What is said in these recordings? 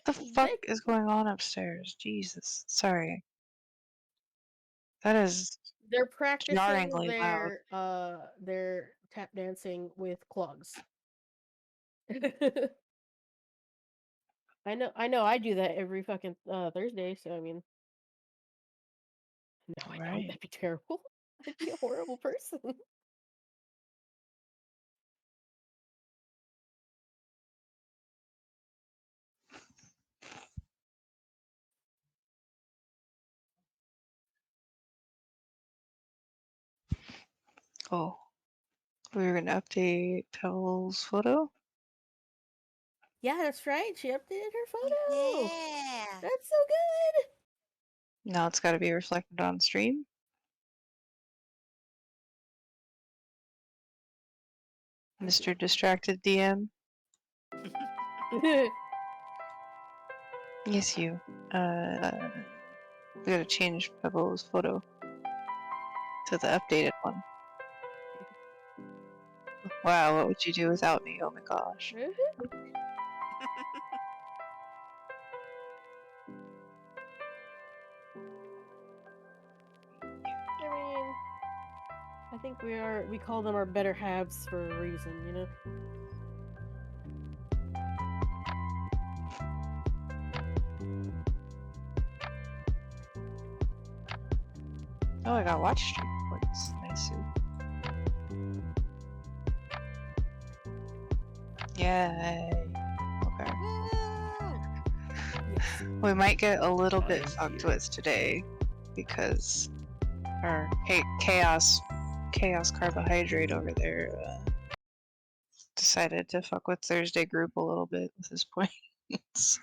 the fuck is going on upstairs? Jesus. Sorry. That is They're practicing jarringly loud. their tap dancing with clogs. I know I do that every fucking Thursday, so I mean, no, I don't. That'd be terrible. I'd be a horrible person. Oh, we were gonna update Pebble's photo. Yeah, that's right. She updated her photo. Yeah. That's so good. Now it's got to be reflected on stream. Mr. Distracted DM. Yes, you. We gotta change Pebble's photo to the updated one. Wow, what would you do without me? Oh my gosh. I mean, I think we call them our better halves for a reason, you know? Oh, I got watch stream points. Nice. Yay. Okay. Yes. We might get a little bit fucked with today because our chaos carbohydrate over there decided to fuck with Thursday group a little bit with his points.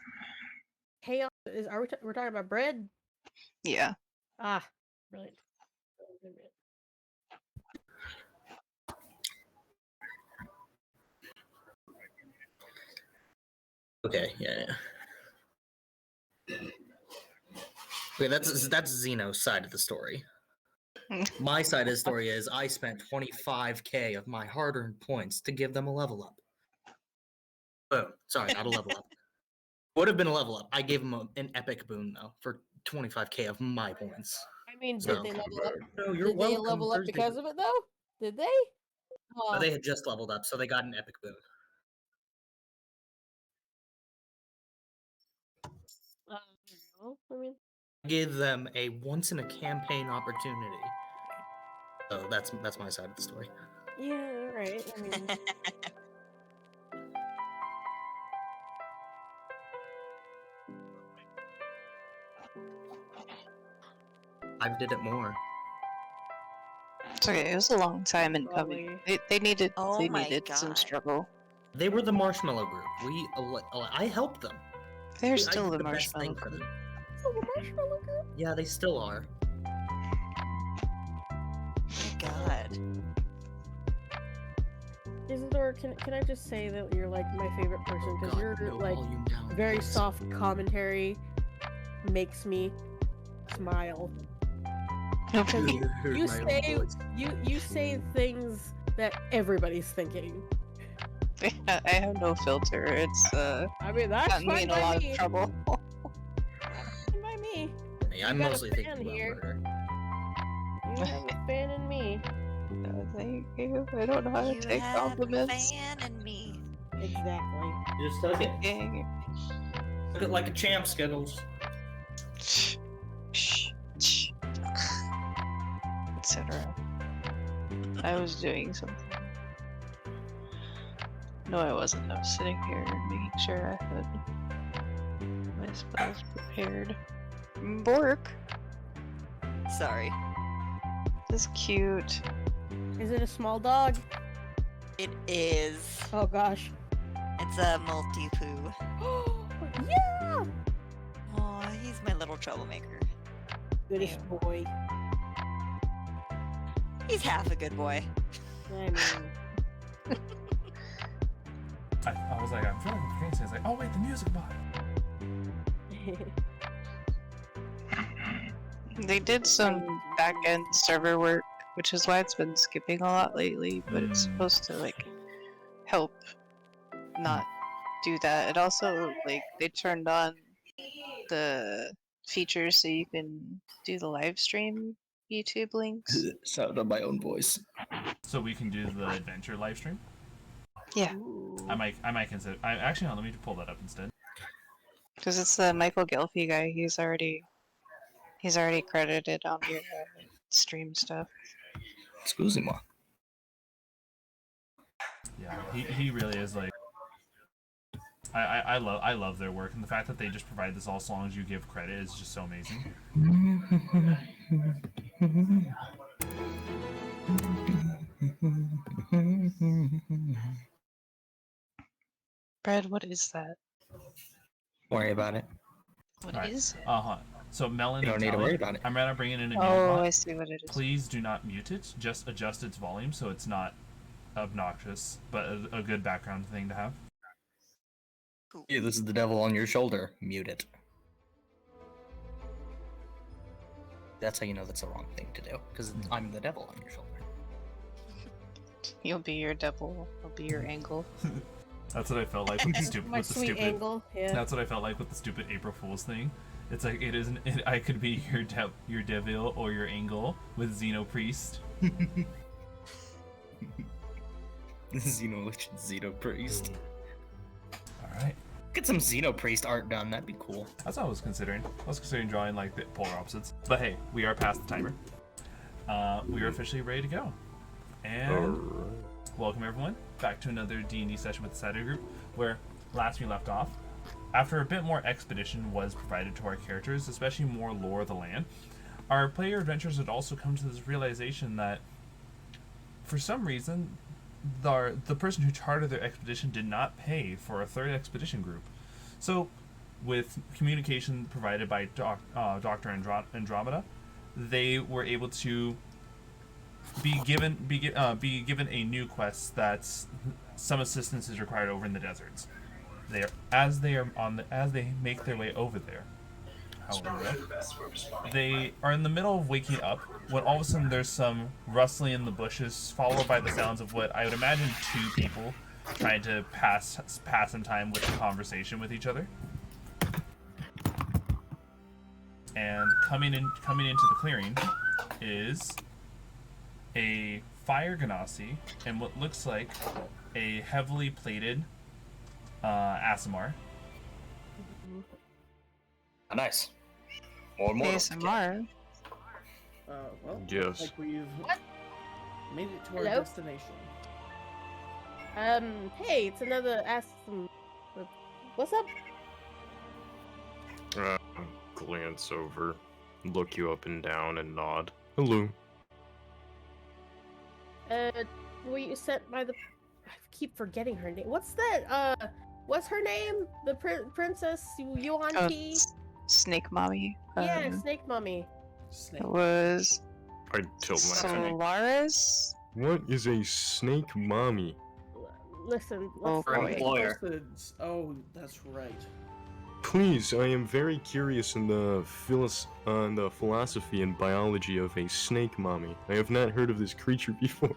Chaos is we're talking about bread? Yeah. Ah, brilliant. Okay, yeah. Okay, that's Zeno's side of the story. My side of the story is I spent 25k of my hard-earned points to give them a level up. Boom. Sorry, not a level up. Would have been a level up. I gave them an epic boon though for 25k of my points. I mean, So, did they level up? No, you're did welcome. They level up Thursday. because of it though? Did they? No, they had just leveled up, so they got an epic boon. I mean, I gave them a once-in-a-campaign opportunity. So that's my side of the story. yeah, right. I mean, I did it more. It's okay. It was a long time in coming. They needed some struggle. They were the marshmallow group. I helped them. They're still the marshmallow group. Still the marshmallow group? Yeah, they still are. My God. Isidore, can I just say that you're like my favorite person because you're no like volume down, very please. soft commentary makes me smile. Because you say things that everybody's thinking. I have no filter. It's I mean that's gotten me in a lot of trouble. By me. I'm mostly thinking about murder. You have a fan in me. No, thank you. I don't know how to take compliments. You have a fan in me. Exactly. You just took it. Took it like a champ, Skittles. Etc. I was doing something. No, I wasn't. I was sitting here making sure I had my spells prepared. Bork. Sorry. That's cute. Is it a small dog? It is. Oh gosh. It's a multi-poo. Yeah! Aw, he's my little troublemaker. Goodish boy. He's half a good boy. I mean... I was like, I'm feeling fancy. I was like, oh wait, the music bot. They did some back-end server work, which is why it's been skipping a lot lately, but it's supposed to like help not do that. It also like they turned on the features so you can do the live stream YouTube links. Sound on my own voice. So we can do the adventure live stream. Yeah, Ooh. I might consider. Actually, no, let me pull that up instead. because it's the Michael Gelfie guy. He's already credited on your stream stuff. Excusez-moi. Yeah, he really is like. I love their work, and the fact that they just provide this all so long as you give credit is just so amazing. Brad, what is that? Worry about it. What is it? So Melon, You don't and need to Talion, worry about it. I'm gonna bring in a new Oh, bot. I see what it is. Please do not mute it. Just adjust its volume so it's not obnoxious, but a good background thing to have. Yeah, this is the devil on your shoulder. Mute it. That's how you know that's the wrong thing to do, because I'm the devil on your shoulder. You'll be your devil. I'll be your angle. That's what I felt like with the stupid. My with the sweet stupid. angle. Yeah. That's what I felt like with the stupid April Fool's thing. It's like it isn't. I could be your devil or your angle with Xeno Priest. Xeno Priest. All right. Get some Xeno Priest art done. That'd be cool. That's what I was considering. I was considering drawing like the polar opposites. But hey, we are past the timer. We are officially ready to go. And welcome everyone back to another D&D session with the Saturday group, where last we left off, after a bit more expedition was provided to our characters, especially more lore of the land, our player adventurers had also come to this realization that for some reason the person who chartered their expedition did not pay for a third expedition group. So, with communication provided by Dr. Andromeda, they were able to be given a new quest that some assistance is required over in the deserts. As they make their way over there. However, they are in the middle of waking up when all of a sudden there's some rustling in the bushes, followed by the sounds of what I would imagine two people trying to pass some time with a conversation with each other. And coming into the clearing is a fire ganassi and what looks like a heavily plated Aasimar. Nice. More ASMR. Well, Yes. like we've made it to our Hello? destination. Hey, it's another Aston. What's up? Glance over, look you up and down, and nod. Hello. Were you sent by the? I keep forgetting her name. What's that? What's her name? The princess Yuan Oh, Ti? Snake Mommy. Yeah, Snake Mummy. Snake. It was I tilt my head. Solaris. What is a snake mommy? Listen, Oh, let's boy. Employer. Oh, that's right. Please, I am very curious in the philosophy and biology of a snake mommy. I have not heard of this creature before.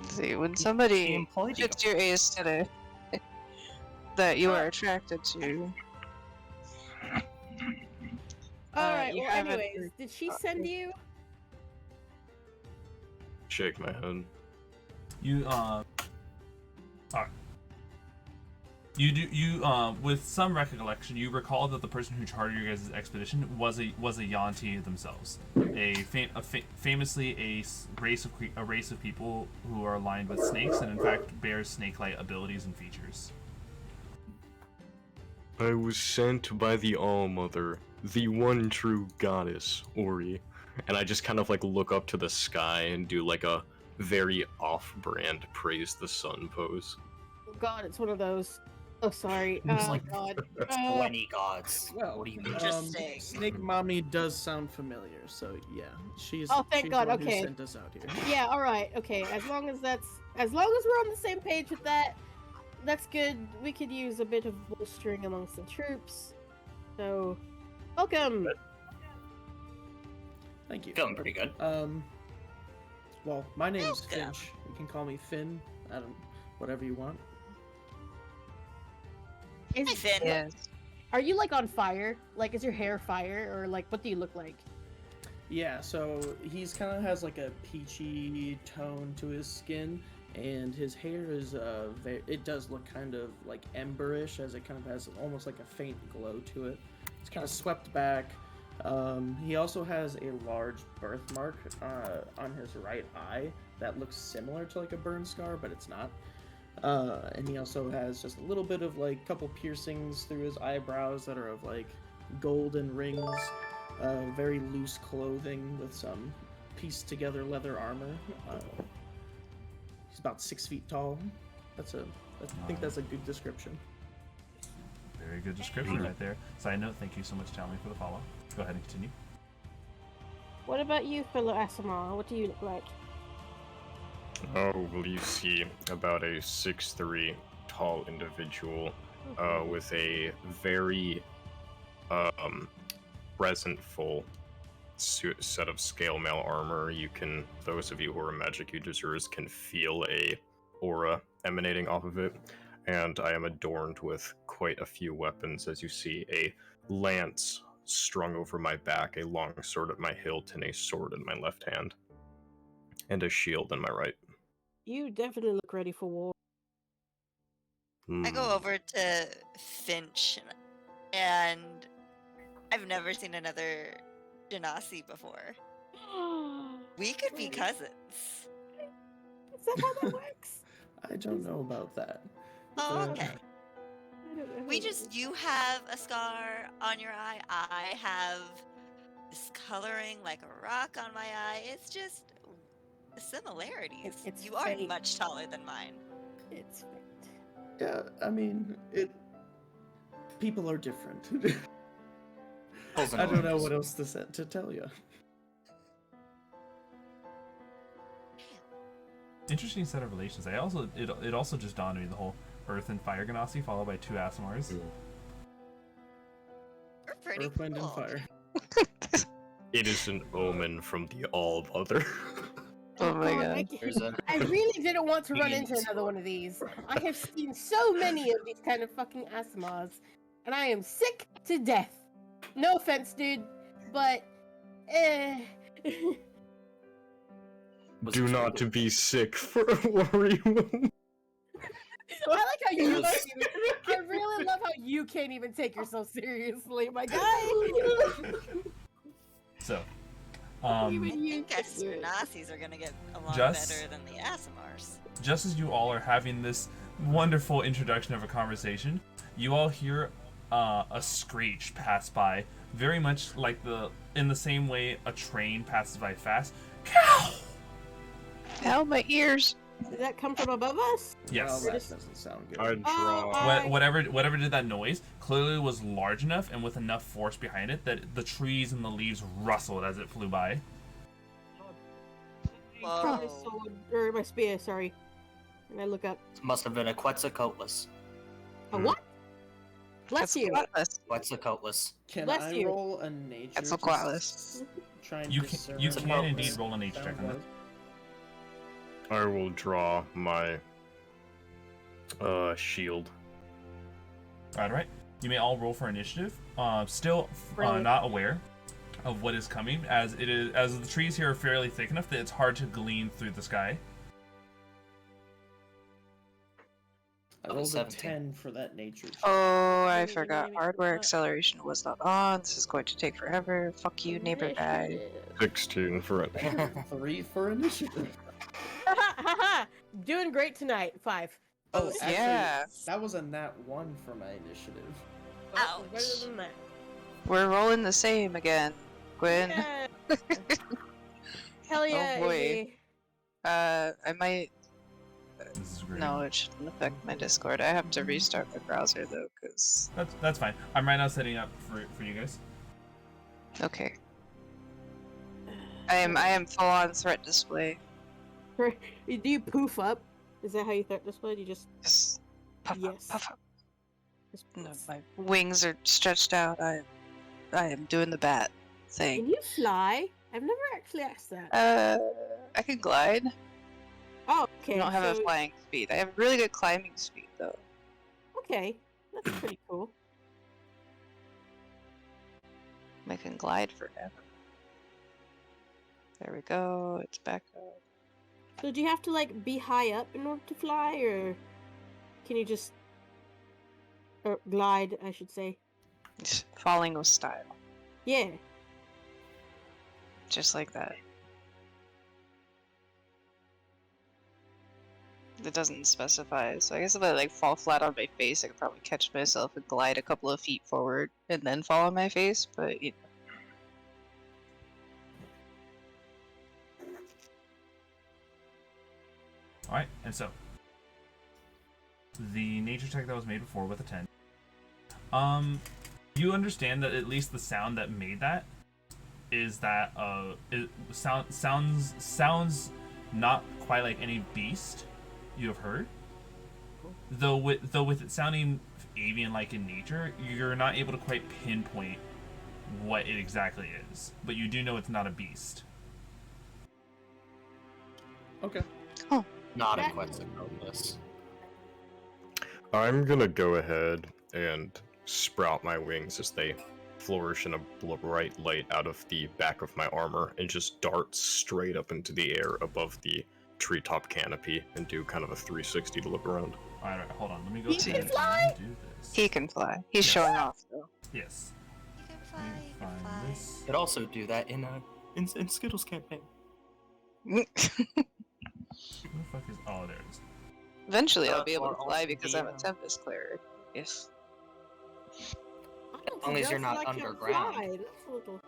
See, when She somebody employed you. fits your aesthetic that you are attracted to. Alright, you well, haven't- anyways, did she send you? Shake my head. You with some recollection, you recall that the person who chartered your guys' expedition was a Yanti themselves, famously a race of people who are aligned with snakes and in fact bears snake-like abilities and features. I was sent by the All-Mother, the one true goddess, Ori. And I just kind of like look up to the sky and do like a very off-brand praise the sun pose. Oh god, it's one of those. Oh, sorry. It's Oh like god. 20 gods. Well, What do you mean? Interesting. Snake Mommy does sound familiar, so yeah, she's. Oh, thank she's God, the one okay. Who sent us out here. Yeah, alright, okay. As long as we're on the same page with that, that's good. We could use a bit of bolstering amongst the troops. So, welcome! Thank you. Feeling pretty good. Well, my name's Welcome. Finnch. You can call me Finn. Whatever you want. Hi, Finn. Yes. Are you like on fire? Like, is your hair fire, or like, what do you look like? Yeah, so he's kind of has like a peachy tone to his skin, and his hair is it does look kind of like emberish, as it kind of has almost like a faint glow to it. It's kind of swept back. He also has a large birthmark on his right eye that looks similar to like a burn scar, but it's not. And he also has just a little bit of like couple piercings through his eyebrows that are of like golden rings. Very loose clothing with some pieced together leather armor. He's about 6 feet tall. I think that's a good description. Very good description right there. Side note, thank you so much, Talon, for the follow. Go ahead and continue. What about you, fellow Asimar? What do you look like? Oh, well, you see about a 6'3" tall individual with a very present-full set of scale mail armor. Those of you who are magic users can feel a aura emanating off of it, and I am adorned with quite a few weapons, as you see a lance strung over my back, a long sword at my hilt, and a sword in my left hand, and a shield in my right. You definitely look ready for war. I go over to Finnch, and I've never seen another Genasi before. We could be cousins. Is that how that works? I don't know about that. Oh, okay. I don't know how We that just, works. you have a scar on your eye. I have this coloring like a rock on my eye. It's just similarities. It's you are fate. much taller than mine. It's fate. Yeah, I mean, people are different. I don't know what else to tell you. Interesting set of relations. It also just dawned on me the whole Earth and Fire Ganassi followed by 2 Asimars. We're pretty Earth, wind, and cool. fire. It is an omen from the All-Mother. Oh my God, god. I really didn't want to run into another one of these. I have seen so many of these kind of fucking Asimars, and I am sick to death. No offense, dude, but Do not to be sick for a warrior woman. I like how you don't even, I really love how you can't even take yourself seriously, my guy. So, Even I you think can us do it. Genasi's are gonna get along Just- better than the Asimars. just as you all are having this wonderful introduction of a conversation, you all hear a screech pass by, very much like in the same way a train passes by fast. Cow! Ow, my ears. Did that come from above us? Yes. Well, that doesn't sound good. I draw. Whatever did that noise clearly was large enough and with enough force behind it that the trees and the leaves rustled as it flew by. My Whoa. sword, or my spear, sorry. And I look up. Must have been a Quetzalcoatlus. A what? Bless you. Quetzalcoatlus. Can Bless I you. roll a nature? That's so to quatless. Try and You discern can what indeed this roll a nature check on sounds that. I will draw my shield. Alright. You may all roll for initiative. Still Brilliant. not aware of what is coming, as the trees here are fairly thick enough that it's hard to glean through the sky. I rolled a 17. 10 for that nature check. Oh, I Didn't forgot. even Hardware look. acceleration was not on. This is going to take forever. Fuck you, neighbor guy. 16 for it. 3 for initiative. Haha! Doing great tonight. 5. Oh, actually, yeah. that was a nat 1 for my initiative. Oh, Ouch. better than that. We're rolling the same again, Gwen. Yeah. Hell yeah, boy. Izzy. I might. This is great. No, it shouldn't affect my Discord. I have to restart my browser though, cause. That's fine. I'm right now setting up for you guys. Okay. I am full on threat display. Do you poof up? Is that how you threat display? Do you just Just puff Yes. up, puff up. just No, poof? my wings are stretched out. I am doing the bat Can thing. you fly? I've never actually asked that. I can glide. Oh, okay. I don't have a so- flying speed. I have really good climbing speed though. Okay. That's pretty cool. I can glide forever. There we go. It's back up. So do you have to like be high up in order to fly, or can you just or glide, I should say? Falling with style. Yeah. Just like that. It doesn't specify, so I guess if I like fall flat on my face, I could probably catch myself and glide a couple of feet forward and then fall on my face, but you know. Alright, and so the nature check that was made before with a 10. You understand that at least the sound that made that is that it sounds not quite like any beast you have heard. Though with it sounding avian-like in nature, you're not able to quite pinpoint what it exactly is. But you do know it's not a beast. Okay. Oh. Not a Quetzalcoatlus. I'm gonna go ahead and sprout my wings as they flourish in a bright light out of the back of my armor and just dart straight up into the air above the treetop canopy and do kind of a 360 to look around. Alright, hold on. Let me go He ahead can fly? and do this. He can fly. He's Yes. showing off though. Yes. You can Let fly, me you can find fly. this. Could also do that in Skittles campaign. Where the fuck is... Oh, there it is. Eventually I'll be able Or to fly also because the, I'm a Tempest cleric. Yes. As long as you're not underground. That's a little...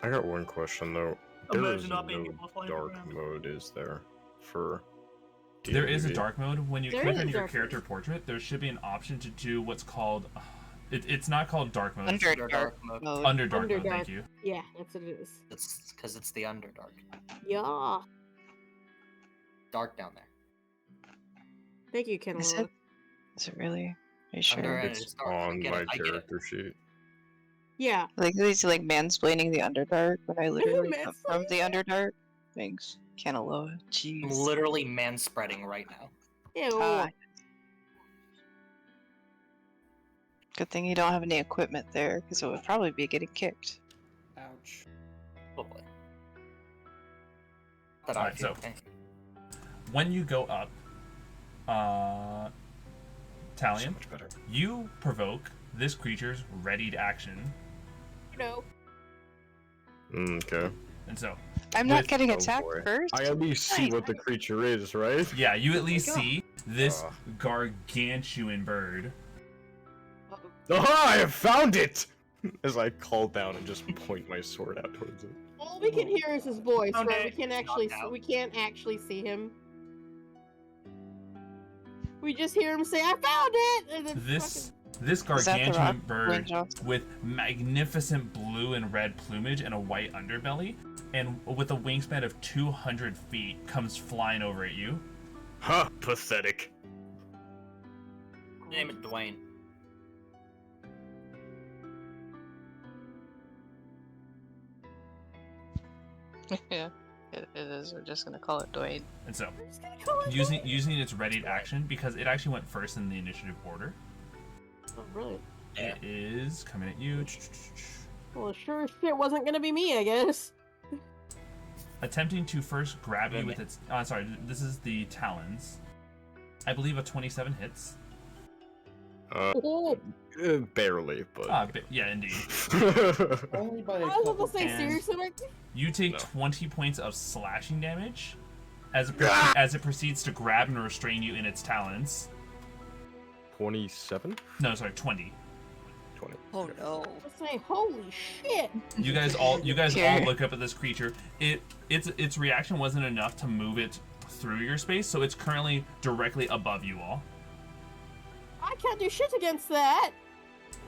I got one question though. There is Imagine not being no able to fly dark around. mode, is there? For There is a D&D? dark mode. When you There click is on a your dark character mode. portrait, there should be an option to do what's called... it's not called dark mode. it's Underdark mode. mode. Underdark mode, Underdark. thank you. Yeah, that's what it is. It's because it's the Underdark. Yeah. Dark down there. Thank you, Is Kanaloa. it? Is it really? Are you sure? Under- It's dark, I on get my it, I get it. character sheet. Yeah. Like he's like mansplaining the Underdark when I literally come from Mansplaining the Underdark. Thanks, Kanaloa. Jeez. I'm literally man-spreading right now. Ew. Ah. Good thing you don't have any equipment there, because it would probably be getting kicked. Ouch. Probably. That Alright, feel so- pain. When you go up, So Talion, much better. you provoke this creature's readied action. No. Okay. And so, I'm not With- getting Oh, attacked boy. first. I at least see what the creature is, right? yeah, you at least God. see this Ugh. gargantuan bird. Aha! I have found it! As I call down and just point my sword out towards it. All we can hear is his voice, Found right? it. We can't It's actually knocked out. we can't actually see him. We just hear him say, "I found it!" And then This fucking... this Is that the gargantuan rock? bird Wayne Johnson? with magnificent blue and red plumage and a white underbelly, and with a wingspan of 200 feet, comes flying over at you. Ha! Pathetic. Name it Dwayne. Yeah, it is. We're just gonna call it Dwayne. And so, I'm just gonna call it using its readied action, because it actually went first in the initiative order, Oh, really? Yeah. it is coming at you. Well, sure as shit wasn't gonna be me, I guess. Attempting to first grab you with its... sorry, this is the talons. I believe a 27 hits. Oh, Barely, but. Yeah, indeed. Only by a I was couple. about to say, And- seriously, like, You take No. 20 points of slashing damage as it proceeds to grab and restrain you in its talons. 27? No, sorry, 20. 20. Oh no. let's say, holy shit! You guys all Okay. look up at this creature. Its reaction wasn't enough to move it through your space, so it's currently directly above you all. I can't do shit against that.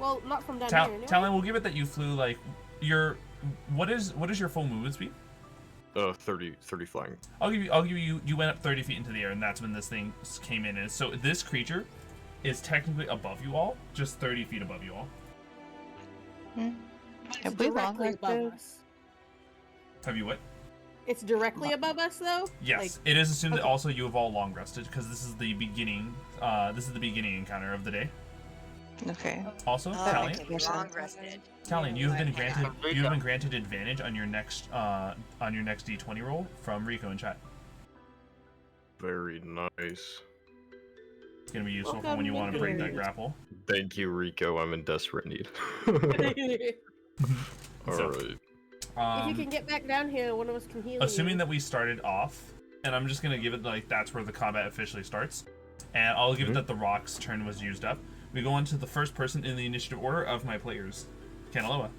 Well, not from down here. Anyway. Talon, we'll give it that you flew like your. What is your full movement speed? 30 flying. I'll give you. You went up 30 feet into the air, and that's when this thing came in. And so this creature is technically above you all, just 30 feet above you all. It's Have we long directly above rested? us. Have you what? It's directly above us, though. Yes, Like, it is assumed that okay. also you have all long rested because this is the beginning. This is the beginning encounter of the day. Okay. Also, Oh, Talion, okay, long rested. Talion, you have been Hang on. granted advantage on your next D20 roll from Rico in chat. Very nice. It's gonna be useful for when you want to break that grapple. Thank you, Rico. I'm in desperate need. If So, Alright. you can get back down here, one of us can heal assuming you. that we started off, and I'm just gonna give it like that's where the combat officially starts, and I'll give it that the rock's turn was used up. We go on to the first person in the initiative order of my players, Kanaloa.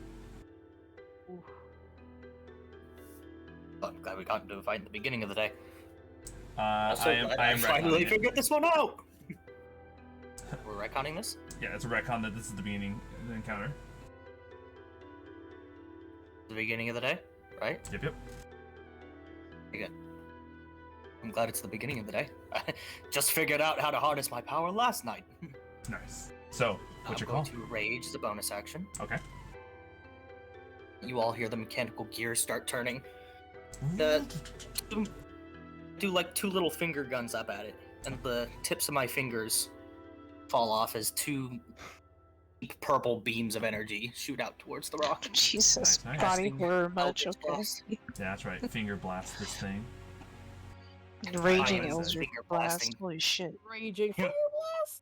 I'm glad we got into a fight in the beginning of the day. I am finally retconning it. figured this one out. We're retconning this? Yeah, it's a retcon that this is the beginning of the encounter. The beginning of the day, right? Yep. Very good. I'm glad it's the beginning of the day. I just figured out how to harness my power last night. Nice. So, what's your I'm call? going to rage as a bonus action. Okay. You all hear the mechanical gears start turning. Do like 2 little finger guns up at it, and the tips of my fingers fall off as 2 purple beams of energy shoot out towards the rock. Jesus, Nice. body horror much, Eldritch okay. Blast. Yeah, that's right. Finger blast this thing. Raging Fire, Eldritch finger Blast, blasting. holy shit. Raging fire blast.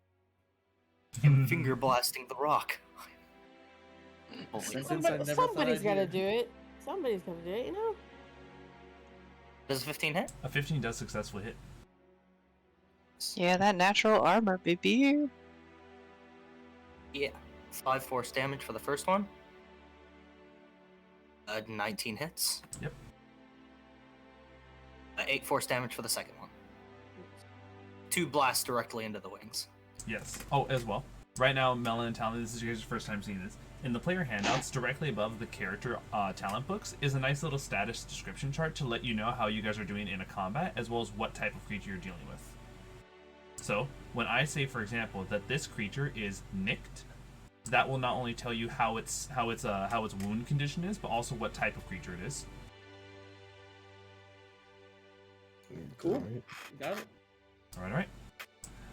I'm finger blasting the rock. Holy Since crap. I never thought Somebody's I'd gotta hear- do it. Somebody's gonna do it, you know? Does a 15 hit? A 15 does successfully hit. Yeah, that natural armor, baby. Yeah. 5 force damage for the first one. 19 hits. Yep. 8 force damage for the second one. 2 blasts directly into the wings. Yes. Oh, as well. Right now, Melon and Talion, this is your guys' first time seeing this. In the player handouts, directly above the character talent books, is a nice little status description chart to let you know how you guys are doing in a combat, as well as what type of creature you're dealing with. So, when I say, for example, that this creature is nicked, that will not only tell you how its wound condition is, but also what type of creature it is. Cool. Got it. All right.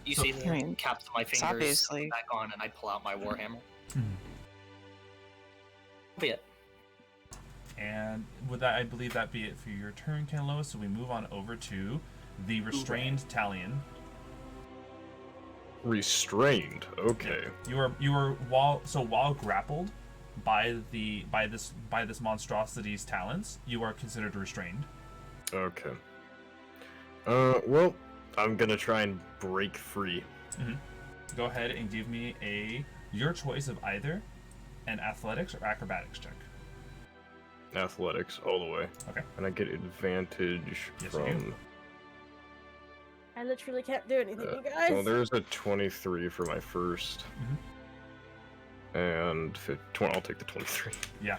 You So- see the I mean, caps of my it's fingers obviously- back on, and I pull out my warhammer. Mhm. Be it. And with that, I believe that be it for your turn, Kanaloa. So we move on over to the restrained Talion. Restrained. Okay. You are while grappled by this monstrosity's talons, you are considered restrained. Okay. Well, I'm gonna try and break free. Go ahead and give me your choice of either an athletics or acrobatics check. Athletics all the way. Okay. And I get advantage Yes, you do. from. I literally can't do anything, you guys. Well, there's a 23 for my first. And I'll take the 23. Yeah,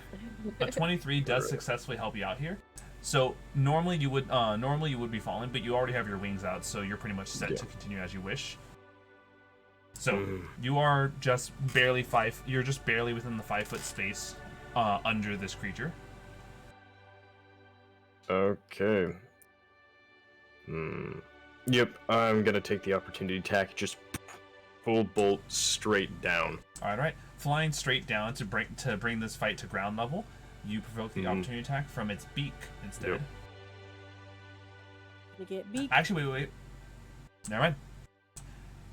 a 23 does successfully help you out here. So normally you would be falling, but you already have your wings out, so you're pretty much set to continue as you wish. So you are just barely you're just barely within the 5 foot space under this creature. Okay. Yep, I'm gonna take the opportunity attack, just full bolt straight down. All right, flying straight down to bring this fight to ground level. You provoke the opportunity attack from its beak instead. Yep. You get beat. Actually, wait. Never mind.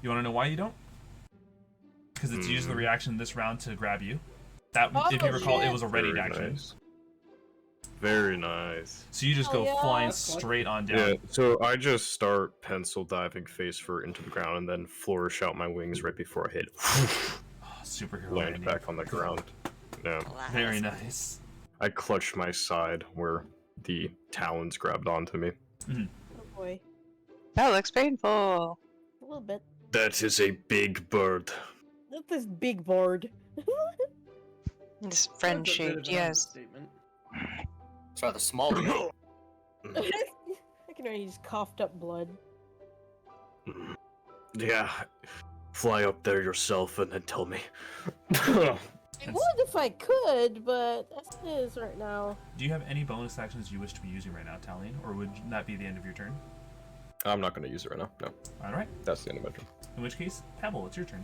You want to know why you don't? Because it's used the reaction this round to grab you. That, if you recall, it was a ready Very action. nice. Very nice. So you just go yeah. flying That's fun. straight on down. Yeah, so I just start pencil diving face first into the ground and then flourish out my wings right before I hit. Oh, superhero Land landing. back on the ground. Yeah. Alas. Very nice. I clutched my side where the talons grabbed onto me. Oh boy. That looks painful. A little bit. That is a big bird. Look at this big board. This That's a friend bit of shaped, an yes. understatement. It's rather small. to me. I can already just coughed up blood. Yeah. Fly up there yourself and then tell me. I would if I could, but as it is right now. Do you have any bonus actions you wish to be using right now, Talion? Or would that be the end of your turn? I'm not going to use it right now. No, Alright. that's the end of my turn. In which case, Pebble, it's your turn.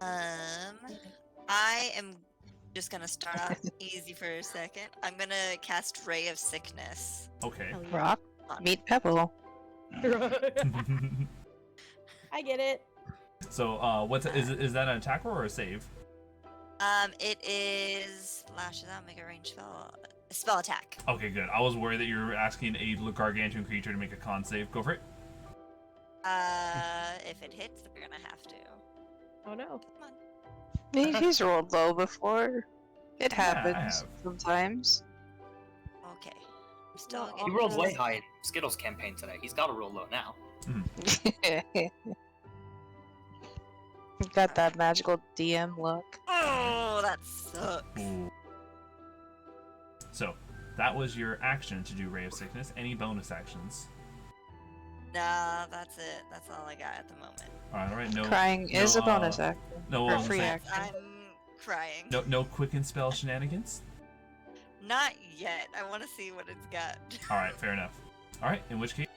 I am just gonna start off easy for a second. I'm gonna cast Ray of Sickness. Okay. Hell yeah. Rock, meet Pebble. I get it. So, is that an attack roll or a save? It is lashes out, make a range spell attack. Okay, good. I was worried that you were asking a gargantuan creature to make a con save. Go for it. If it hits, we're gonna have to. Oh no. Come on. He's rolled low before. It Yeah, I happens have. sometimes. Okay. I'm still Well, He getting rolled this. way high in Skittles campaign today. He's got to roll low now. Got that magical DM look. Oh, that sucks. Ooh. So, that was your action to do Ray of Sickness. Any bonus actions? Nah, that's it. That's all I got at the moment. Alright, no. Crying no, is a bonus action. No, Or I'm free saying- action. I'm crying. No quicken spell shenanigans? Not yet. I want to see what it's got. Alright, fair enough. Alright, in which case,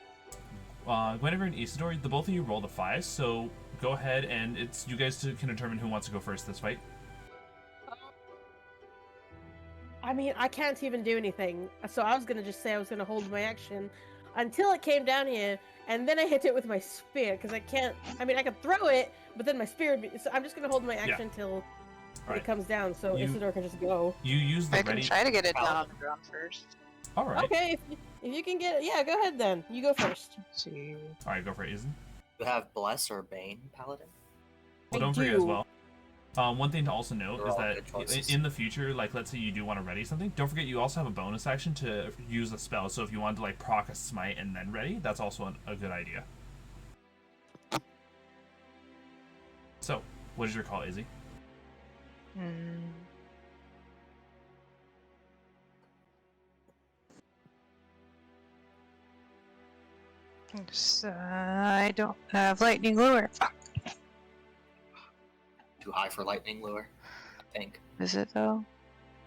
Guinevere and Isidore, the both of you rolled a 5, so go ahead and it's you guys can determine who wants to go first this fight. I mean, I can't even do anything. So I was gonna just say I was gonna hold my action until it came down here, and then I hit it with my spear because I can't. I mean, I could throw it, but then my spear would be. So I'm just gonna hold my action till Alright. it comes down, so You- Isidore can just go. You use the I can ready. try to get it down on the ground first. Alright. Okay, if you can get it, yeah, go ahead then. You go first. Let's see. Alright, go for it, Isidore. You have Bless or Bane, Paladin? Well, I don't forget as do. well. One thing to also note They're is all that good choices. in the future, like let's say you do want to ready something, don't forget you also have a bonus action to use a spell. So if you wanted to like proc a smite and then ready, that's also a good idea. So, what is your call, Izzy? I don't have lightning lure. Fuck. Too high for lightning lure, I think. Is it though?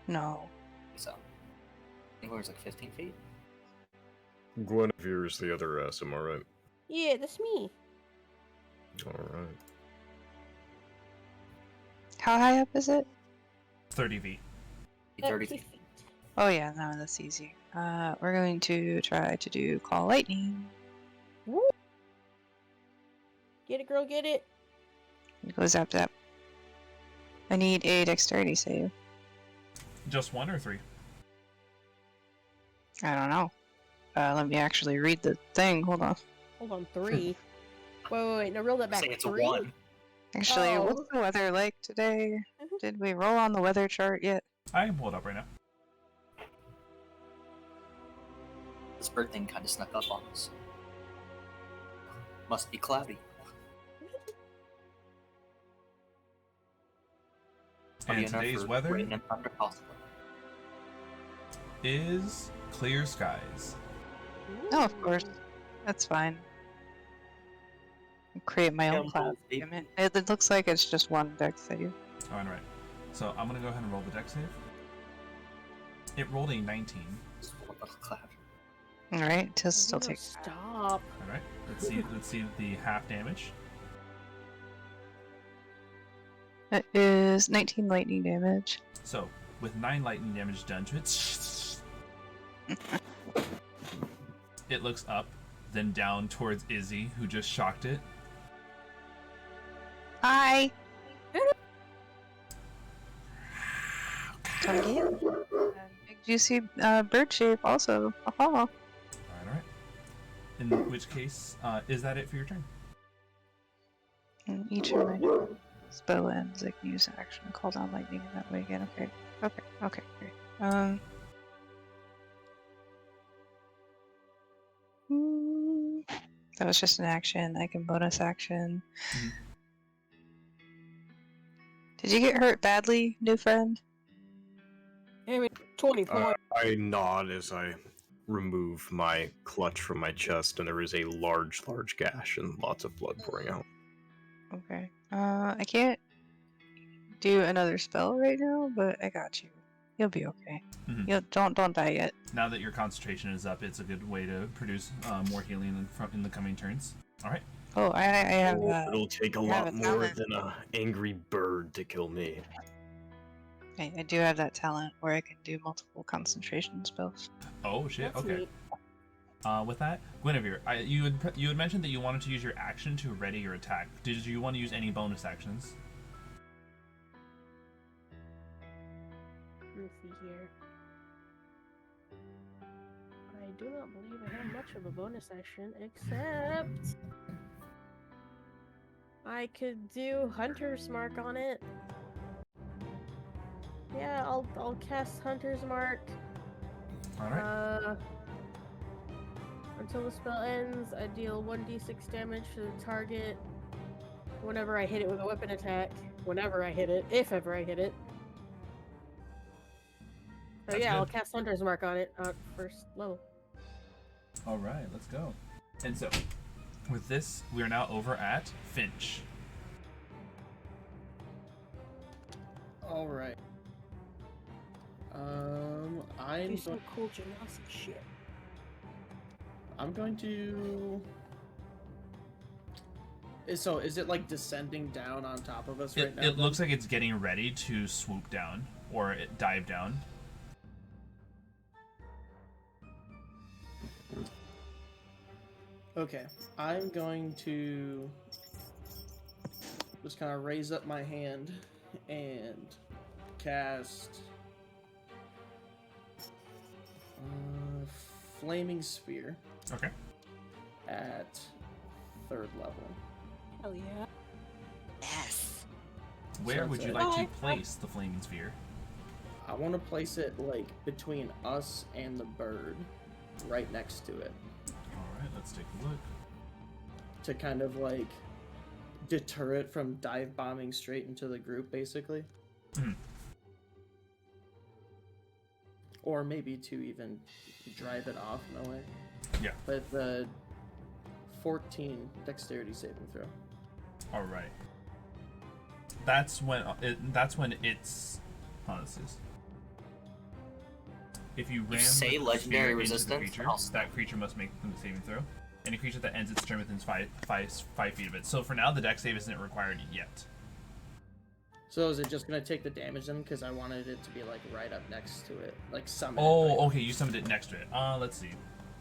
No. So, lightning lure is like 15 feet. Guinevere is the other S, am I right? Yeah, that's me. Alright. How high up is it? 30 feet. 30 feet. Oh yeah, no, that's easy. We're going to try to do call lightning. Woo! Get it, girl, get it. It goes zap zap. I need a dexterity save. Just 1 or 3? I don't know. Let me actually read the thing. Hold on. Hold on, 3. wait, no, roll that back. Say it's a 3? 1. Actually, Oh. what's the weather like today? Did we roll on the weather chart yet? I can pull it up right now. This bird thing kind of snuck up on us. Must be cloudy. Funny And enough, today's for weather rain and thunder possible. is clear skies. No, of course. That's fine. I'll create my own Yeah, cloud. baby. Damn it. It looks like it's just one dex save. Alright. So I'm gonna go ahead and roll the dex save. It rolled a 19. Just a little cloud. Alright, to still No, take. Stop. Alright. Let's see the half damage. That is 19 lightning damage. So, with 9 lightning damage done to it, it looks up, then down towards Izzy, who just shocked it. Hi! Target. Big juicy bird shape also. Aha! Alright. In which case, is that it for your turn? And each of my spell ends, I can use an action to call down lightning in that way again. Okay, great. That was just an action. I can bonus action. Mhm. Did you get hurt badly, new friend? I mean, 24. I nod as I remove my clutch from my chest, and there is a large gash and lots of blood pouring out. Okay. I can't do another spell right now, but I got you. You'll be okay. Mhm. Don't die yet. Now that your concentration is up, it's a good way to produce more healing in the coming turns. Alright. Oh, I have It'll take a you have lot a more talent. than an angry bird to kill me. I do have that talent where I can do multiple concentration spells. Oh shit. That's Okay. neat. With that, Guinevere, you had mentioned that you wanted to use your action to ready your attack. Did you want to use any bonus actions? Let me see here. I do not believe I have much of a bonus action, except I could do Hunter's Mark on it. Yeah, I'll cast Hunter's Mark. All right. Until the spell ends, I deal 1d6 damage to the target whenever I hit it with a weapon attack. Whenever I hit it, if ever I hit it. So That's yeah, I'll good. cast Hunter's Mark on it first level. All right, let's go. And so, with this, we are now over at Finnch. All right. Do some cool gymnastic shit. I'm going to. So, is it like descending down on top of us right now? It looks like it's getting ready to swoop down or dive down. Okay, I'm going to just kind of raise up my hand and cast Flaming Sphere Okay. at 3rd level. Hell yeah. Yes. Where So would you it's like to a- place the flaming sphere? I want to place it like between us and the bird, right next to it, All right, let's take a look. to kind of like deter it from dive bombing straight into the group, basically. Mhm. Or maybe to even drive it off in a way. Yeah. But the 14 dexterity saving throw. All right. That's when it's. Oh, this is. If you ram say the legendary sphere into the resistance, creature, I'll that creature must make the saving throw. Any creature that ends its turn within 5 feet of it. So for now, the dex save isn't required yet. So is it just gonna take the damage then? Because I wanted it to be like right up next to it, like summon. it Oh, right- okay, you summoned it next to it. Let's see.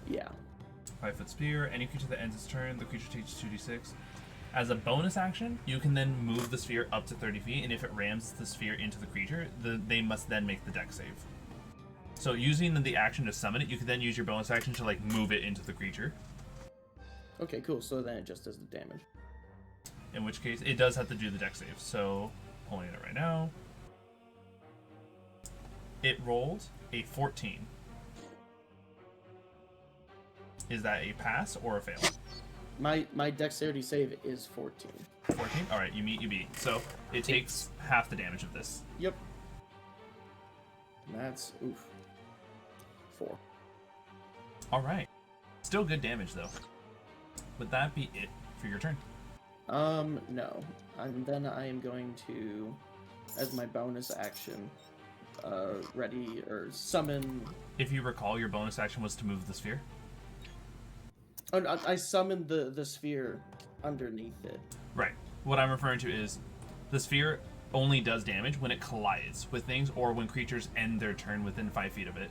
Yeah. 5-foot spear. Any creature that ends its turn, the creature takes 2d6. As a bonus action, you can then move the sphere up to 30 feet, and if it rams the sphere into the creature, they must then make the dex save. So using the action to summon it, you can then use your bonus action to like move it into the creature. Okay, cool. So then it just does the damage. In which case, it does have to do the dex save. So, pulling it right now. It rolled a 14. Is that a pass or a fail? My dexterity save is 14. 14? Alright, you beat. So, it takes half the damage of this. Yep. And that's 4. Alright. Still good damage, though. Would that be it for your turn? No. And then I am going to, as my bonus action, ready or summon. If you recall, your bonus action was to move the sphere. Oh, no, I summoned the sphere underneath it. Right. What I'm referring to is the sphere only does damage when it collides with things or when creatures end their turn within 5 feet of it.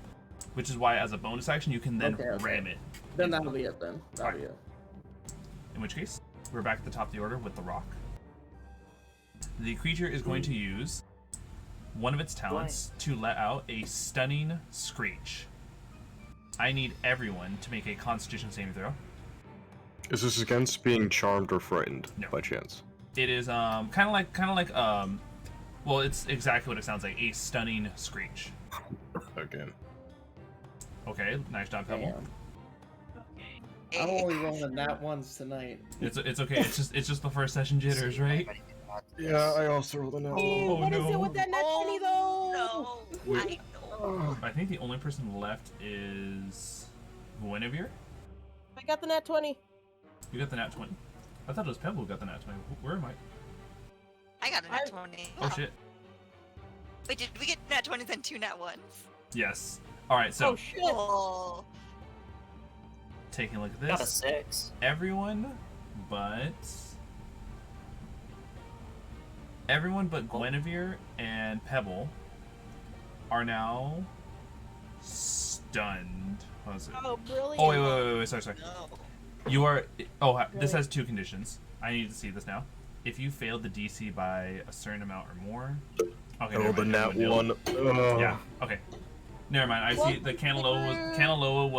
Which is why, as a bonus action, you can then Okay. ram it. Then that'll be it then. That'll be Alright. it. In which case, we're back at the top of the order with the rock. The creature is going to use one of its talents to let out a stunning screech. I need everyone to make a Constitution saving throw. Is this against being charmed or frightened No. by chance? It is kind of like well, it's exactly what it sounds like, a stunning screech. Again. Okay, nice job, Pebble. Damn. I'm only rolling that once tonight. It's okay. It's just the first session jitters, right? Yeah, I also rolled an Oh, What is no. it with that nat 20 though? No, Wait. I know. I think the only person left is Guinevere. I got the nat 20. You got the nat 20. I thought it was Pebble who got the nat 20. Where am I? I got a nat 20. Oh shit. Wait, did we get nat 20s and 2 nat 1s? Yes. All right. So Oh shit. Oh. taking a look at Got a this, 6. everyone but everyone but Guinevere and Pebble are now stunned. What is it? Oh, brilliant. Oh, wait. Sorry. No. You are. Oh, this Really? has 2 conditions. I need to see this now. If you failed the DC by a certain amount or more. Okay. Oh, never the mind, nat everyone did. one. Yeah. Okay. Never mind. I see the Kanaloa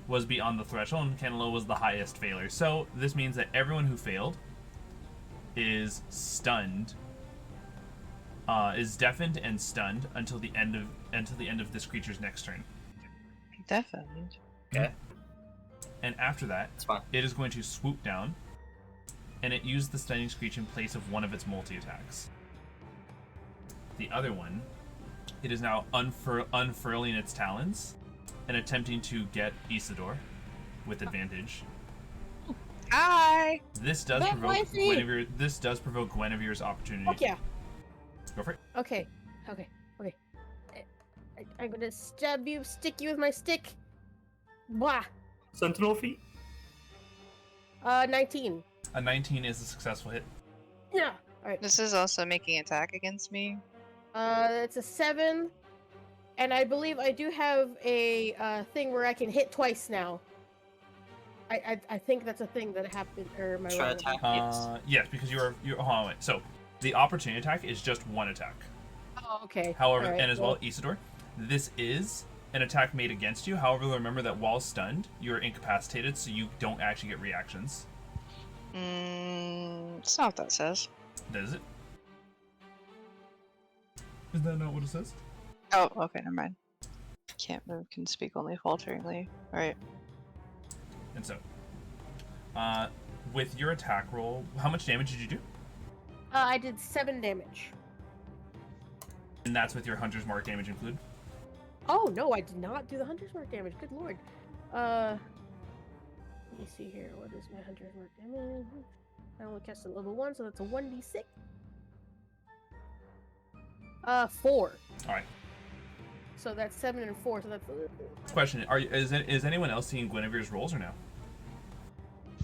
was beyond the threshold, and Kanaloa was the highest failure. So this means that everyone who failed is stunned, is deafened and stunned until the end of this creature's next turn. Definitely. Okay. And after that, That's fine. it is going to swoop down, and it used the stunning screech in place of one of its multi-attacks. The other one, it is now unfurling its talons and attempting to get Isidore with advantage. Hi! This does But provoke why see? Guinevere. This does provoke Guinevere's opportunity. Fuck yeah. Go for it. Okay. I'm gonna stab you, stick you with my stick. Blah. Sentinel feet. 19. A 19 is a successful hit. Yeah. Alright. This is also making attack against me. It's a 7. And I believe I do have a thing where I can hit twice now. I think that's a thing that happened, or am I Try wrong? attack. Yes, because you're. Hold on, wait. So the opportunity attack is just one attack. Oh, okay. However, Alright, and as well, Isidore, this is an attack made against you. However, remember that while stunned, you're incapacitated, so you don't actually get reactions. It's not what that says. Does it? Is that not what it says? Oh, okay, never mind. Can't move, can speak only falteringly. Alright. And so, with your attack roll, how much damage did you do? I did 7 damage. And that's with your Hunter's Mark damage included? Oh, no, I did not do the Hunter's Mark damage. Good lord. Let me see here. What is my Hunter's Mark damage? I only cast at level 1, so that's a 1d6. 4. Alright. So that's 7 and 4, so that's... Question, is anyone else seeing Guinevere's rolls or no?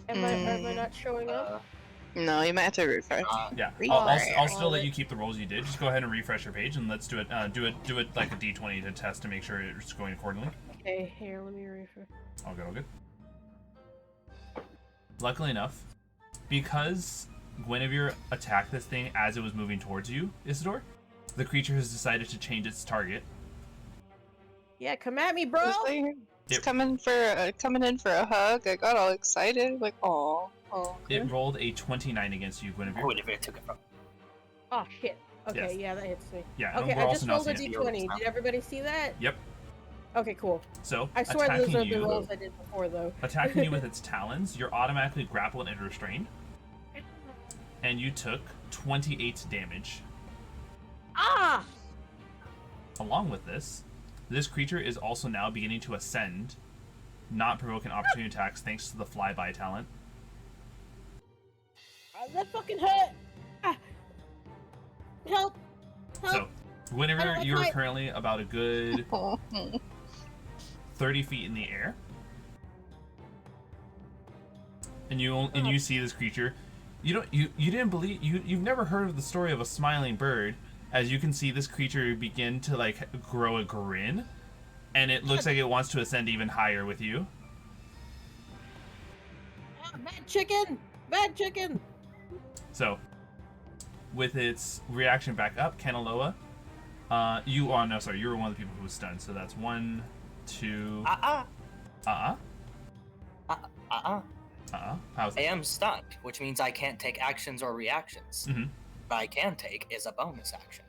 Am I not showing up? No, you might have to refresh. Yeah, Refresh. I'll still let you keep the rolls you did. Just go ahead and refresh your page, and let's do it. Do it like a d20 to test to make sure it's going accordingly. Okay, here, let me refresh. All good. Luckily enough, because Guinevere attacked this thing as it was moving towards you, Isidore, the creature has decided to change its target. Yeah, come at me, bro! It's It- coming in for a hug. I got all excited, like, oh. It rolled a 29 against you, Guinevere. Guinevere took it from. Oh, shit. Okay, Yes. yeah, that hits me. Yeah, and Okay, we're I also just not rolled a seeing it. d20. Did everybody see that? Yep. Okay, cool. So, I swear those are attacking the you, rolls I did before, though. attacking you with its talons, you're automatically grappled and restrained, and you took 28 damage. Ah! Along with this creature is also now beginning to ascend, not provoking opportunity attacks thanks to the flyby talent. That fucking hurt! Ah. Help! Help! So, Guinevere, I don't you're like- currently about a good 30 feet in the air. And you see this creature. You didn't believe you've never heard of the story of a smiling bird. As you can see this creature begin to like grow a grin, and it looks like it wants to ascend even higher with you. Ah, bad chicken! Bad chicken! So, with its reaction back up, Kanaloa, you were one of the people who was stunned. So that's 1, 2. How's I it? am stunned, which means I can't take actions or reactions. Mhm. What I can take is a bonus action.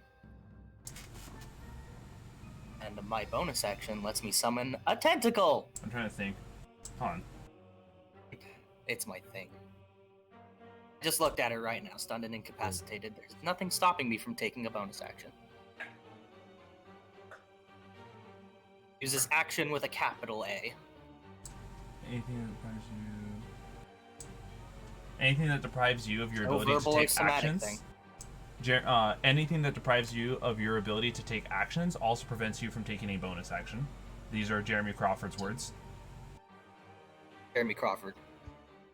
And my bonus action lets me summon a tentacle! I'm trying to think. Hold on. It's my thing. I just looked at it right now, stunned and incapacitated. There's nothing stopping me from taking a bonus action. Uses action with a capital A. Anything that deprives you of your No ability to verbal or take somatic actions. thing. Anything that deprives you of your ability to take actions also prevents you from taking a bonus action. These are Jeremy Crawford's words. Jeremy Crawford.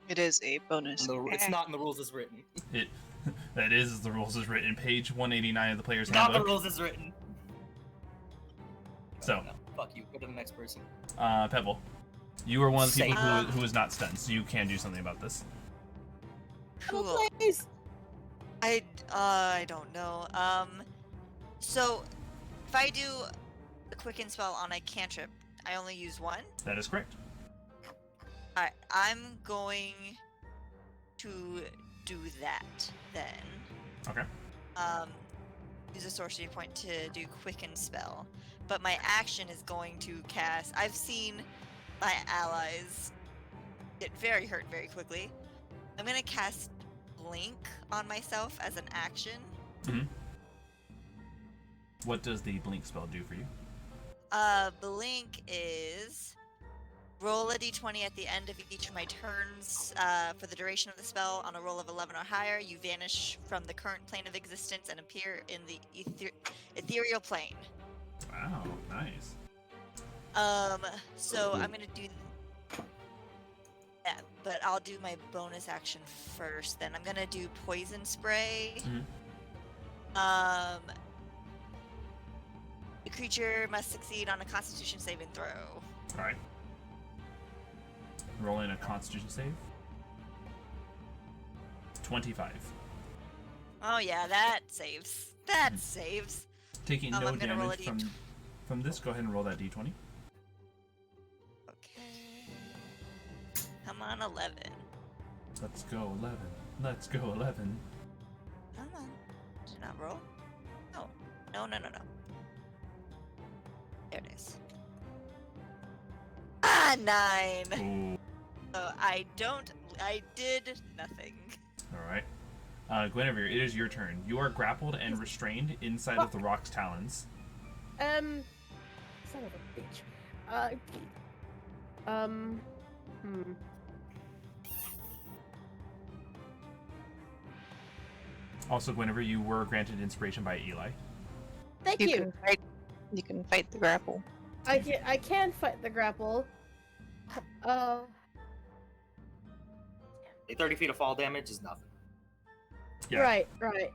It is a bonus. It's not in the rules as written. That is the rules as written. Page 189 of the player's Not the handbook. rules as written. So, No, fuck you. Go to the next person. Pebble, you are one of the people Same. who is not stunned, so you can do something about this. Cool. Please. I don't know. So if I do a quicken spell on a cantrip, I only use one. That is correct. Alright, I'm going to do that then. Okay. Use a sorcery point to do quicken spell, but my action is going to cast. I've seen my allies get very hurt very quickly. I'm gonna cast blink on myself as an action. What does the blink spell do for you? Blink is roll a d20 at the end of each of my turns. For the duration of the spell, on a roll of 11 or higher, you vanish from the current plane of existence and appear in the ethereal plane. Wow, nice. So I'm gonna do that, but I'll do my bonus action first. Then I'm gonna do poison spray. The creature must succeed on a Constitution saving throw. All right. Roll in a Constitution save. 25. Oh yeah, that saves. That saves. Taking no I'm gonna roll a damage from this, go ahead and roll that d20. Okay. Come on, 11. Let's go 11. Let's go 11. Come on. Did it not roll? No. No. There it is. Ah, 9. Ooh. So I did nothing. All right. Guinevere, it is your turn. You are grappled and restrained inside of the rock's talons. Son of a bitch. Also, Guinevere, you were granted inspiration by Eli. Thank You you. can fight. You can fight the grapple. I can fight the grapple. 30 feet of fall damage is nothing. Yeah. Right.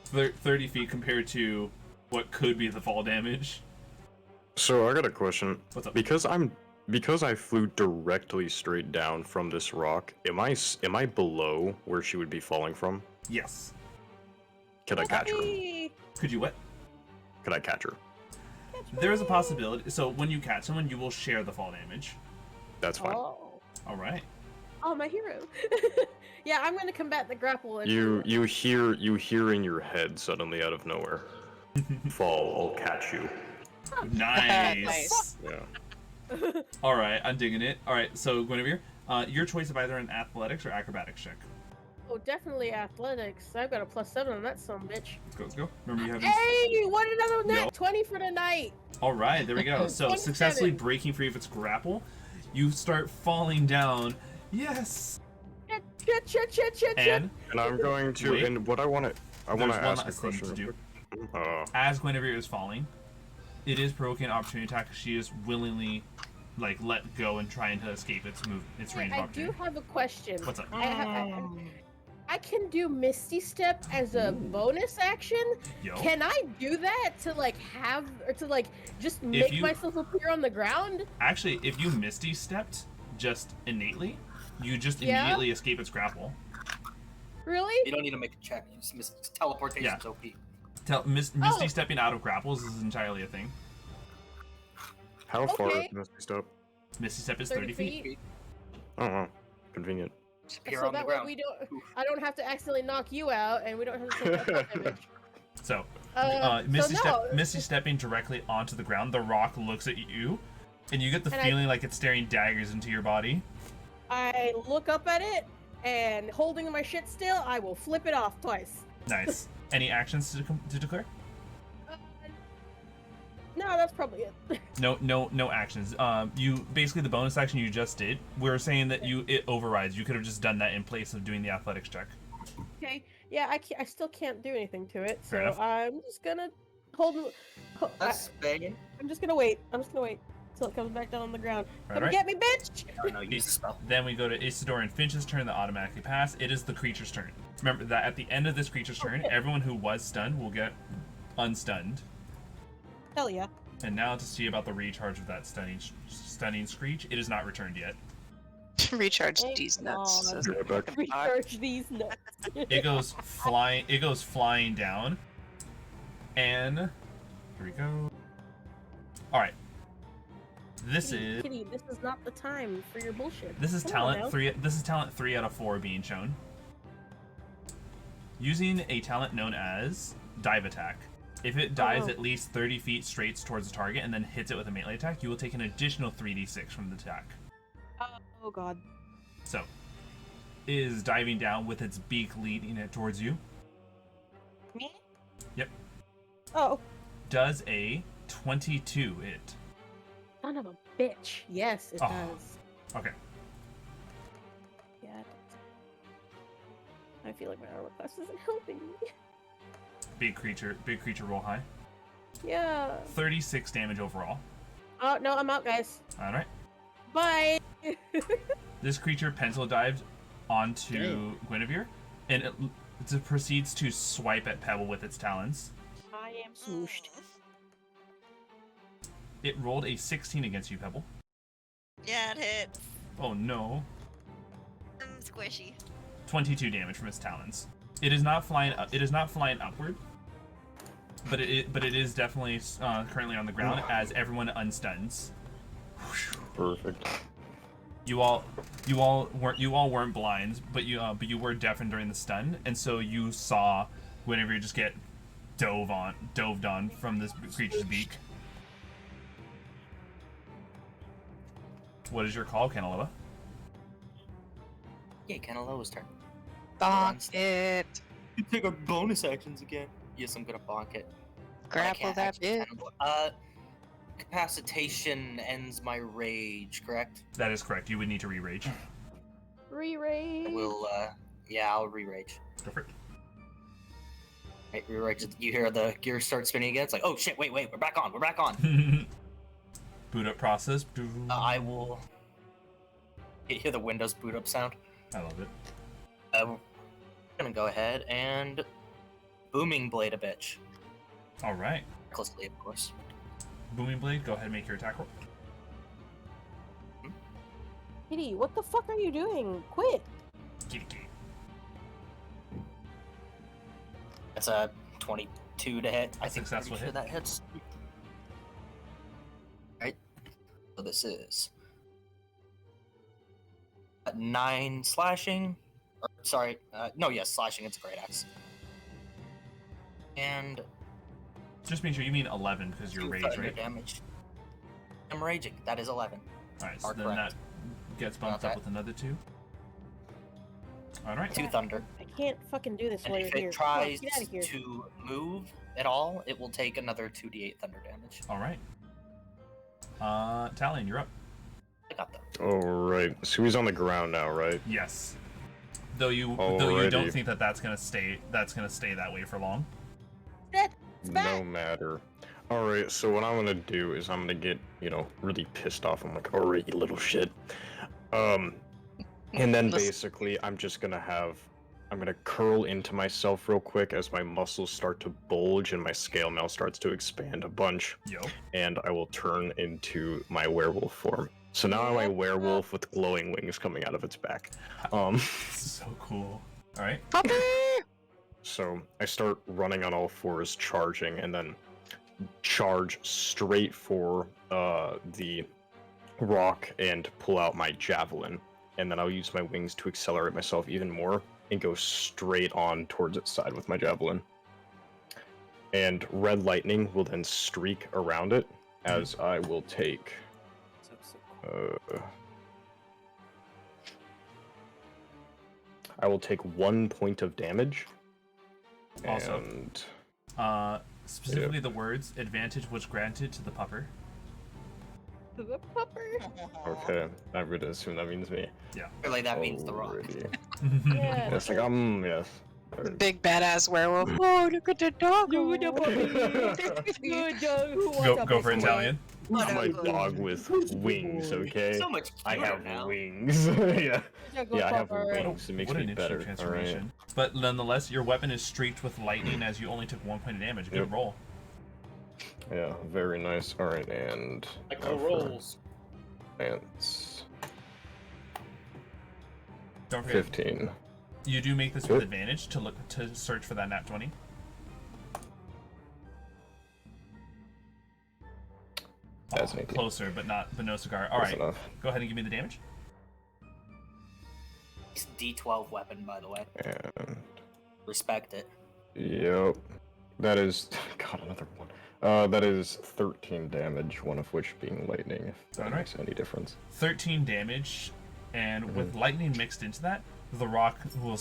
30 feet compared to what could be the fall damage. So I got a question. What's up? Because I flew directly straight down from this rock. Am I below where she would be falling from? Yes. Could I catch her? Could you what? Could I catch her? There is a possibility. So when you catch someone, you will share the fall damage. That's fine. Oh, All right. my hero. Yeah, I'm gonna combat the grapple. And You hear in your head suddenly out of nowhere. Fall, I'll catch you. Nice. Nice. Yeah. All right, I'm digging it. All right, so Guinevere, your choice of either an athletics or acrobatics check. Oh, definitely athletics. I've got a +7 on that son of a bitch. Let's go. Remember you have. Hey, what another nat Yup. 20 for the night. All right, there we go. So 27. successfully breaking free of its grapple, you start falling down. Yes. Shit. And And I'm going to. Wait. And what I want to there's one ask a last thing question. to do. As As Guinevere is falling, it is provoking an opportunity attack. She is willingly, let go and trying to escape its range of I do opportunity. have a question. What's up? I can do Misty Step as a bonus action. Yo. Can I do that to just make you- myself appear on the ground? Actually, if you Misty stepped just innately, you just Yeah? immediately escape its grapple. Really? You don't need to make a check. You just teleportation's OP. Misty stepping out of grapples is entirely a thing. How far Okay. is Misty Step? Misty step is 30 30 feet. feet. Oh, convenient. Just appear So on the that way ground. I don't have to accidentally knock you out, and we don't have to take that damage. So, So Misty stepping directly onto the ground, the rock looks at you, and you get the And feeling like it's staring daggers into your body. I look up at it, and holding my shit still, I will flip it off twice. Nice. Any actions to declare? No, that's probably it. No actions. You basically the bonus action you just did. We were saying that it overrides. You could have just done that in place of doing the athletics check. Okay. Yeah, I still can't do anything to it, Fair so enough. I'm just gonna hold. That's banging. I'm just gonna wait. till it comes back down on the ground. Come Alright. get me, bitch! No, use the spell. Then we go to Isidore and Finch's turn that automatically pass. It is the creature's turn. Remember that at the end of this creature's turn, everyone who was stunned will get unstunned. Hell yeah. And now to see about the recharge of that stunning screech. It is not returned yet. Recharge Thank these nuts. God. says Be right the back. fucking bot. Recharge these nuts. It goes flying. It goes flying down. And here we go. All right. This is Kitty, this is not the time for your bullshit. this is Come on talent now. 3. This is talent 3 out of 4 being shown. Using a talent known as dive attack. If it dives Oh. at least 30 feet straight towards the target and then hits it with a melee attack, you will take an additional 3d6 from the attack. Oh god. So, it is diving down with its beak leading it towards you. Me? Yep. Oh, Does a 22 hit? son of a bitch. Yes, it Oh. does. Okay. Yeah. It does. I feel like my armor class isn't helping me. Big creature roll high. Yeah. 36 damage overall. Oh no, I'm out, guys. Alright. Bye. This creature pencil dived onto Guinevere, and it proceeds to swipe at Pebble with its talons. I am swooshed. It rolled a 16 against you, Pebble. Yeah, it hits. Oh no. Squishy. 22 damage from its talons. It is not flying. It is not flying upward, but it is definitely currently on the ground as everyone unstuns. Perfect. You all weren't blind, but you were deafened during the stun, and so you saw whenever you just get dove on from this creature's beak. What is your call, Kanaloa? Yeah, Kanaloa's turn. Bonk it. You take our bonus actions again. Yes, I'm gonna bonk it. But I Grapple can't that actually bitch. Capacitation ends my rage, correct? That is correct. You would need to re-rage. Re-rage. I will, yeah, I'll re-rage. Go for it. Right, re-rage. You hear the gears start spinning again. It's like, oh shit, wait, we're back on. Boot up process. I will. You hear the Windows boot up sound. I love it. I'm gonna go ahead and booming blade a bitch. All right. Recklessly, of course. Booming blade. Go ahead and make your attack roll. Kitty, what the fuck are you doing? Quit. Kitty kitty. That's a 22 to hit. I think Successful pretty hit. sure that hits. Right. So this is 9 slashing. Or, sorry. No, yes, slashing. It's a great axe. And Just make sure you mean 11 because you're 2 rage, thunder right? damage. I'm raging. That is 11. All right. So Are then correct. that gets bumped Got up with another 2. All right. 2 thunder. I can't fucking do this And while if you're here. it tries Get out of here. to move at all, it will take another 2d8 thunder damage. All right. Talion, you're up. I got that. Alright, so he's on the ground now, right? Yes. Though you Alrighty. don't think that's gonna stay that way for long. It's No back. matter. Alright, so what I'm gonna do is I'm gonna get, really pissed off. I'm like, alright, you little shit. And then Listen. basically I'm gonna curl into myself real quick as my muscles start to bulge and my scale mail starts to expand a bunch, Yo. and I will turn into my werewolf form. So now I'm a werewolf with glowing wings coming out of its back. This is so cool. All right. Puppy! So I start running on all fours, charging, and then charge straight for the rock and pull out my javelin. And then I'll use my wings to accelerate myself even more and go straight on towards its side with my javelin. And red lightning will then streak around it as I will take... I will take 1 point of damage. Also, And specifically the words "advantage was granted to the pupper." The pupper. okay, I'm gonna assume that means me. Really, that means the rock. Alrighty. Yeah. It's like yes. The big badass werewolf. Oh, look at the dog. Good dog. Who wants a Go for biscuit? Italian. I'm a Quote-unquote. dog with wings, okay? So much I cuter have now. wings. yeah. Go Yeah, I have for it. wings. It makes what me an better. interesting All right. transformation. But nonetheless, your weapon is streaked with lightning as you only took 1 point of damage. Good Yep. roll. Yeah, very nice. All right, and Like now the for rolls. Lance. Don't forget, 15. you do make this Good. with advantage to search for that nat 20. That's an 18. Closer, but no cigar. All Close right, enough. go ahead and give me the damage. It's D12 weapon, by the way. And Respect it. yep, that is God, another one. That is 13 damage, one of which being lightning. If that Alright. makes any difference. 13 damage, and Mm-hmm. with lightning mixed into that, the rock will.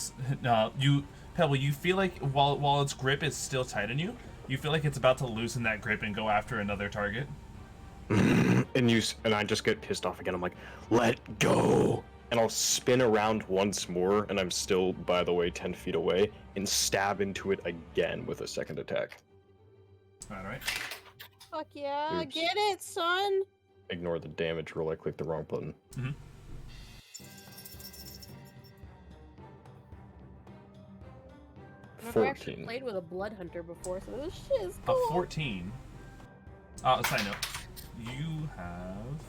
Pebble, you feel like while its grip is still tight on you, you feel like it's about to loosen that grip and go after another target. And I just get pissed off again. I'm like, let go. And I'll spin around once more, and I'm still, by the way, 10 feet away, and stab into it again with a second attack. All right. Fuck yeah, Oops. get it, son. Ignore the damage roll. I clicked the wrong button. Mm-hmm. I've never actually 14. played with a blood hunter before, so this shit is A cool. 14. Side note, you have.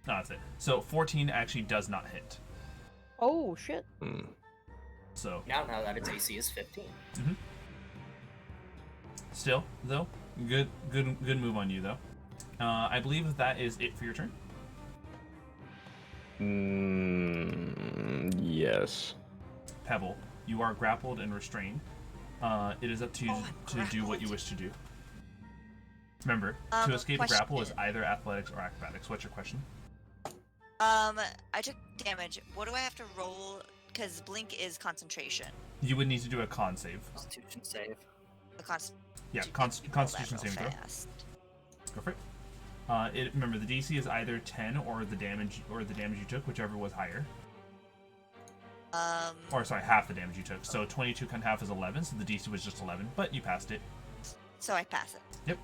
No, that's it. So 14 actually does not hit. Oh shit. Hmm. So Now that its AC is 15. still, though, good move on you though. I believe that is it for your turn. Yes. Pebble, you are grappled and restrained. It is up to you to do what you wish to do. Remember, to escape a grapple is either athletics or acrobatics. What's your question? I took damage. What do I have to roll? Because blink is concentration. You would need to do a con save. Constitution save. A const- Yeah, Roll that Constitution real saving throw. fast. Go for it. Remember, the DC is either 10 or the damage you took, whichever was higher. Or sorry, half the damage you took. So 22 cut in half is 11, so the DC was just 11, but you passed it. So I pass it. Yep.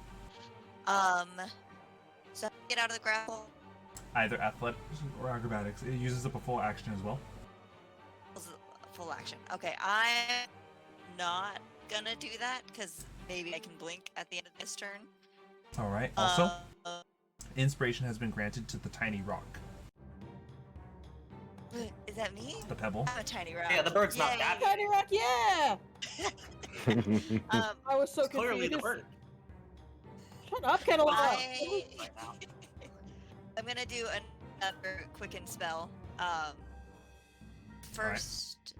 So get out of the grapple. Either athletics or acrobatics. It uses up a full action as well. Full action. Okay, I'm not gonna do that because maybe I can blink at the end of this turn. All right. Also, Uh, inspiration has been granted to the tiny rock, is that me? the pebble. I'm a tiny rock. Yeah, the bird's not Yay. that Tiny rock, yeah. I was so Clearly the confused. bird. Shut up, Kanaloa. I'm gonna do another quicken spell. First,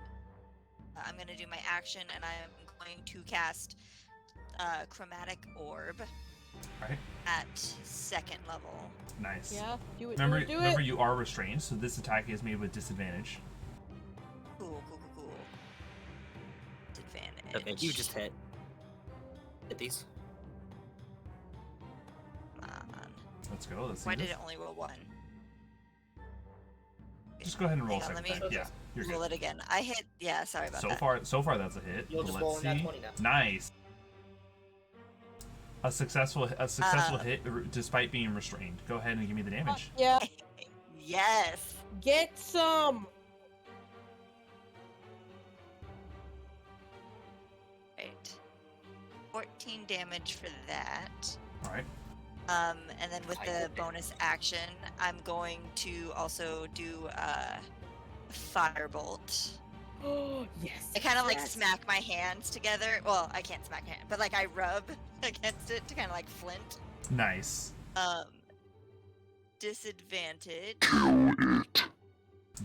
I'm gonna do my action, and I'm going to cast Chromatic Orb Alright. at 2nd level. Nice. Yeah, do it. Remember, do it. remember, you are restrained, so this attack is made with disadvantage. Cool. Disadvantage. I think you just hit these. Come on. Let's go. Let's see Why this. did it only roll 1? Just go ahead and roll Hang on, second. let me Yeah, you're roll good. it again. I hit. Yeah, sorry about that. So far that's a hit. You'll but just let's roll in that see. 20 now. Nice. A successful hit despite being restrained. Go ahead and give me the damage. Yeah, Yes. get some. Right. 14 damage for that. All right. And then with the bonus action, I'm going to also do Firebolt. Oh yes. I kind of like yes. smack my hands together. Well, I can't smack my hand, but like I rub against it to kind of like flint. Nice. Disadvantage.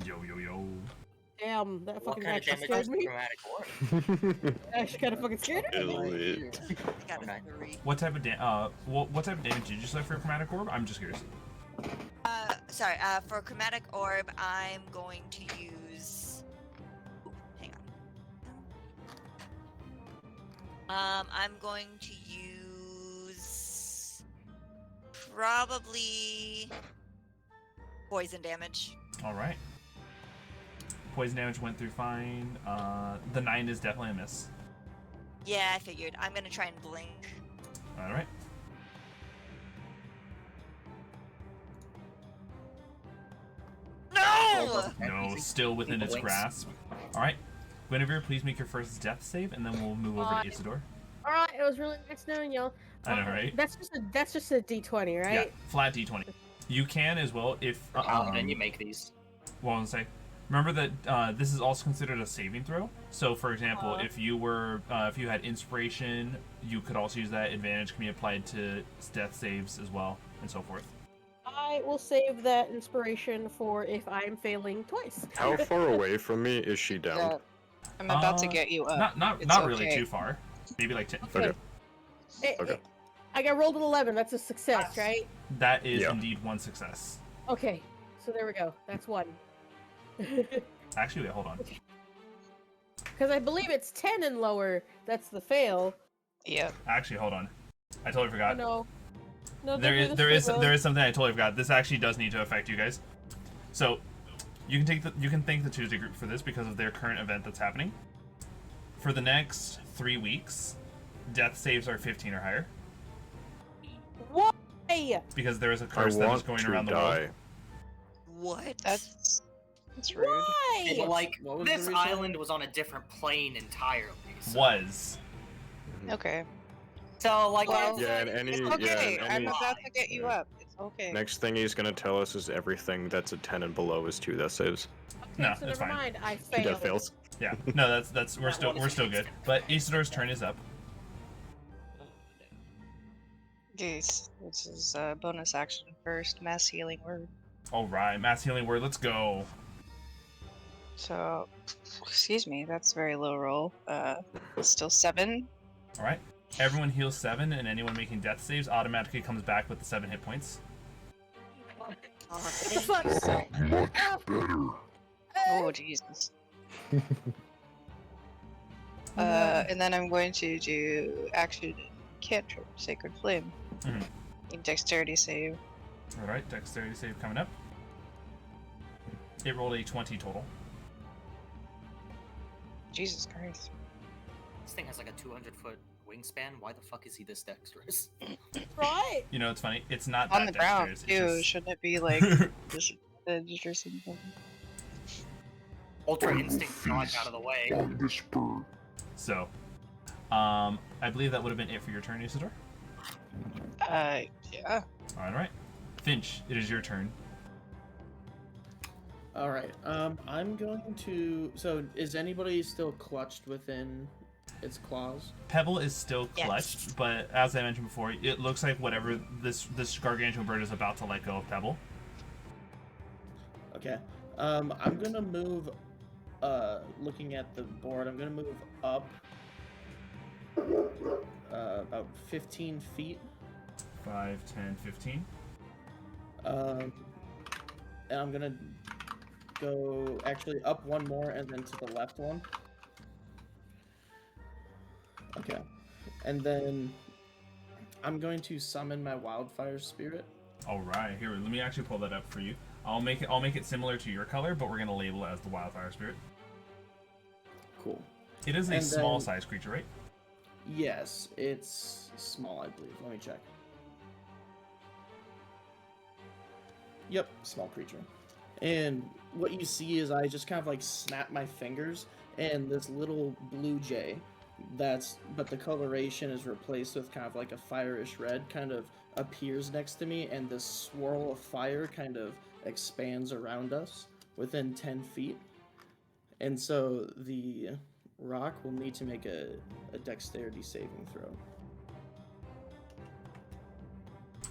Yo. Damn, that What fucking kind of actually damage scared is me. chromatic orb? Actually, kind of fucking scared me. Got Okay. a 3. What type of what type of damage did you select for a chromatic orb? I'm just curious. Sorry. For Chromatic Orb, I'm going to use. Ooh, hang on. I'm going to use probably poison damage. All right. Poison damage went through fine. The 9 is definitely a miss. Yeah, I figured. I'm gonna try and blink. All right. No! No, still within its grasp. All right. Guinevere, please make your first death save, and then we'll move over to Isidore. All right, it was really nice knowing y'all. I know, right? That's just a D20, right? Yeah, flat d20. You can as well if. Paladin, you make these. Well, I was gonna say, remember that this is also considered a saving throw. So, for example, if you had inspiration, you could also use that. Advantage can be applied to death saves as well, and so forth. I will save that inspiration for if I'm failing twice. How far away from me is she down? Yeah. I'm about to get you up. Not It's really okay. too far. Maybe like 10. Okay. Okay. I got rolled an 11. That's a success, right? That is Yeah. indeed one success. Okay. So there we go. That's one. Actually, wait, hold on. Because I believe it's 10 and lower. That's the fail. Yep. Actually, hold on. I totally Oh, forgot. no. No, There is something I totally forgot. This actually does need to affect you guys. So, you can thank the Tuesday group for this because of their current event that's happening. For the next 3 weeks, death saves are 15 or higher Why? because there is a I curse that is want going to around the die. world. What? That's rude. But, Why? like, What was the this reason? island was on a different plane entirely. So, Was Okay. so like, Well, Yeah, and any It's okay. yeah, and I'm any about to get you up. It's okay. next thing he's gonna tell us is everything that's a 10 and below is 2 death saves. No, so that's never fine. mind. I Death failed. fails. Yeah. No, that's we're still good. But Isidore's turn is up. Geez, this is a bonus action first. Mass healing word. All right, mass healing word. Let's go. So, excuse me, that's very low roll. Still 7. All right. Everyone heals 7, and anyone making death saves automatically comes back with the 7 hit points. Oh, What the fuck? Oh, Jesus. And then I'm going to do action cantrip, Sacred Flame. Mhm. Need dexterity save. All right, dexterity save coming up. It rolled a 20 total. Jesus Christ. this thing has like a 200-foot wingspan. Why the fuck is he this dexterous? Right? You know, it's funny. It's not On that the ground, dexterous. too. It's just... Shouldn't it be like disadvantage or something? Ultra instinct dodge out of the way. So, I believe that would have been it for your turn, Isidore. Yeah. All right, Finnch, it is your turn. All right. I'm going to. So, is anybody still clutched within its claws? Pebble is still Yes. clutched, but as I mentioned before, it looks like whatever this gargantuan bird is about to let go of Pebble. Okay. I'm gonna move. Looking at the board, I'm gonna move up. About 15 feet. 5, 10, 15. And I'm gonna go actually up one more and then to the left one. Okay. And then I'm going to summon my wildfire spirit. All right, here. Let me actually pull that up for you. I'll make it similar to your color, but we're gonna label it as the wildfire spirit. Cool. It is a And small then- size creature, right? Yes, it's small, I believe. Let me check. Yep, small creature. And what you see is I just kind of like snap my fingers, and this little blue jay, but the coloration is replaced with kind of like a fire-ish red, kind of appears next to me, and this swirl of fire kind of expands around us within 10 feet. And so the rock will need to make a dexterity saving throw.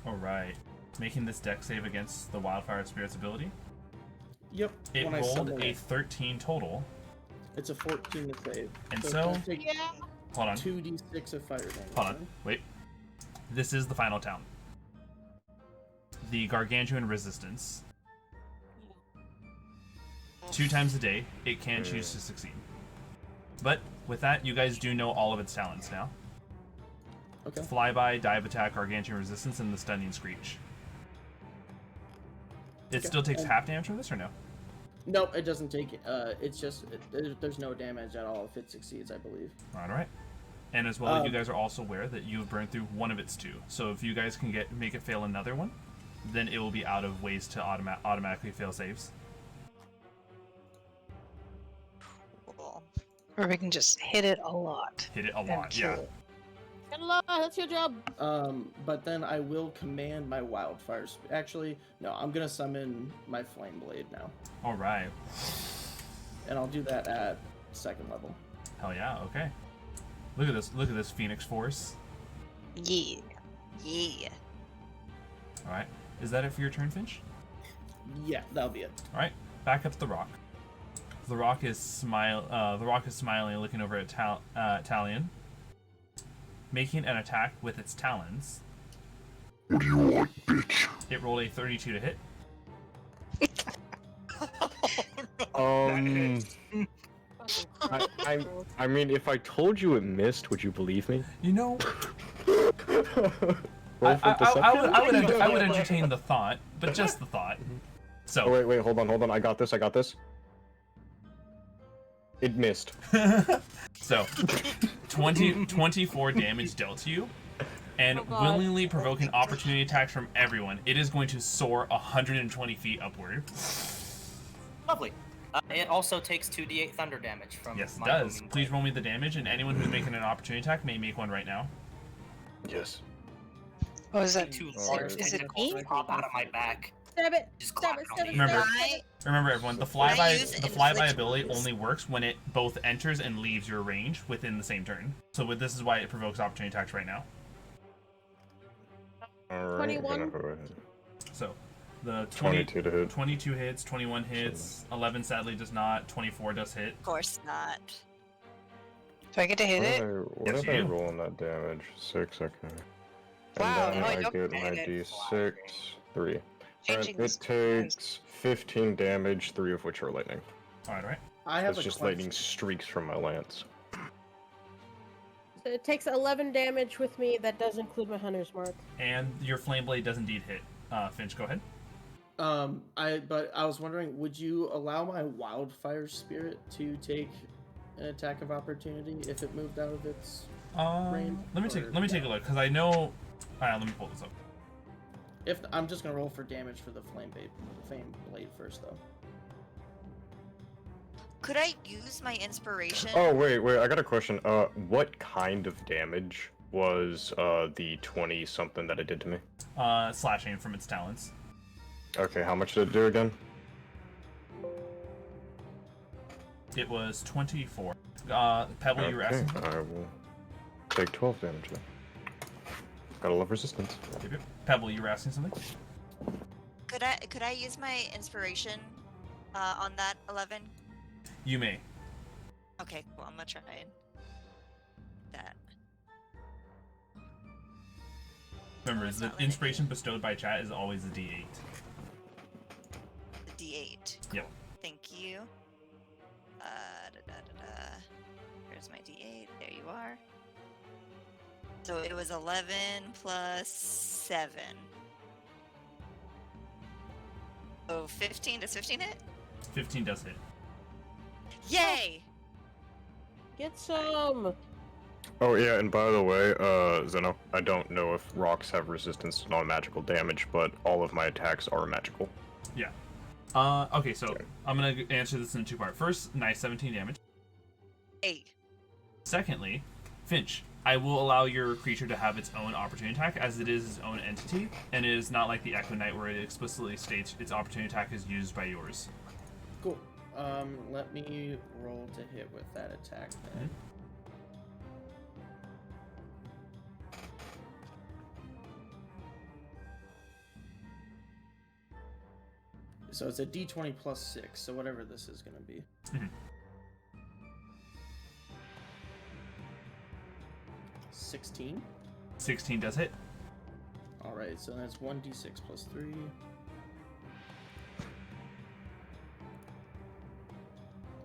All right. Making this dex save against the wildfire spirit's ability. Yep. It when I rolled summon a it. 13 total. It's a 14 to save. And it's so- gonna take Yeah. Hold on. 2d6 of fire damage. Hold on. Wait. This is the final town. The gargantuan resistance. 2 times a day, it can choose to succeed. But with that, you guys do know all of its talents now. Okay. Flyby, dive attack, gargantuan resistance, and the stunning screech. It Okay, still takes and- half damage from this, or no? Nope, it doesn't take. It's just there's no damage at all if it succeeds, I believe. All right. And as well, you guys are also aware that you've burned through one of its 2. So if you guys can make it fail another one, then it will be out of ways to automatically fail saves. Cool. Or we can just hit it a lot. Hit it a and lot, kill yeah. it. Kanaloa, that's your job. But then I will command my wildfire. Actually, no, I'm gonna summon my flame blade now, All right. and I'll do that at 2nd level. Hell yeah. Okay. Look at this. Look at this Phoenix Force. Yeah. Yeah. All right. Is that it for your turn, Finnch? Yeah, that'll be it. All right. Back up to the rock. The rock is smiling, looking over at Talion, making an attack with its talons. What do you want, bitch? It rolled a 32 to hit. I mean, if I told you it missed, would you believe me? You know, Roll for deception? I would entertain the thought, but just the thought. So Oh, wait, hold on. I got this. It missed. So 24 damage dealt to you, and Oh, God. willingly provoking opportunity attacks from everyone. It is going to soar 120 feet upward. Lovely. It also takes 2d8 thunder damage from Yes, it my does. booming Please blade. roll me the damage, and anyone who's making an opportunity attack may make one right now. Yes. Oh, is that? Two Is large it tentacles me? pop out of my back. Stab it. Just Stab clap it. it on Stab it. the Stab it. Remember- stab it. Remember, everyone, the Can I flyby use flyby inflict ability wounds? only works when it both enters and leaves your range within the same turn. So this is why it provokes opportunity attacks right now. Alright, 21. go ahead. So the 22 to hit. 22 hits, 21 hits, 11 sadly does not, 24 does hit. Of course not. Do I get to hit it? What Yes, did I you do. roll on that damage? 6, okay. And Wow, then no, I I don't get get my it. d6, 3. Changing It this takes 15 damage, 3 of which are lightning. Alright. I have It's a just question. lightning streaks from my lance. So it takes 11 damage with me. That does include my hunter's mark. And your flame blade does indeed hit. Finch, go ahead. But I was wondering, would you allow my wildfire spirit to take an attack of opportunity if it moved out of its? Range, Let me take a look, because I know. Alright, let me pull this up. If I'm just gonna roll for damage for the flame blade first, though. Could I use my inspiration? Oh, wait, I got a question. What kind of damage was, the 20-something that it did to me? Slashing from its talons. Okay, how much did it do again? It was 24. Pebble, you were Okay, asking? I will take 12 damage then. Gotta love resistance. Yep. Pebble, you were asking something? Could I use my inspiration on that 11? You may. Okay, cool. I'm gonna try that. Remember, it's the not letting inspiration bestowed by chat is always a D8. The D8. Yep. Thank you. Here's my D8. There you are. So it was 11 plus 7. So 15. Does 15 hit? 15 does hit. Yay! Get some. Oh yeah, and by the way, Zeno, I don't know if rocks have resistance to non-magical damage, but all of my attacks are magical. Yeah. Okay, so I'm gonna answer this in 2 parts. First, nice 17 damage. 8. Secondly, Finch, I will allow your creature to have its own opportunity attack, as it is its own entity, and it is not like the Echo Knight where it explicitly states its opportunity attack is used by yours. Cool. Let me roll to hit with that attack then. So it's a d20 plus 6, so whatever this is gonna be. Mhm. 16. 16 does hit. Alright, so that's 1d6 plus 3.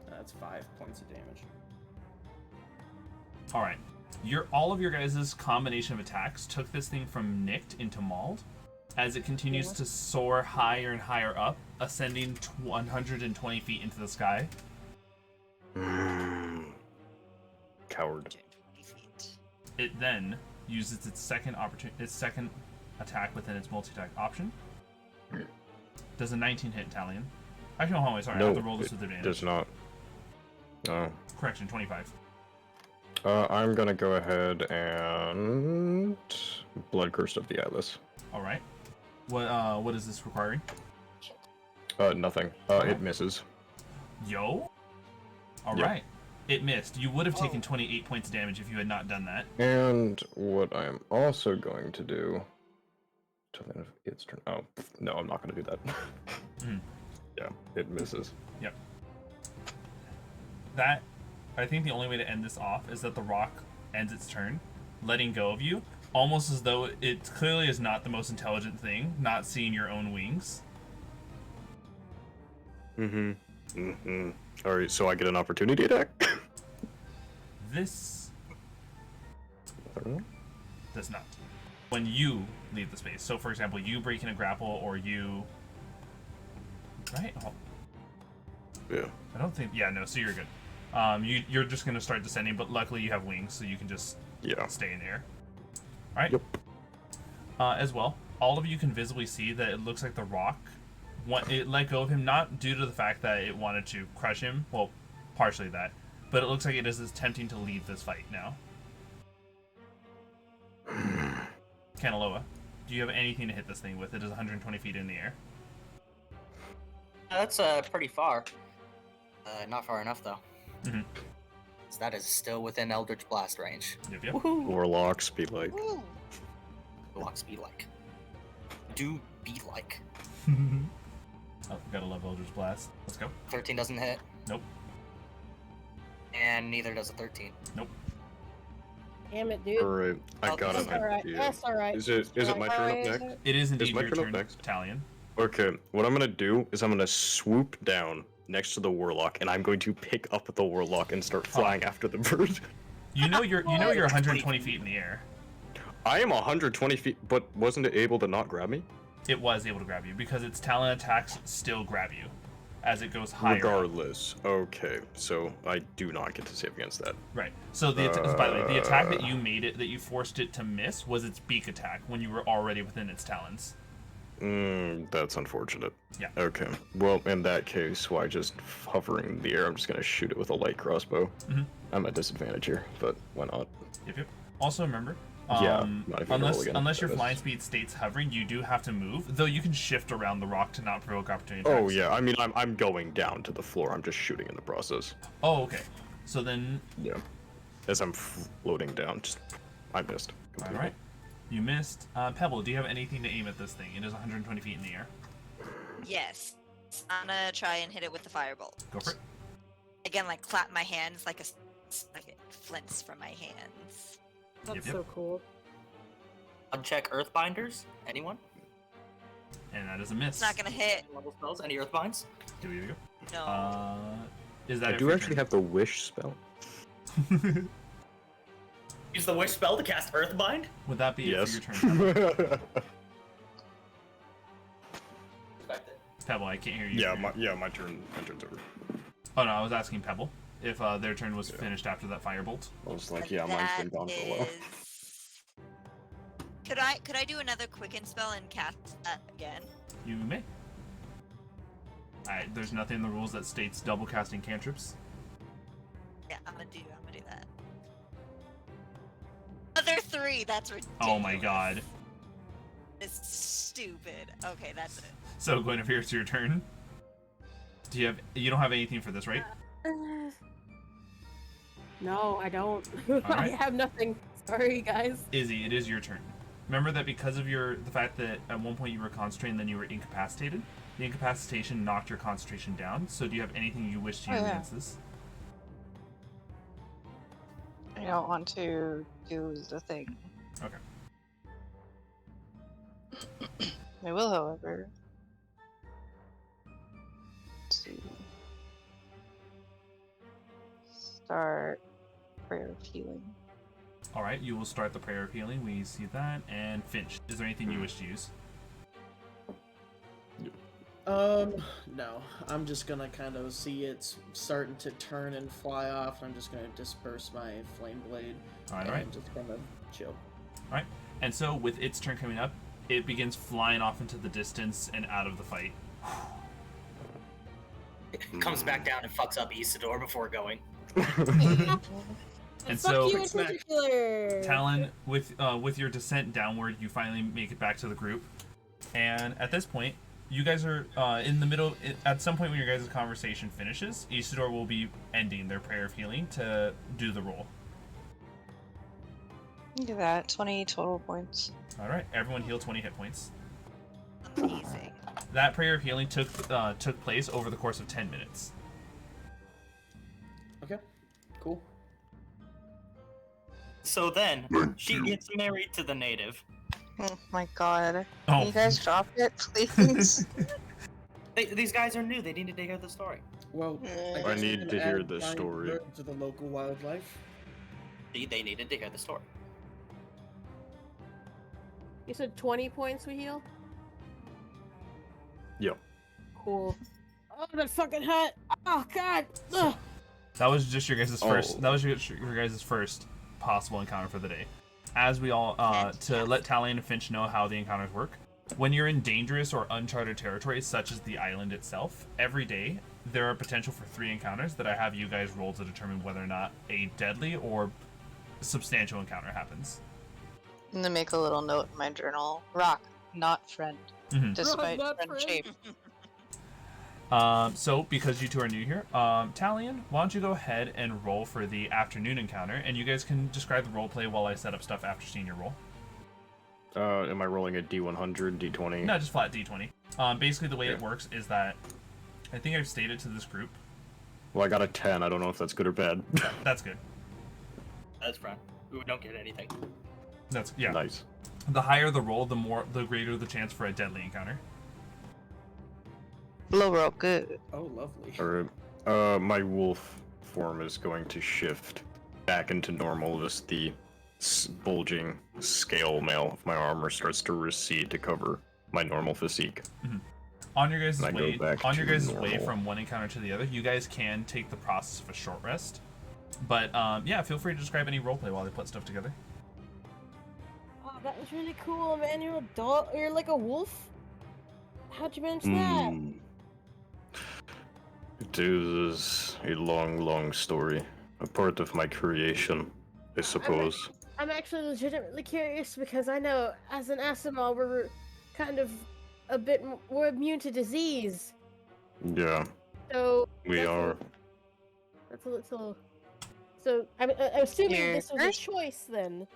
That's 5 points of damage. Alright. All of your guys' combination of attacks took this thing from nicked into mauled. As it continues to soar higher and higher up, ascending 120 feet into the sky. Coward. 120 feet. It then uses its second attack within its multi-attack option. Does a 19 hit Talion? Actually, no, sorry, I have to roll this with advantage. Does not. No. Correction, 25. I'm gonna go ahead and Blood Curse of the Atlas. Alright. What is this requiring? Nothing. It misses. Yo? Alright. It missed. You would have taken 28 points of damage if you had not done that. And what I am also going to do... Till the end of its turn... Oh, no, I'm not gonna do that. Yeah, it misses. Yep. That... I think the only way to end this off is that the rock ends its turn, letting go of you, almost as though it clearly is not the most intelligent thing, not seeing your own wings. Alright, so I get an opportunity attack? This I don't know. does not. When you leave the space. So, for example, you break in a grapple, or you... Right? Oh, Yeah. I don't think... Yeah, no, so you're good. You're just going to start descending, but luckily you have wings, so you can just stay in the air. Alright? Yep. As well, all of you can visibly see that it looks like the rock, it let go of him, not due to the fact that it wanted to crush him, well, partially that, but it looks like it is attempting to lead this fight now. Kanaloa, do you have anything to hit this thing with? It is 120 feet in the air. That's pretty far. Not far enough though. Mm-hmm. So that is still within Eldritch Blast range. Yep. Warlocks be like. Warlocks be like. Do be like. Oh, gotta love Eldritch Blast. Let's go. 13 doesn't hit. Nope. And neither does a 13. Nope. Damn it, dude. Alright, I got That's an alright. idea. That's alright. Is it my turn up next? It is indeed my your turn up turn, next? Talion. Okay, what I'm gonna do is I'm gonna swoop down next to the warlock, and I'm going to pick up the warlock and start flying after the bird. You know you're 120 feet in the air. I am 120 feet, but wasn't it able to not grab me? It was able to grab you because its talon attacks still grab you as it goes higher. Regardless. Okay, so I do not get to save against that. Right. So by the way, the attack that you forced it to miss was its beak attack when you were already within its talons. That's unfortunate. Yeah. Okay. Well, in that case, why just hovering in the air? I'm just gonna shoot it with a light crossbow. I'm at disadvantage here, but why not? Yep. Also remember, not even roll again. unless your flying speed states hovering, you do have to move. Though you can shift around the rock to not provoke opportunity attacks. Oh yeah, I mean I'm going down to the floor. I'm just shooting in the process. Oh okay. So then. Yeah. As I'm floating down, I missed. All right. You missed. Pebble, do you have anything to aim at this thing? It is 120 feet in the air. Yes. I'm gonna try and hit it with the firebolt. Go for it. Again, like clap my hands like it flints from my hands. That's Yep. so cool. Uncheck Earthbinders. Anyone? And that is a miss. It's not gonna hit. Level spells? Any Earthbinds? Here we go. No. Is that I it do for your actually turn? have the wish spell. Use the wish spell to cast Earthbind? Would that be Yes. it for your turn, Pebble? Respect it. Pebble, I can't hear you. my turn's over. Oh no, I was asking Pebble if their turn was finished after that firebolt. I was like, yeah, mine's been gone for a while. Could I do another quicken spell and cast that again? You may. Alright, there's nothing in the rules that states double casting cantrips. Yeah, I'm gonna do that. Other 3, that's ridiculous. Oh my god. It's stupid. Okay, that's it. So Guinevere, it's your turn. You don't have anything for this, right? No, I don't. I Alright. have nothing. Sorry, guys. Izzy, it is your turn. Remember that because of the fact that at one point you were concentrated and then you were incapacitated, the incapacitation knocked your concentration down. So do you have anything you wish to use against this? I don't want to do the thing. Okay. I will, however. Let's see. Start prayer of healing. Alright, you will start the prayer of healing. We see that. And Finnch, is there anything you wish to use? No. I'm just gonna kind of see it's starting to turn and fly off. I'm just gonna disperse my flame blade. Alright. Just kind of chill. Alright. And so, with its turn coming up, it begins flying off into the distance and out of the fight. It comes back down and fucks up Isidore before going. And Fuck so, you in particular. Talon, with your descent downward, you finally make it back to the group. And at this point, you guys are in the middle. At some point when your guys' conversation finishes, Isidore will be ending their prayer of healing to do the roll. Look at that, 20 total points. Alright, everyone heal 20 hit points. Amazing. That prayer of healing took place over the course of 10 minutes. Okay. Cool. So then, she gets married to the native. Oh my god. Oh. Can you guys drop it, please? These guys are new. They needed to hear the story. Well, I guess I we need can to hear add the giant story. birds to the local wildlife. They needed to hear the story. You said 20 points we heal? Yep. Cool. Oh, that fucking hut! Oh, God! Ugh. That was just your guys' first. Oh. That was your guys' first possible encounter for the day. As we all to let Talion and Finnch know how the encounters work. When you're in dangerous or uncharted territory, such as the island itself, every day there are potential for 3 encounters that I have you guys roll to determine whether or not a deadly or substantial encounter happens. I'm gonna make a little note in my journal. Rock, not friend. Mhm. Despite Rock, not friendship. So, because you two are new here, Talion, why don't you go ahead and roll for the afternoon encounter, and you guys can describe the roleplay while I set up stuff after seeing your roll. Am I rolling a D100, D20? No, just flat D20. Basically, the way it Okay. works is that I think I've stated to this group. Well, I got a 10. I don't know if that's good or bad. That's good. That's fine. We don't get anything. That's yeah. Nice. The higher the roll, the greater the chance for a deadly encounter. Blow rope, good. Oh, lovely. Alright. My wolf form is going to shift back into normal as the bulging scale mail of my armor starts to recede to cover my normal physique. On your guys' And I go way, back on your to guys' way normal. from one encounter to the other, you guys can take the process of a short rest. But yeah, feel free to describe any roleplay while they put stuff together. Oh, that was really cool, man. You're a dog. You're like a wolf. How'd you manage that? It is a long, long story. A part of my creation, I suppose. I'm actually legitimately curious because I know as an Asimov we're kind of we're immune to disease. Yeah, So we that's are. That's a little. So I'm assuming Here. this was a choice then.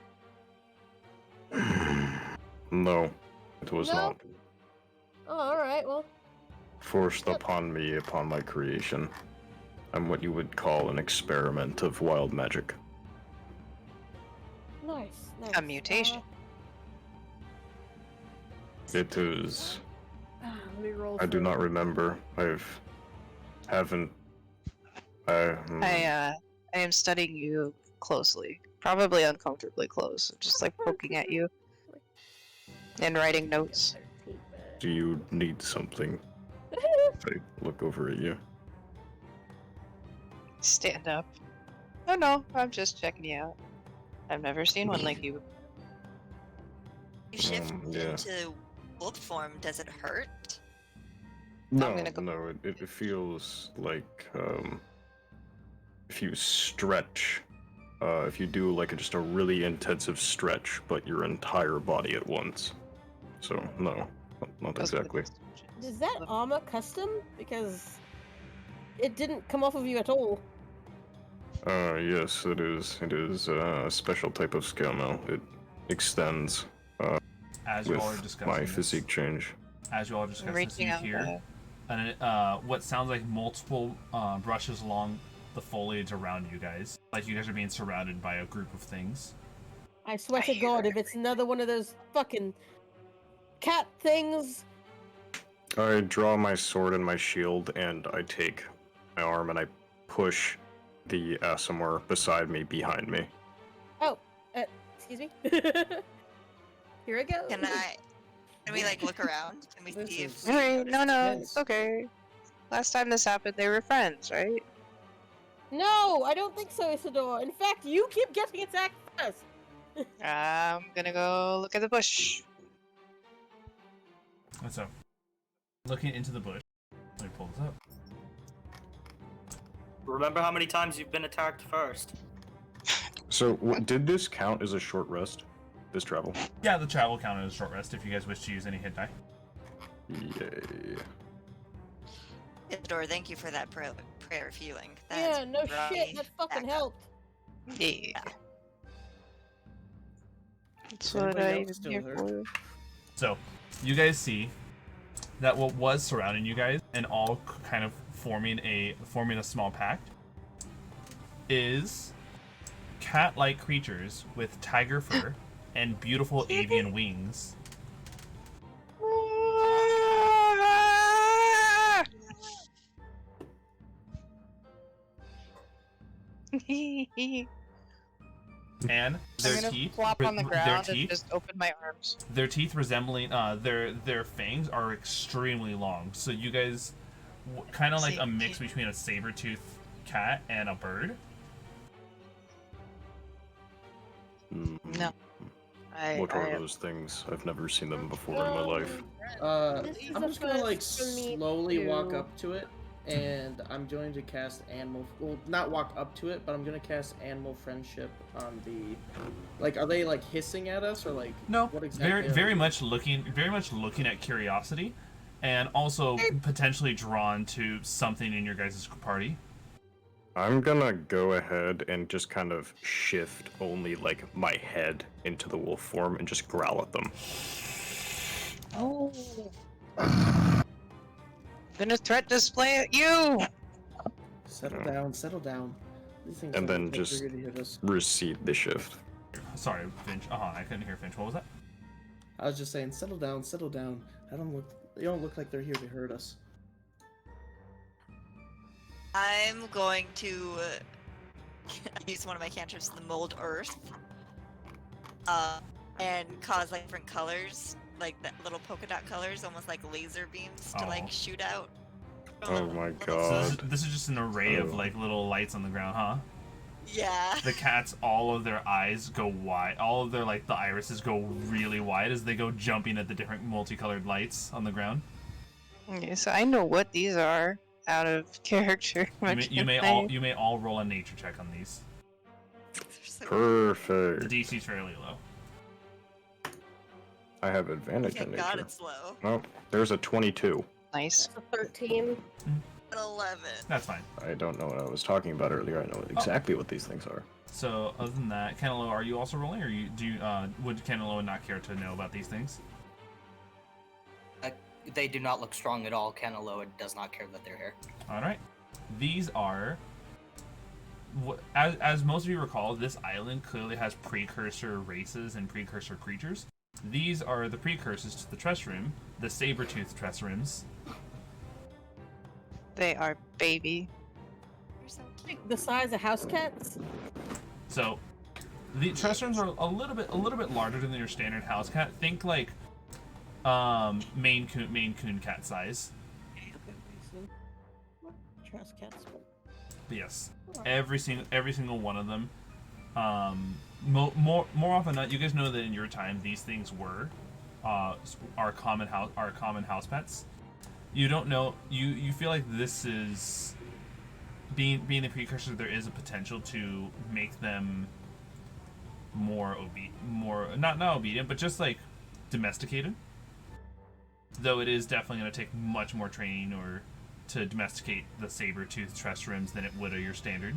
No, it was No? not. Oh, all right. Well, Forced upon me upon my creation. I'm what you would call an experiment of wild magic. nice. A mutation. It is. Let me roll. I do for not it. remember. Haven't. I am studying you closely. Probably uncomfortably close. Just like poking at you. And writing notes. Do you need something? I look over at you. Stand up. Oh no, I'm just checking you out. I've never seen one like you. You shift Yeah. into wolf form. Does it hurt? No, gonna go- no, it feels like if you stretch, if you do like just a really intensive stretch, but your entire body at once. So no, not exactly. Is that armor custom? Because it didn't come off of you at all. Yes, it is. It is a special type of scale now. It extends As you with all are discussing my this, physique change. as you all are discussing this, Reaching you out hear what sounds like multiple brushes along the foliage around you guys. Like you guys are being surrounded by a group of things. I swear to hear God, if it's another one of those fucking cat things. I draw my sword and my shield, and I take my arm and I push the Asimar beside me behind me. Oh, excuse me. Here I go. Can Can we like look around? Can we This see if is- we Alright, notice no, anything? it's okay. Last time this happened, they were friends, right? No, I don't think so, Isidore. In fact, you keep getting attacked first. I'm gonna go look at the bush. And so, looking into the bush, let me pull this up. Remember how many times you've been attacked first? So, did this count as a short rest? This travel? Yeah, the travel counted as a short rest if you guys wish to use any hit die. Yay. Isidore, thank you for that prayer of healing. Yeah, no brought shit, me that fucking back up. helped. Yeah. That's Is what anybody I else am still here hurt? for. So, you guys see that what was surrounding you guys and all kind of forming a small pact is cat-like creatures with tiger fur and beautiful avian wings. And their I'm gonna teeth, flop on the ground their and teeth, just open my arms. their teeth resembling their fangs are extremely long. So you guys, kind of like a mix between a saber-toothed cat and a bird. No. What are those things? I've never seen them before in my life. This is I'm a just gonna like first for me slowly walk too. up to it, and I'm going to cast animal. Well, not walk up to it, but I'm gonna cast animal friendship on the. Like, are they like hissing at us or like? No, What exactly? very are very they? much looking at curiosity, and also potentially drawn to something in your guys' party. I'm gonna go ahead and just kind of shift only like my head into the wolf form and just growl at them. Oh. Gonna threat display at you! Settle down, settle down. These things And don't then look like just- they're gonna hit us. Receive the shift. Sorry, Finch. I couldn't hear Finch. What was that? I was just saying, settle down, settle down. They don't look like they're here to hurt us. I'm going to use one of my cantrips, the mold earth, and cause like different colors, like that little polka dot colors, almost like laser beams to Oh. like shoot out. Oh my So god. this is just an array of Oh. like little lights on the ground, huh? Yeah. The cats, all of their eyes go wide. All of their like the irises go really wide as they go jumping at the different multicolored lights on the ground. Okay, so I know what these are out of character. You may all roll a nature check on these. The Perfect. DC's fairly low. I have advantage in Thank God nature. it's low. Oh, there's a 22. Nice. That's a 13. An 11. That's fine. I don't know what I was talking about earlier. I know exactly what these things are. So other than that, Kanaloa, are you also rolling, or would Kanaloa not care to know about these things? They do not look strong at all. Kanaloa does not care that they're here. All right. These are, as most of you recall, this island clearly has precursor races and precursor creatures. These are the precursors to the Tressrim, the saber-toothed Tressrims. They are baby. You're so cute. Like the size of house cats. So, the Tressrims are a little bit larger than your standard house cat. Think like Maine Coon cat size. Trash cats. But yes, every single one of them. More often than not, you guys know that in your time these things were our common house pets. You don't know. You feel like this is being the precursor. There is a potential to make them more not obedient, but just like domesticated. Though it is definitely going to take much more training or to domesticate the saber-toothed Tressrims than it would your standard.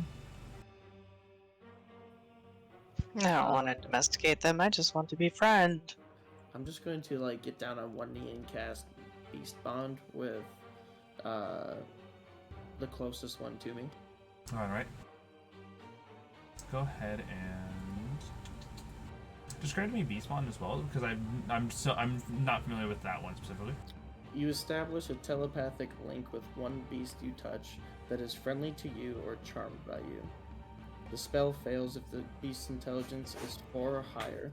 I don't want to domesticate them. I just want to be friend. I'm just going to like get down on one knee and cast Beast Bond with the closest one to me. All right. Go ahead and describe to me Beast Bond as well, because I'm not familiar with that one specifically. You establish a telepathic link with one beast you touch that is friendly to you or charmed by you. The spell fails if the beast's intelligence is 4 or higher.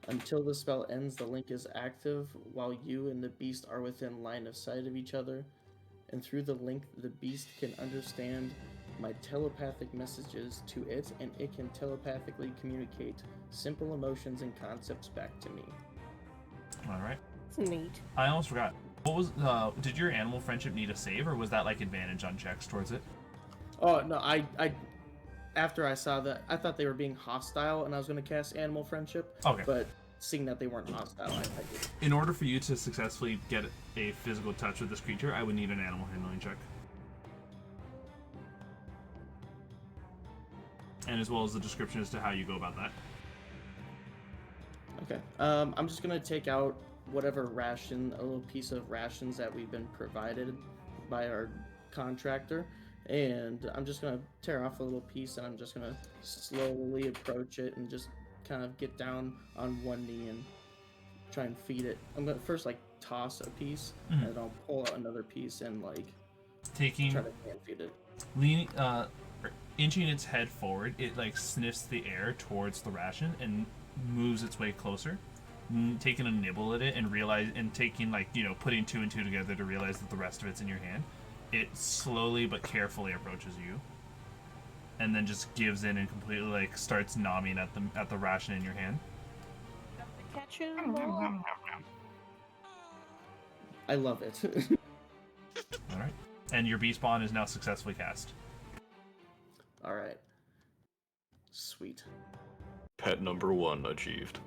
Until the spell ends, the link is active while you and the beast are within line of sight of each other. And through the link, the beast can understand my telepathic messages to it, and it can telepathically communicate simple emotions and concepts back to me. All right. It's neat. I almost forgot. What was did your animal friendship need a save, or was that like advantage on checks towards it? Oh no, I after I saw that, I thought they were being hostile, and I was going to cast Animal Friendship. Okay. But seeing that they weren't hostile, I did. In order for you to successfully get a physical touch with this creature, I would need an animal handling check. And as well as the description as to how you go about that. Okay. I'm just going to take out whatever ration, a little piece of rations that we've been provided by our contractor. And I'm just going to tear off a little piece, and I'm just going to slowly approach it and just kind of get down on one knee and try and feed it. I'm going to first, like, toss a piece, and then I'll pull out another piece and, like, try to hand feed it. Leaning, inching its head forward, it, like, sniffs the air towards the ration and moves its way closer. Taking a nibble at it and taking, like, you know, putting two and two together to realize that the rest of it's in your hand. It slowly but carefully approaches you, and then just gives in and completely like starts nomming at the ration in your hand. Catch him. I love it. All right, and your beast bond is now successfully cast. All right. Sweet. Pet number 1 achieved.